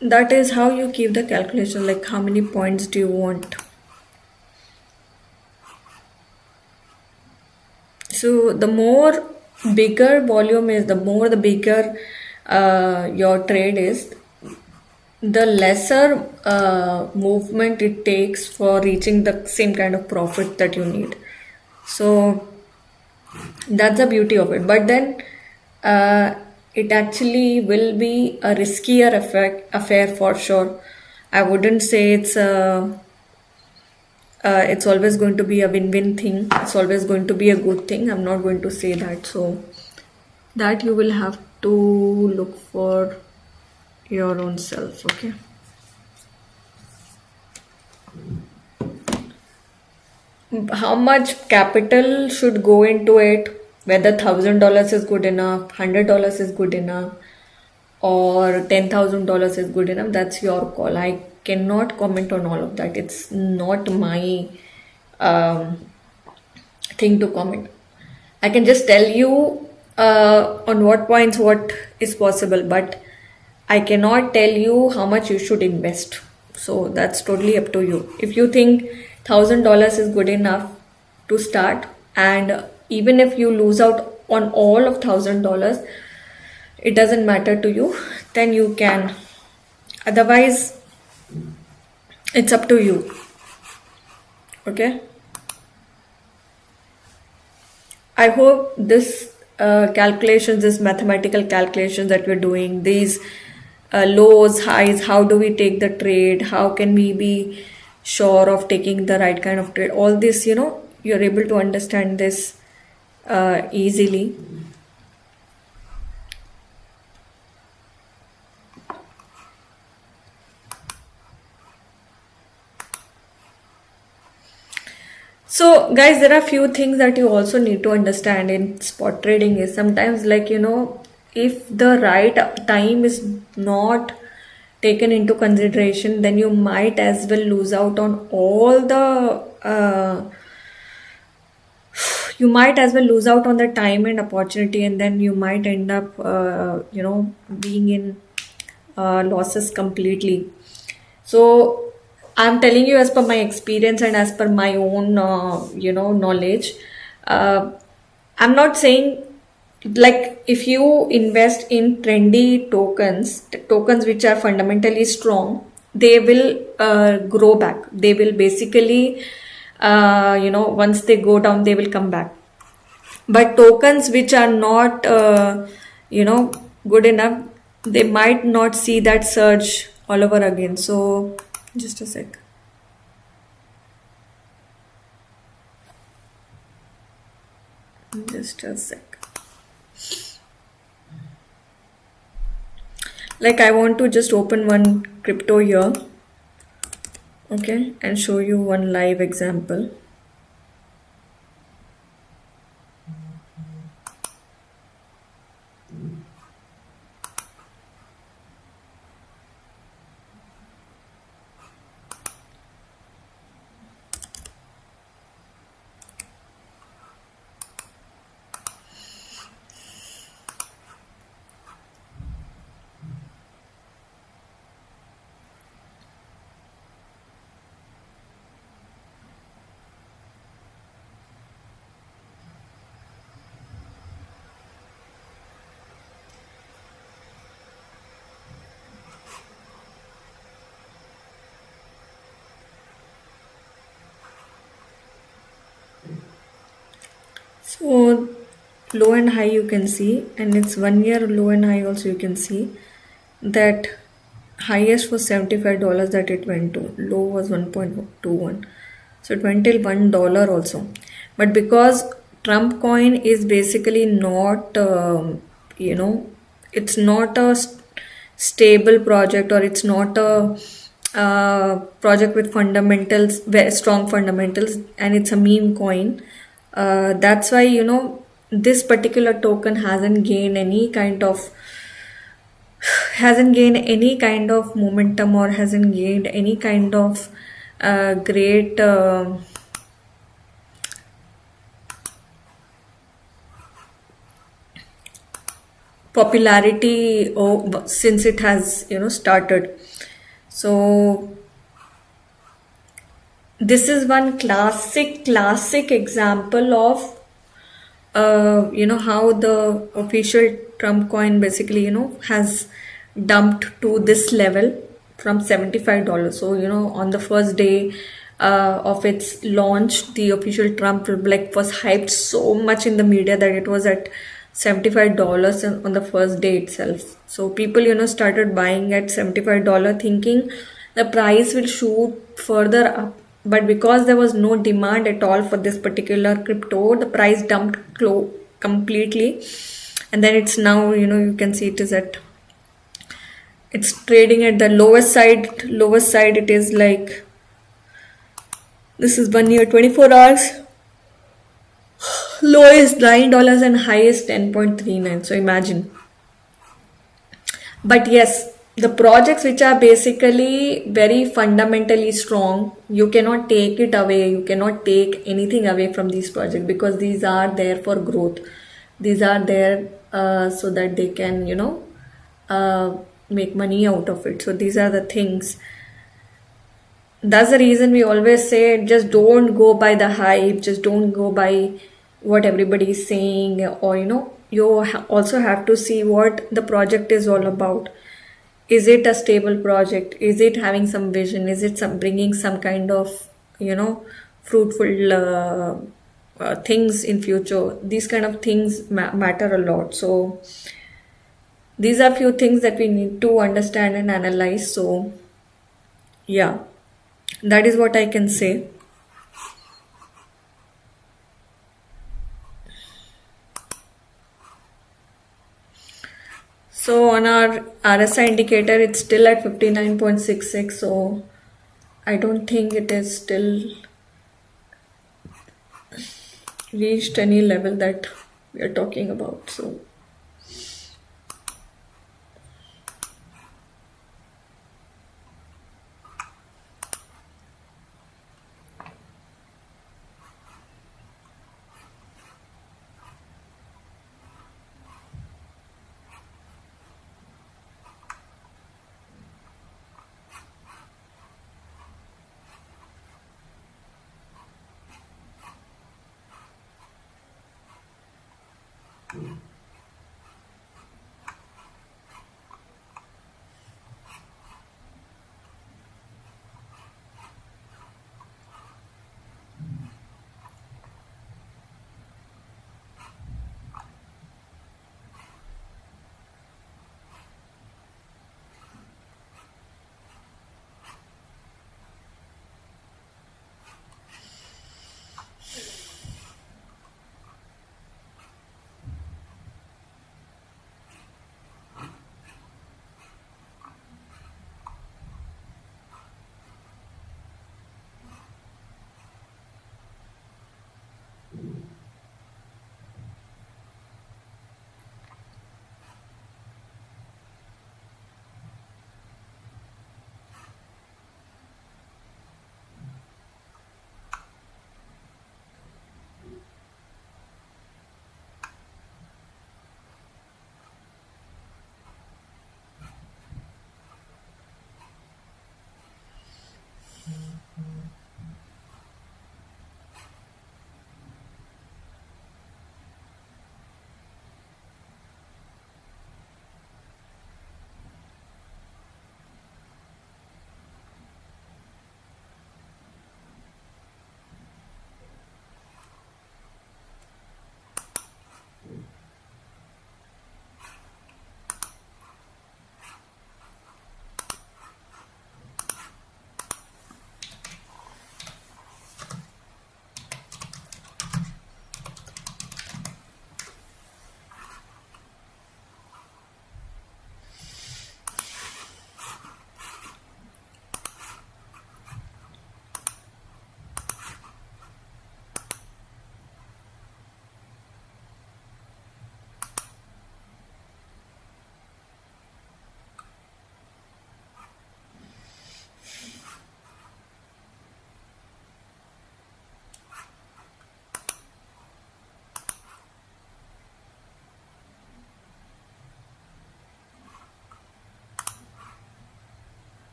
that is how you keep the calculation, like how many points do you want. So the more bigger volume is, the more the bigger your trade is, the lesser movement it takes for reaching the same kind of profit that you need. So That's the beauty of it. But then it actually will be a riskier affair for sure. I wouldn't say it's always going to be a win-win thing. It's always going to be a good thing. I'm not going to say that. So that you will have to look for your own self. Okay. How much capital should go into it? Whether $1,000 is good enough, $100 is good enough, or $10,000 is good enough, that's your call. I cannot comment on all of that. It's not my thing to comment. I can just tell you on what points what is possible, but I cannot tell you how much you should invest. So that's totally up to you. If you think $1,000 is good enough to start, and even if you lose out on all of $1,000, it doesn't matter to you, then you can. Otherwise, it's up to you. Okay. I hope this calculations, this mathematical calculations that we're doing, these lows, highs, how do we take the trade, how can we be sure of taking the right kind of trade, all this, you're able to understand this easily. So guys, there are few things that you also need to understand in spot trading is sometimes if the right time is not taken into consideration, then you might as well lose out on all the you might as well lose out on the time and opportunity, and then you might end up being in losses completely. So I'm telling you as per my experience and as per my own knowledge. I'm not saying, like, if you invest in trendy tokens which are fundamentally strong, they will grow back. They will basically once they go down, they will come back. But tokens which are not good enough, they might not see that surge all over again. So just a sec. Just a sec. Like, I want to just open one crypto here, okay, and show you one live example. So low and high you can see, and it's 1 year low and high also you can see that highest was $75 that it went to, low was 1.21, so it went till $1 also. But because Trump coin is basically not it's not a stable project, or it's not a project with fundamentals, very strong fundamentals, and it's a meme coin. That's why this particular token hasn't gained any kind of momentum, or hasn't gained any kind of great popularity since it has started. So this is one classic example of how the official Trump coin basically has dumped to this level from $75. So on the first day of its launch, the official Trump like was hyped so much in the media that it was at $75 on the first day itself. So people, started buying at $75, thinking the price will shoot further up. But because there was no demand at all for this particular crypto, the price dumped completely. And then it's now, you can see it's trading at the lowest side. It is like, this is 1 year, 24 hours. Low is $9 and high is 10.39. So imagine. But yes, the projects which are basically very fundamentally strong, you cannot take it away. You cannot take anything away from these projects, because these are there for growth. These are there so that they can, make money out of it. So these are the things. That's the reason we always say, just don't go by the hype, just don't go by what everybody is saying, or you also have to see what the project is all about. Is it a stable project? Is it having some vision? Is it bringing some kind of fruitful things in future? These kind of things matter a lot. So these are few things that we need to understand and analyze. So yeah, that is what I can say. So on our RSI indicator, it's still at 59.66. So I don't think it is still reached any level that we are talking about. So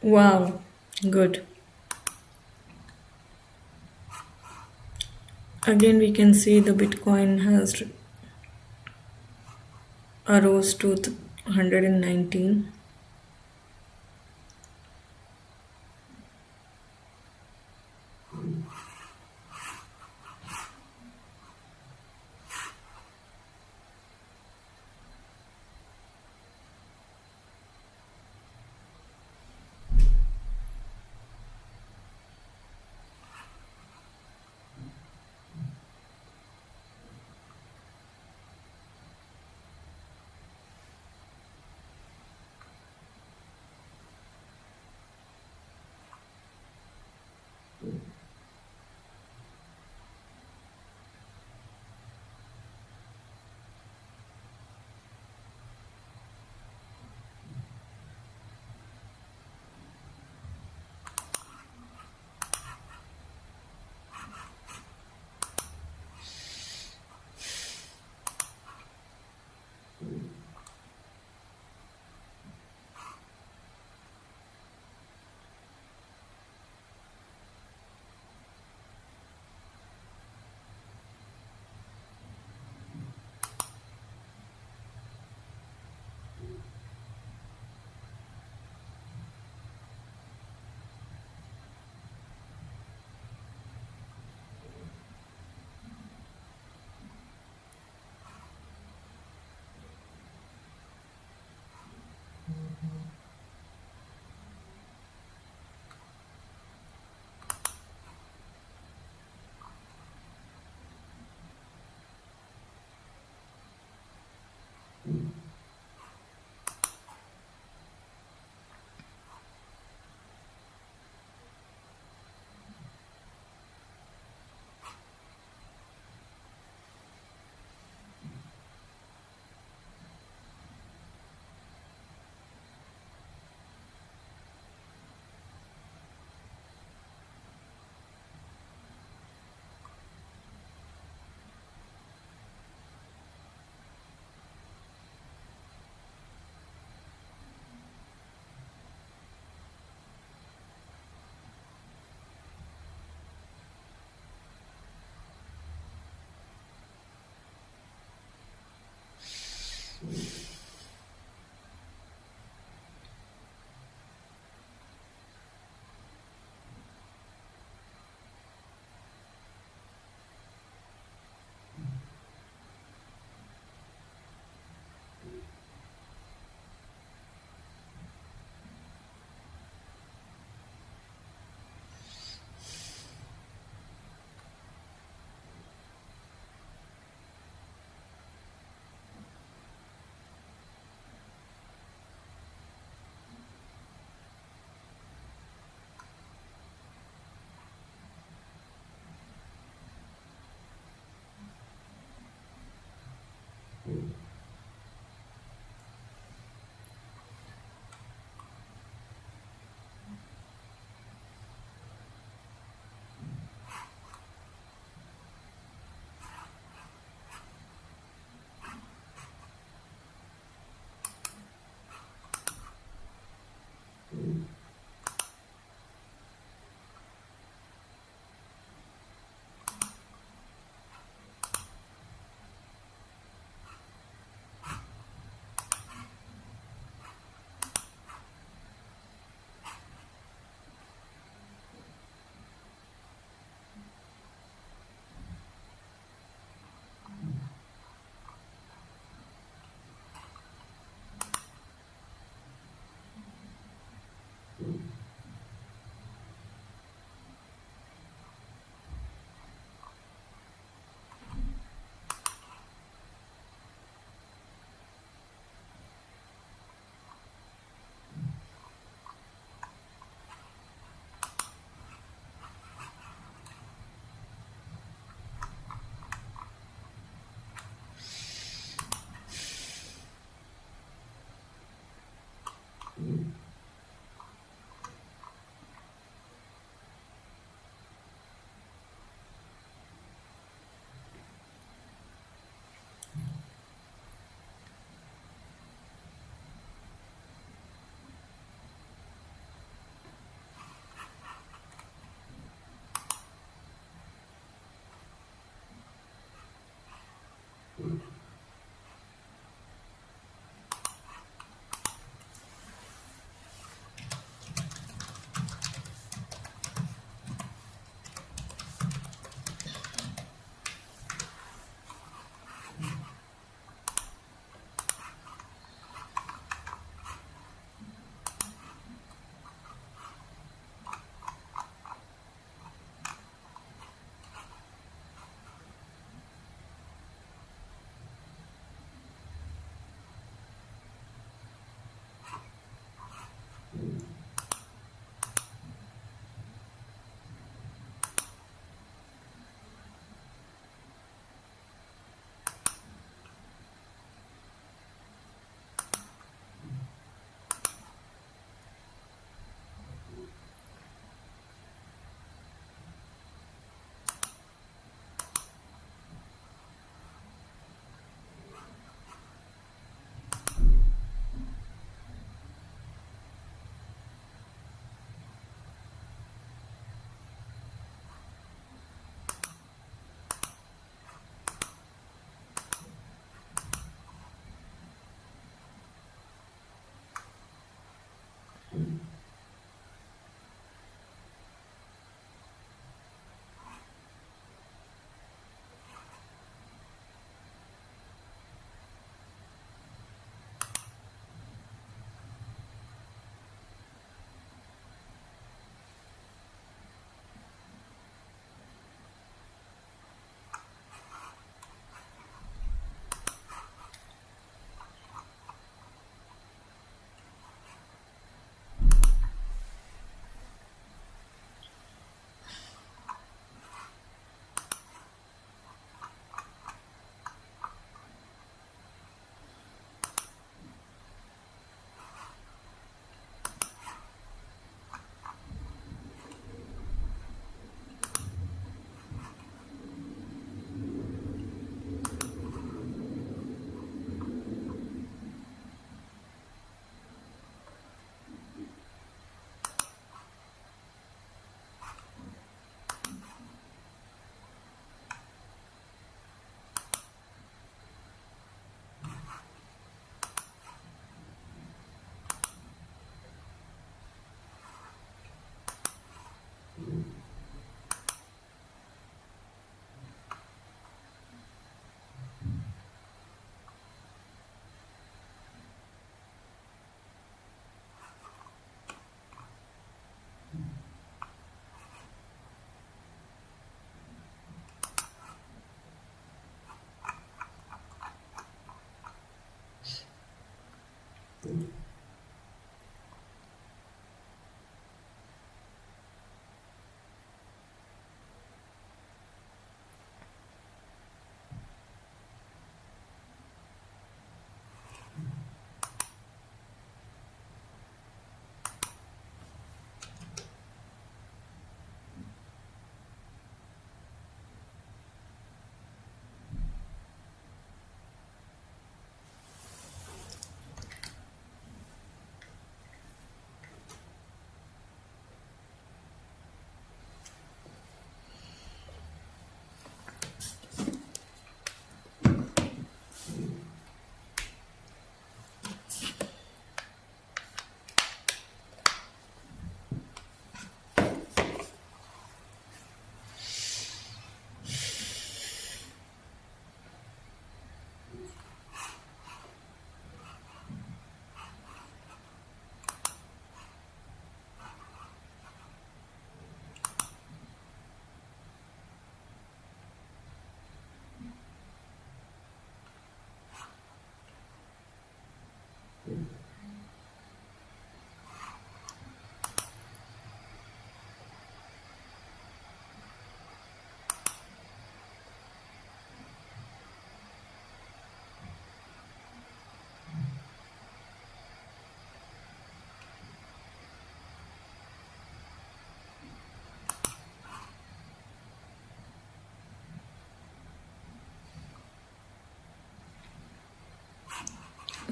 Wow, good. Again, we can see the Bitcoin has arose to 119.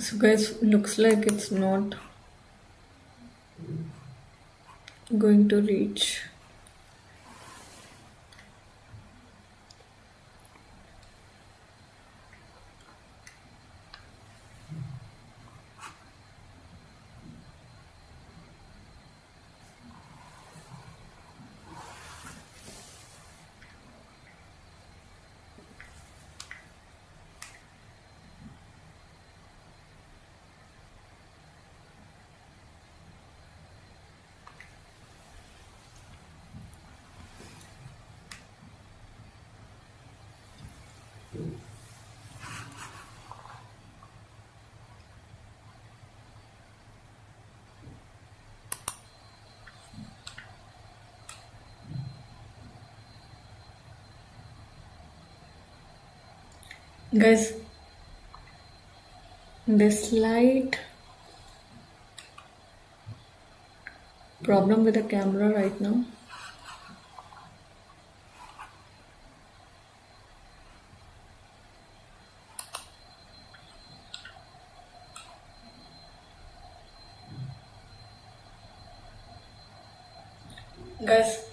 So guys, looks like it's not going to reach. Guys, this slight problem with the camera right now. Guys,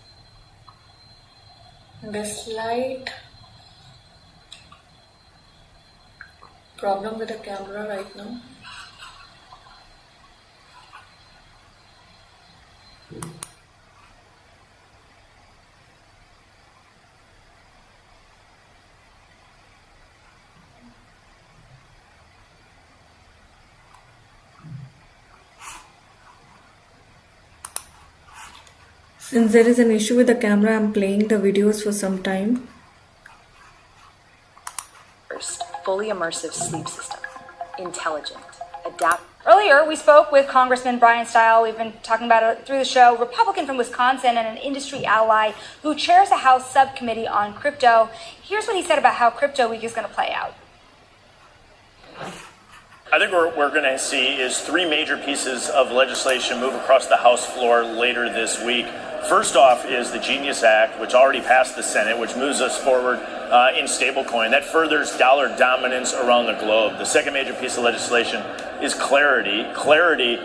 the slight problem with the camera right now. Since there is an issue with the camera, I'm playing the videos for some time. First, fully immersive sleep system. Intelligent, adapt. Earlier, we spoke with Congressman Brian Stile. We've been talking about it through the show. Republican from Wisconsin and an industry ally who chairs a House subcommittee on crypto. Here's what he said about how Crypto Week is going to play out. I think what we're going to see is three major pieces of legislation move across the House floor later this week. First off is the Genius Act, which already passed the Senate, which moves us forward in stablecoin. That furthers dollar dominance around the globe. The second major piece of legislation is Clarity. Clarity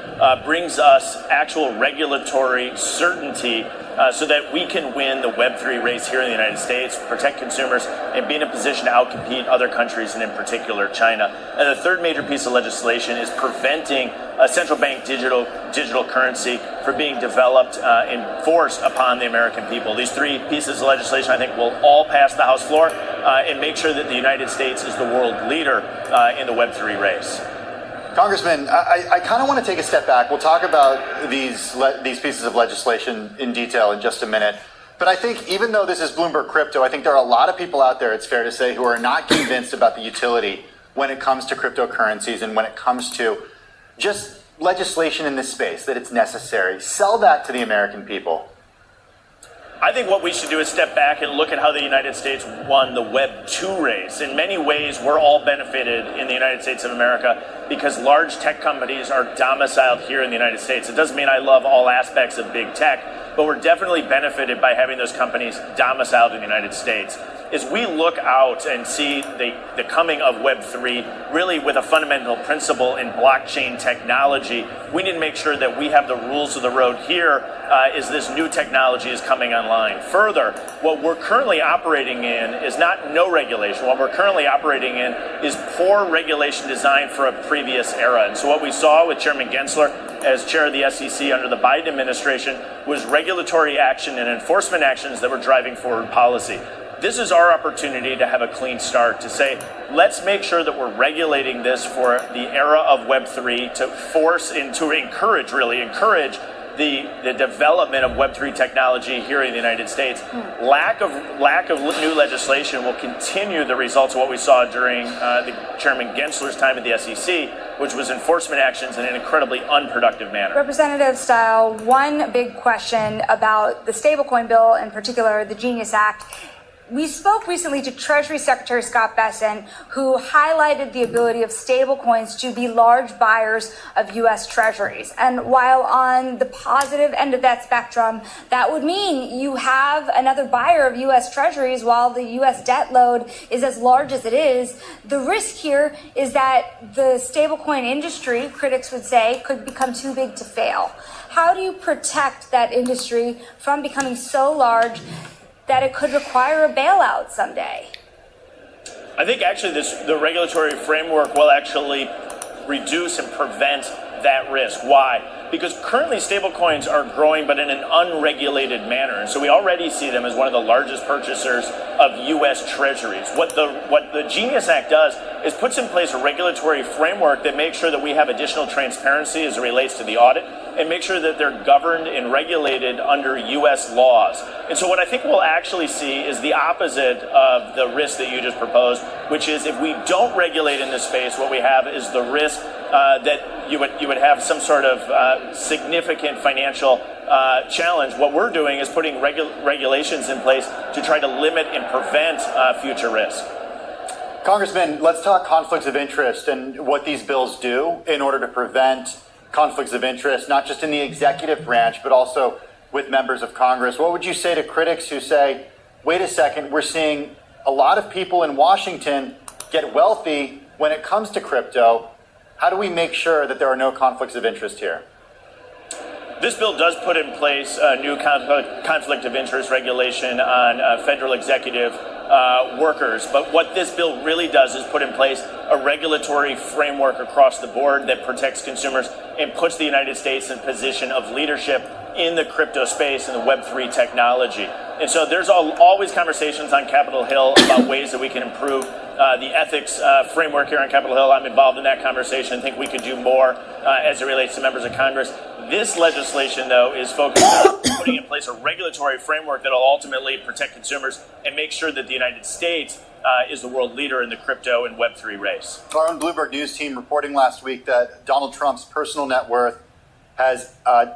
brings us actual regulatory certainty so that we can win the Web3 race here in the United States, protect consumers, and be in a position to outcompete other countries, and in particular China. And the third major piece of legislation is preventing a central bank digital currency from being developed and forced upon the American people. These three pieces of legislation, I think, will all pass the House floor and make sure that the United States is the world leader in the Web3 race. Congressman, I kind of want to take a step back. We'll talk about these pieces of legislation in detail in just a minute. But I think even though this is Bloomberg Crypto, I think there are a lot of people out there, it's fair to say, who are not convinced about the utility when it comes to cryptocurrencies and when it comes to just legislation in this space, that it's necessary. Sell that to the American people. I think what we should do is step back and look at how the United States won the Web 2 race. In many ways, we're all benefited in the United States of America because large tech companies are domiciled here in the United States. It doesn't mean I love all aspects of big tech, but we're definitely benefited by having those companies domiciled in the United States. As we look out and see the coming of Web3, really with a fundamental principle in blockchain technology, we need to make sure that we have the rules of the road here as this new technology is coming online. Further, what we're currently operating in is not no regulation. What we're currently operating in is poor regulation designed for a previous era. And so what we saw with Chairman Gensler as chair of the SEC under the Biden administration was regulatory action and enforcement actions that were driving forward policy. This is our opportunity to have a clean start, to say, let's make sure that we're regulating this for the era of Web3 to force and to encourage the development of Web3 technology here in the United States. Lack of new legislation will continue the results of what we saw during the Chairman Gensler's time at the SEC, which was enforcement actions in an incredibly unproductive manner. Representative Stile, one big question about the stablecoin bill, in particular the Genius Act. We spoke recently to Treasury Secretary Scott Bessent, who highlighted the ability of stablecoins to be large buyers of U.S. Treasuries. And while on the positive end of that spectrum, that would mean you have another buyer of U.S. Treasuries while the U.S. debt load is as large as it is. The risk here is that the stablecoin industry, critics would say, could become too big to fail. How do you protect that industry from becoming so large that it could require a bailout someday? I think actually the regulatory framework will actually reduce and prevent that risk. Why? Because currently stablecoins are growing, but in an unregulated manner. And so we already see them as one of the largest purchasers of U.S. Treasuries. What the Genius Act does is puts in place a regulatory framework that makes sure that we have additional transparency as it relates to the audit, and make sure that they're governed and regulated under U.S. laws. And so what I think we'll actually see is the opposite of the risk that you just proposed, which is if we don't regulate in this space, what we have is the risk that you would have some sort of significant financial challenge. What we're doing is putting regulations in place to try to limit and prevent future risk. Congressman, let's talk conflicts of interest and what these bills do in order to prevent conflicts of interest, not just in the executive branch, but also with members of Congress. What would you say to critics who say, wait a second, we're seeing a lot of people in Washington get wealthy when it comes to crypto? How do we make sure that there are no conflicts of interest here? This bill does put in place a new conflict of interest regulation on federal executive workers. But what this bill really does is put in place a regulatory framework across the board that protects consumers and puts the United States in a position of leadership in the crypto space and the Web3 technology. And so there's always conversations on Capitol Hill about ways that we can improve the ethics framework here on Capitol Hill. I'm involved in that conversation. I think we could do more as it relates to members of Congress. This legislation, though, is focused on putting in place a regulatory framework that will ultimately protect consumers and make sure that the United States is the world leader in the crypto and Web3 race. Our own Bloomberg News team reporting last week that Donald Trump's personal net worth has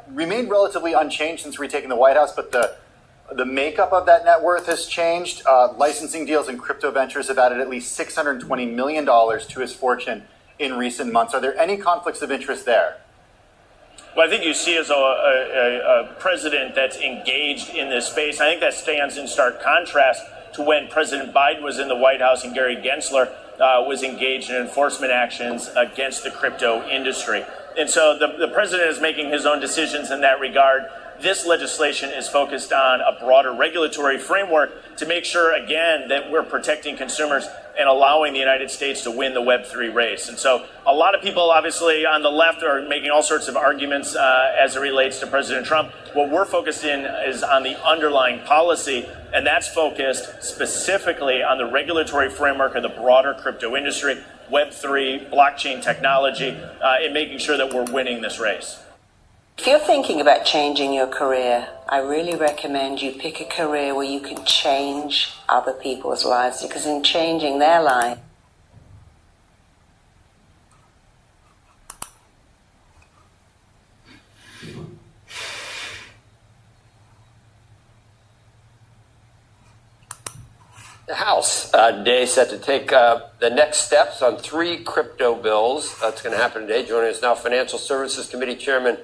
remained relatively unchanged since retaking the White House, but the makeup of that net worth has changed. Licensing deals and crypto ventures have added at least $620 million to his fortune in recent months. Are there any conflicts of interest there? Well, I think you see as a president that's engaged in this space. I think that stands in stark contrast to when President Biden was in the White House and Gary Gensler was engaged in enforcement actions against the crypto industry. And so the president is making his own decisions in that regard. This legislation is focused on a broader regulatory framework to make sure, again, that we're protecting consumers and allowing the United States to win the Web3 race. And so a lot of people, obviously, on the left are making all sorts of arguments as it relates to President Trump. What we're focused in is on the underlying policy, and that's focused specifically on the regulatory framework of the broader crypto industry, Web3, blockchain technology, and making sure that we're winning this race. If you're thinking about changing your career, I really recommend you pick a career where you can change other people's lives, because in changing their life, the House today set to take the next steps on 3 crypto bills. That's going to happen today. Joining us now, Financial Services Committee Chairman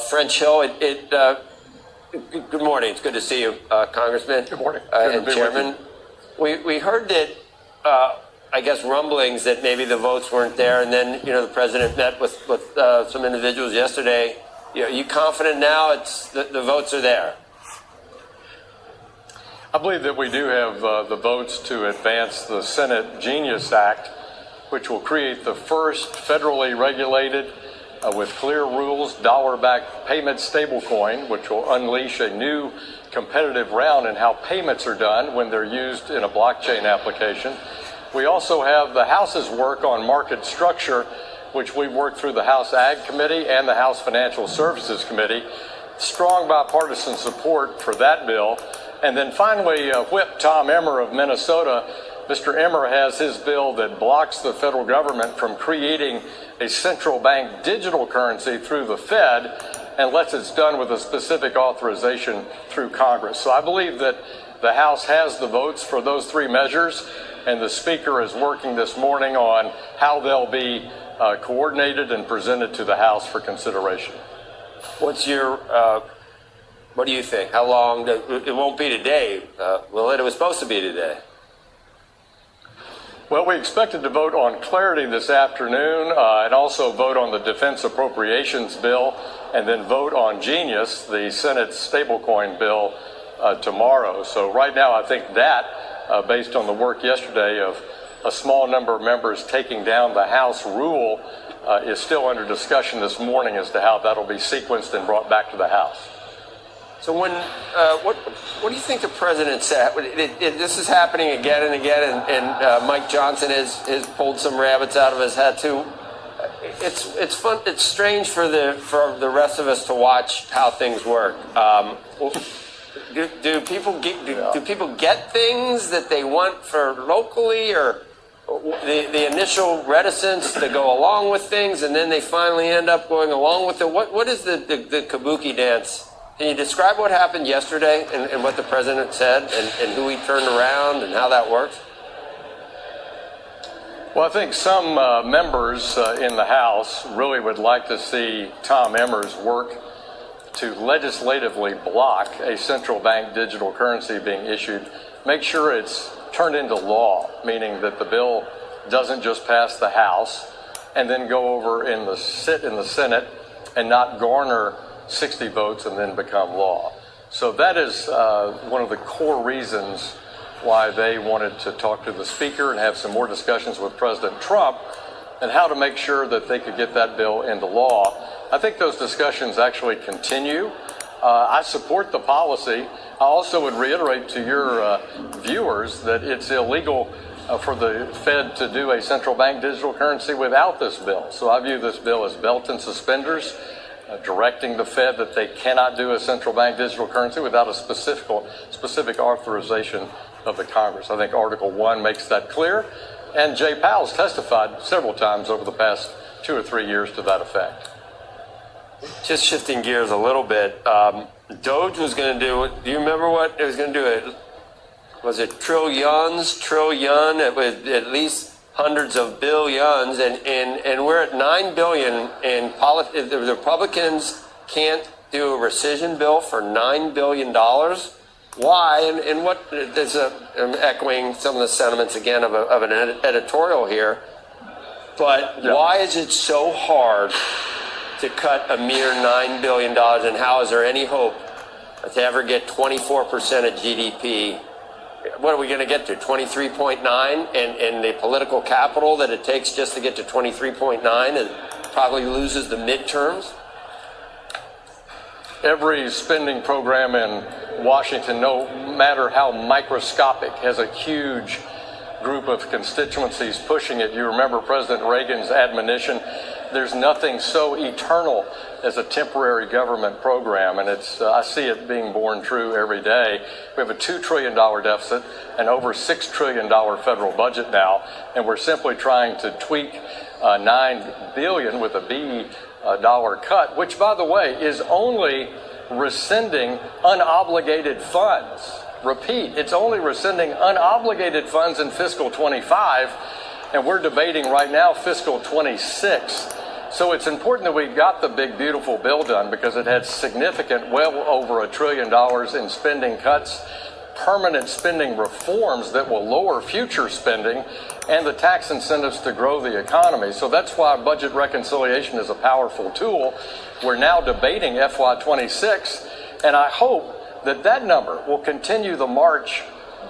French Hill. Good morning. It's good to see you, Congressman. Good morning. And Chairman. We heard that, I guess, rumblings that maybe the votes weren't there, and then the president met with some individuals yesterday. Are you confident now the votes are there? I believe that we do have the votes to advance the Senate Genius Act, which will create the first federally regulated, with clear rules, dollar-backed payment stablecoin, which will unleash a new competitive round in how payments are done when they're used in a blockchain application. We also have the House's work on market structure, which we've worked through the House Ag Committee and the House Financial Services Committee. Strong bipartisan support for that bill. And then finally, Whip Tom Emmer of Minnesota. Mr. Emmer has his bill that blocks the federal government from creating a central bank digital currency through the Fed, and lets it done with a specific authorization through Congress. So I believe that the House has the votes for those 3 measures, and the Speaker is working this morning on how they'll be coordinated and presented to the House for consideration. What do you think? How long? It won't be today, will it? It was supposed to be today. Well, we expected to vote on clarity this afternoon and also vote on the defense appropriations bill, and then vote on Genius, the Senate stablecoin bill, tomorrow. So right now I think that, based on the work yesterday of a small number of members taking down the House rule, is still under discussion this morning as to how that'll be sequenced and brought back to the House. So what do you think the president said? This is happening again and again, and Mike Johnson has pulled some rabbits out of his hat too. It's fun. It's strange for the rest of us to watch how things work. Do people get things that they want for locally, or the initial reticence to go along with things, and then they finally end up going along with it? What is the kabuki dance? Can you describe what happened yesterday and what the president said and who he turned around and how that works? Well, I think some members in the House really would like to see Tom Emmer's work to legislatively block a central bank digital currency being issued, make sure it's turned into law, meaning that the bill doesn't just pass the House and then go over in the Senate and not garner 60 votes and then become law. So that is one of the core reasons why they wanted to talk to the Speaker and have some more discussions with President Trump and how to make sure that they could get that bill into law. I think those discussions actually continue. I support the policy. I also would reiterate to your viewers that it's illegal for the Fed to do a central bank digital currency without this bill. So I view this bill as belt and suspenders, directing the Fed that they cannot do a central bank digital currency without a specific authorization of the Congress. I think Article 1 makes that clear, and Jay Powell's testified several times over the past 2 or 3 years to that effect. Just shifting gears a little bit, Doge was going to do you remember what it was going to do? Was it trillion? It was at least hundreds of billions, and we're at $9 billion in politics. If the Republicans can't do a rescission bill for $9 billion, why? And what? I'm echoing some of the sentiments again of an editorial here, but why is it so hard to cut a mere $9 billion, and how is there any hope to ever get 24% of GDP? What are we going to get to, 23.9? And the political capital that it takes just to get to 23.9 it probably loses the midterms? Every spending program in Washington, no matter how microscopic, has a huge group of constituencies pushing it. You remember President Reagan's admonition, there's nothing so eternal as a temporary government program, and I see it being borne true every day. We have a $2 trillion deficit and over $6 trillion federal budget now, and we're simply trying to tweak $9 billion with a B dollar cut, which, by the way, is only rescinding unobligated funds. Repeat, it's only rescinding unobligated funds in fiscal 25, and we're debating right now fiscal 26. So it's important that we got the big, beautiful bill done because it had significant, well over $1 trillion in spending cuts, permanent spending reforms that will lower future spending, and the tax incentives to grow the economy. So that's why budget reconciliation is a powerful tool. We're now debating FY26, and I hope that number will continue the march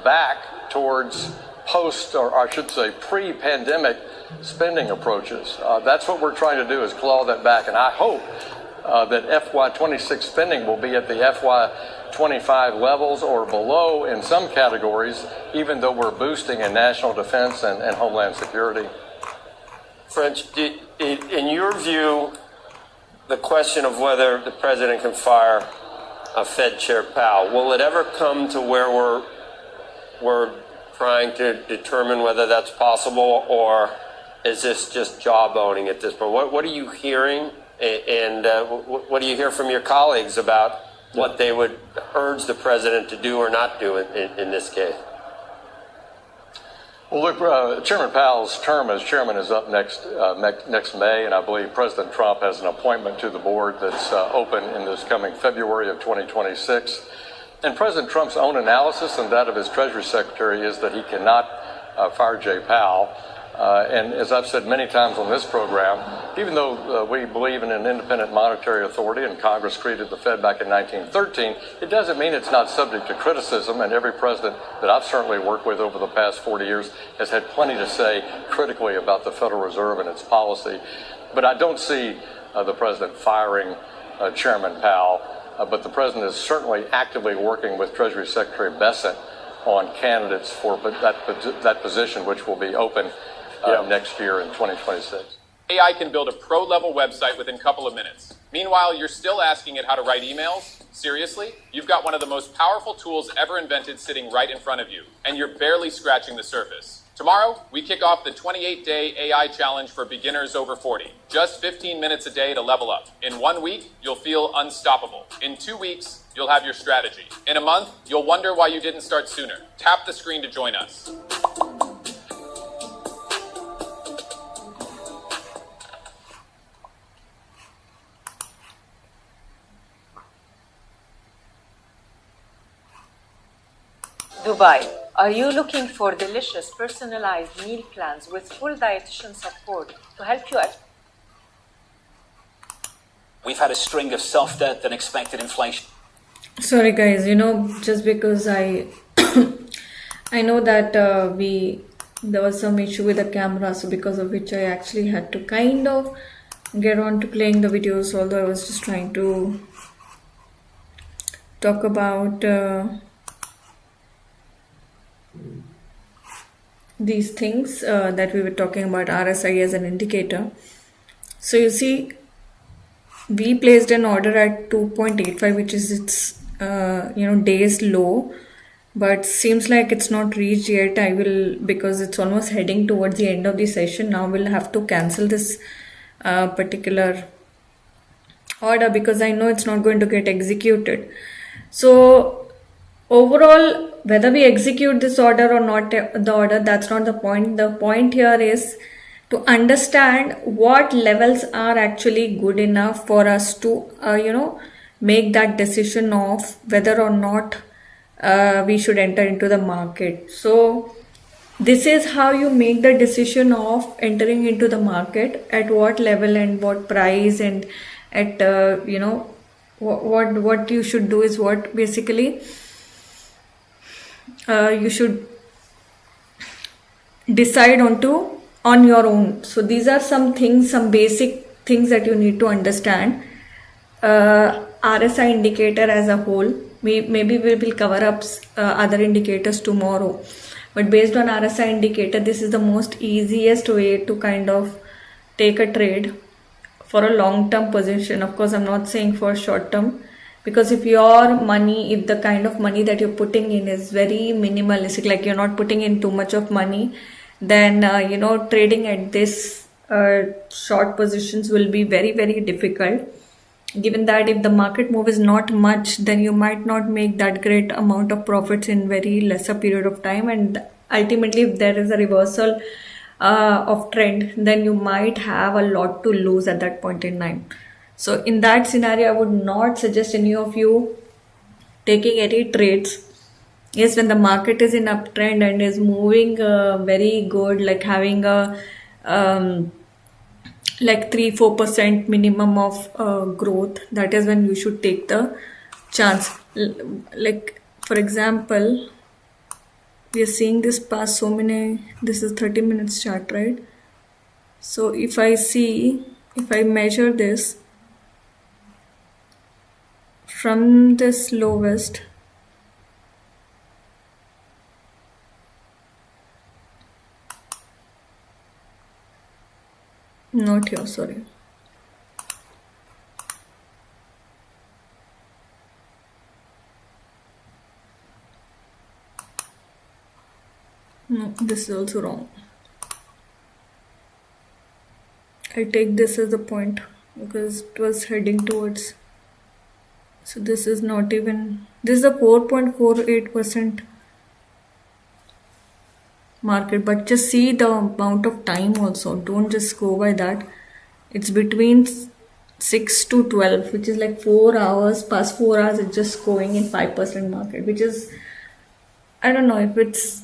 back towards pre-pandemic spending approaches. That's what we're trying to do, is claw that back. And I hope that FY26 spending will be at the FY25 levels or below in some categories, even though we're boosting in national defense and homeland security. French, in your view, the question of whether the president can fire Fed Chair Powell, will it ever come to where we're trying to determine whether that's possible, or is this just jawboning at this point? What are you hearing, and what do you hear from your colleagues about what they would urge the president to do or not do in this case? Well, look, Chairman Powell's term as chairman is up next May, and I believe President Trump has an appointment to the board that's open in this coming February of 2026. And President Trump's own analysis and that of his Treasury Secretary is that he cannot fire Jay Powell. And as I've said many times on this program, even though we believe in an independent monetary authority and Congress created the Fed back in 1913, it doesn't mean it's not subject to criticism. And every president that I've certainly worked with over the past 40 years has had plenty to say critically about the Federal Reserve and its policy. But I don't see the president firing Chairman Powell. But the president is certainly actively working with Treasury Secretary Bessent on candidates for that position, which will be open next year in 2026. AI can build a pro-level website within a couple of minutes. Meanwhile, you're still asking it how to write emails? Seriously? You've got one of the most powerful tools ever invented sitting right in front of you, and you're barely scratching the surface. Tomorrow, we kick off the 28-day AI challenge for beginners over 40. Just 15 minutes a day to level up. In 1 week, you'll feel unstoppable. In 2 weeks, you'll have your strategy. In a month, you'll wonder why you didn't start sooner. Tap the screen to join us. Dubai. Are you looking for delicious, personalized meal plans with full dietitian support to help you? We've had a string of softer than expected inflation. Sorry guys, just because I I know that there was some issue with the camera, so because of which I actually had to kind of get on to playing the videos, although I was just trying to talk about these things that we were talking about RSI as an indicator. So you see, we placed an order at 2.85, which is its days low, but seems like it's not reached yet. I will, because it's almost heading towards the end of the session now, we'll have to cancel this particular order because I know it's not going to get executed. So overall, whether we execute this order or not, the order, that's not the point. The point here is to understand what levels are actually good enough for us to make that decision of whether or not we should enter into the market. So this is how you make the decision of entering into the market, at what level and what price, and at what you should do is what basically you should decide on your own. So these are some things, some basic things that you need to understand. RSI indicator as a whole, maybe we will cover up other indicators tomorrow, but based on RSI indicator, this is the most easiest way to kind of take a trade for a long-term position. Of course, I'm not saying for short-term, because if your money, if the kind of money that you're putting in is very minimalistic, like you're not putting in too much of money, then trading at this short positions will be very, very difficult, given that if the market move is not much, then you might not make that great amount of profits in very lesser period of time, and ultimately if there is a reversal of trend, then you might have a lot to lose at that point in time. So in that scenario, I would not suggest any of you taking any trades. Yes, when the market is in uptrend and is moving very good, like having a like 3-4% minimum of growth, that is when you should take the chance. Like for example, we are seeing this past so many, this is 30 minutes chart, right? So if I measure this from this lowest, not here, sorry. No, this is also wrong. I take this as a point because it was heading towards. So this is not even, this is a 4.48% market, but just see the amount of time also. Don't just go by that. It's between 6 to 12, which is like 4 hours. Past 4 hours, it's just going in 5% market, which is, I don't know if it's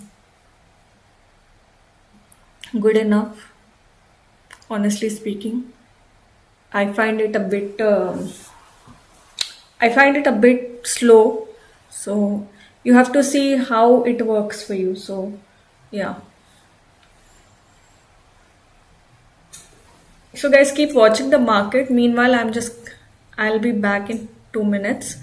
good enough, honestly speaking. I find it a bit slow, so you have to see how it works for you. So yeah, so guys, keep watching the market. Meanwhile, I'll be back in 2 minutes.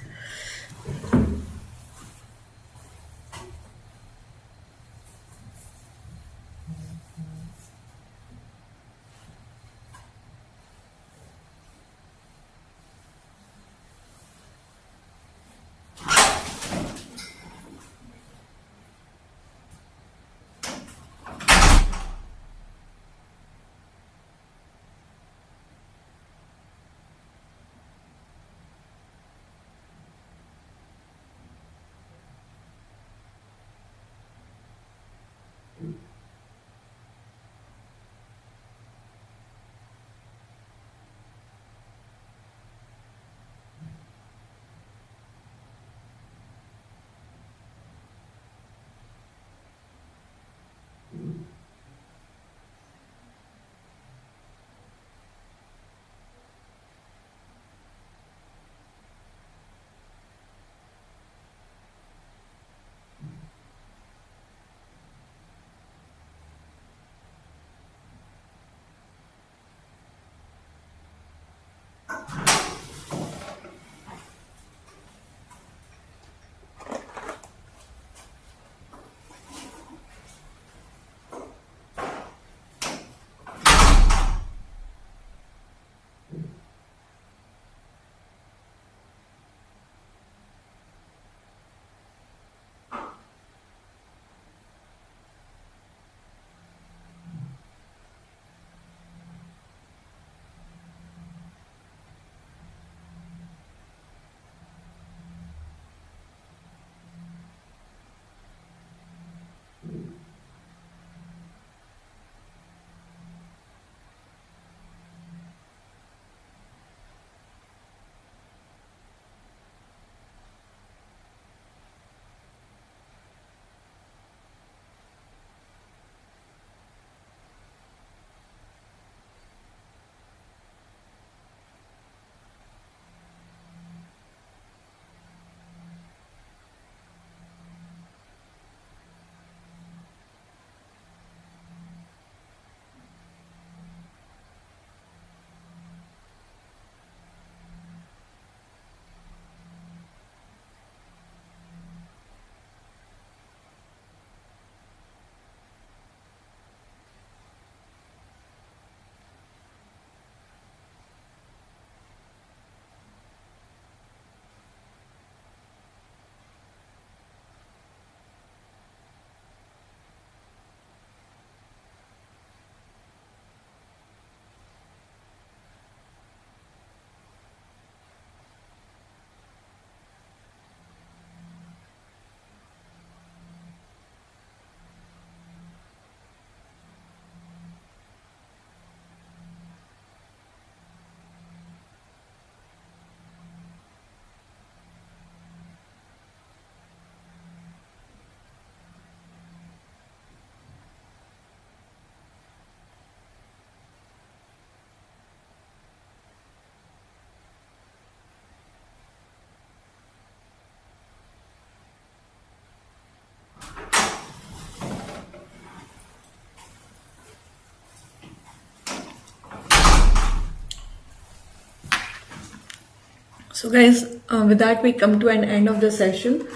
So guys, with that we come to an end of the session.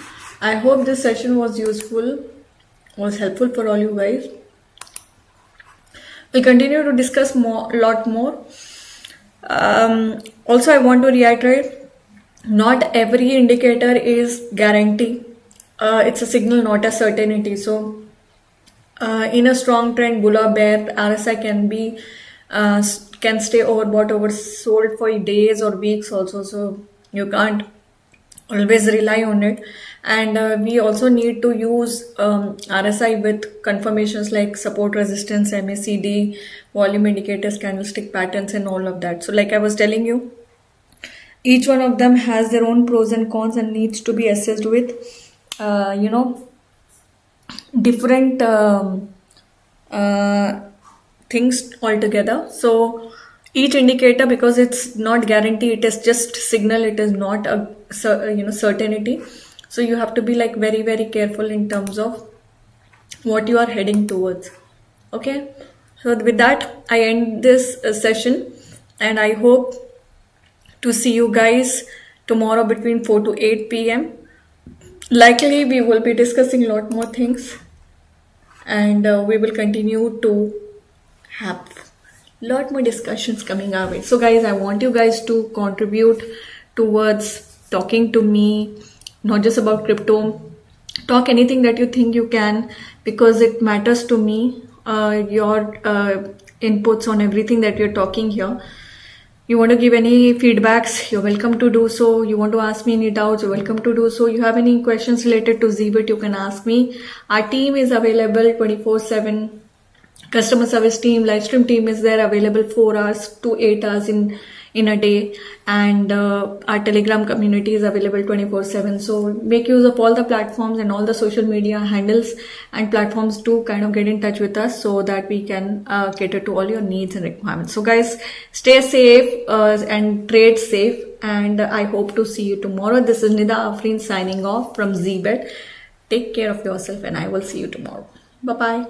I hope this session was useful, was helpful for all you guys. We'll continue to discuss lot more. Also, I want to reiterate, not every indicator is guarantee. It's a signal, not a certainty. So in a strong trend, bull or bear, RSI can stay overbought, oversold for days or weeks also. So you can't always rely on it. And we also need to use RSI with confirmations like support, resistance, MACD, volume indicators, candlestick patterns, and all of that. So like I was telling you, each one of them has their own pros and cons and needs to be assessed with different things altogether. So each indicator, because it's not guarantee, it is just signal, it is not a certainty. So you have to be like very, very careful in terms of what you are heading towards. Okay, so with that I end this session, and I hope to see you guys tomorrow between 4 to 8 p.m. Likely we will be discussing a lot more things, and we will continue to have a lot more discussions coming our way. So guys, I want you guys to contribute towards talking to me, not just about crypto. Talk anything that you think you can, because it matters to me, your inputs on everything that you're talking here. You want to give any feedbacks, you're welcome to do so. You want to ask me any doubts, you're welcome to do so. You have any questions related to ZBIT, you can ask me. Our team is available 24/7. Customer service team, live stream team is there, available 4 hours to 8 hours in a day. And our Telegram community is available 24/7. So make use of all the platforms and all the social media handles and platforms to kind of get in touch with us, so that we can cater to all your needs and requirements. So guys, stay safe and trade safe, and I hope to see you tomorrow. This is Nida Afreen signing off from ZBet. Take care of yourself, and I will see you tomorrow. Bye bye.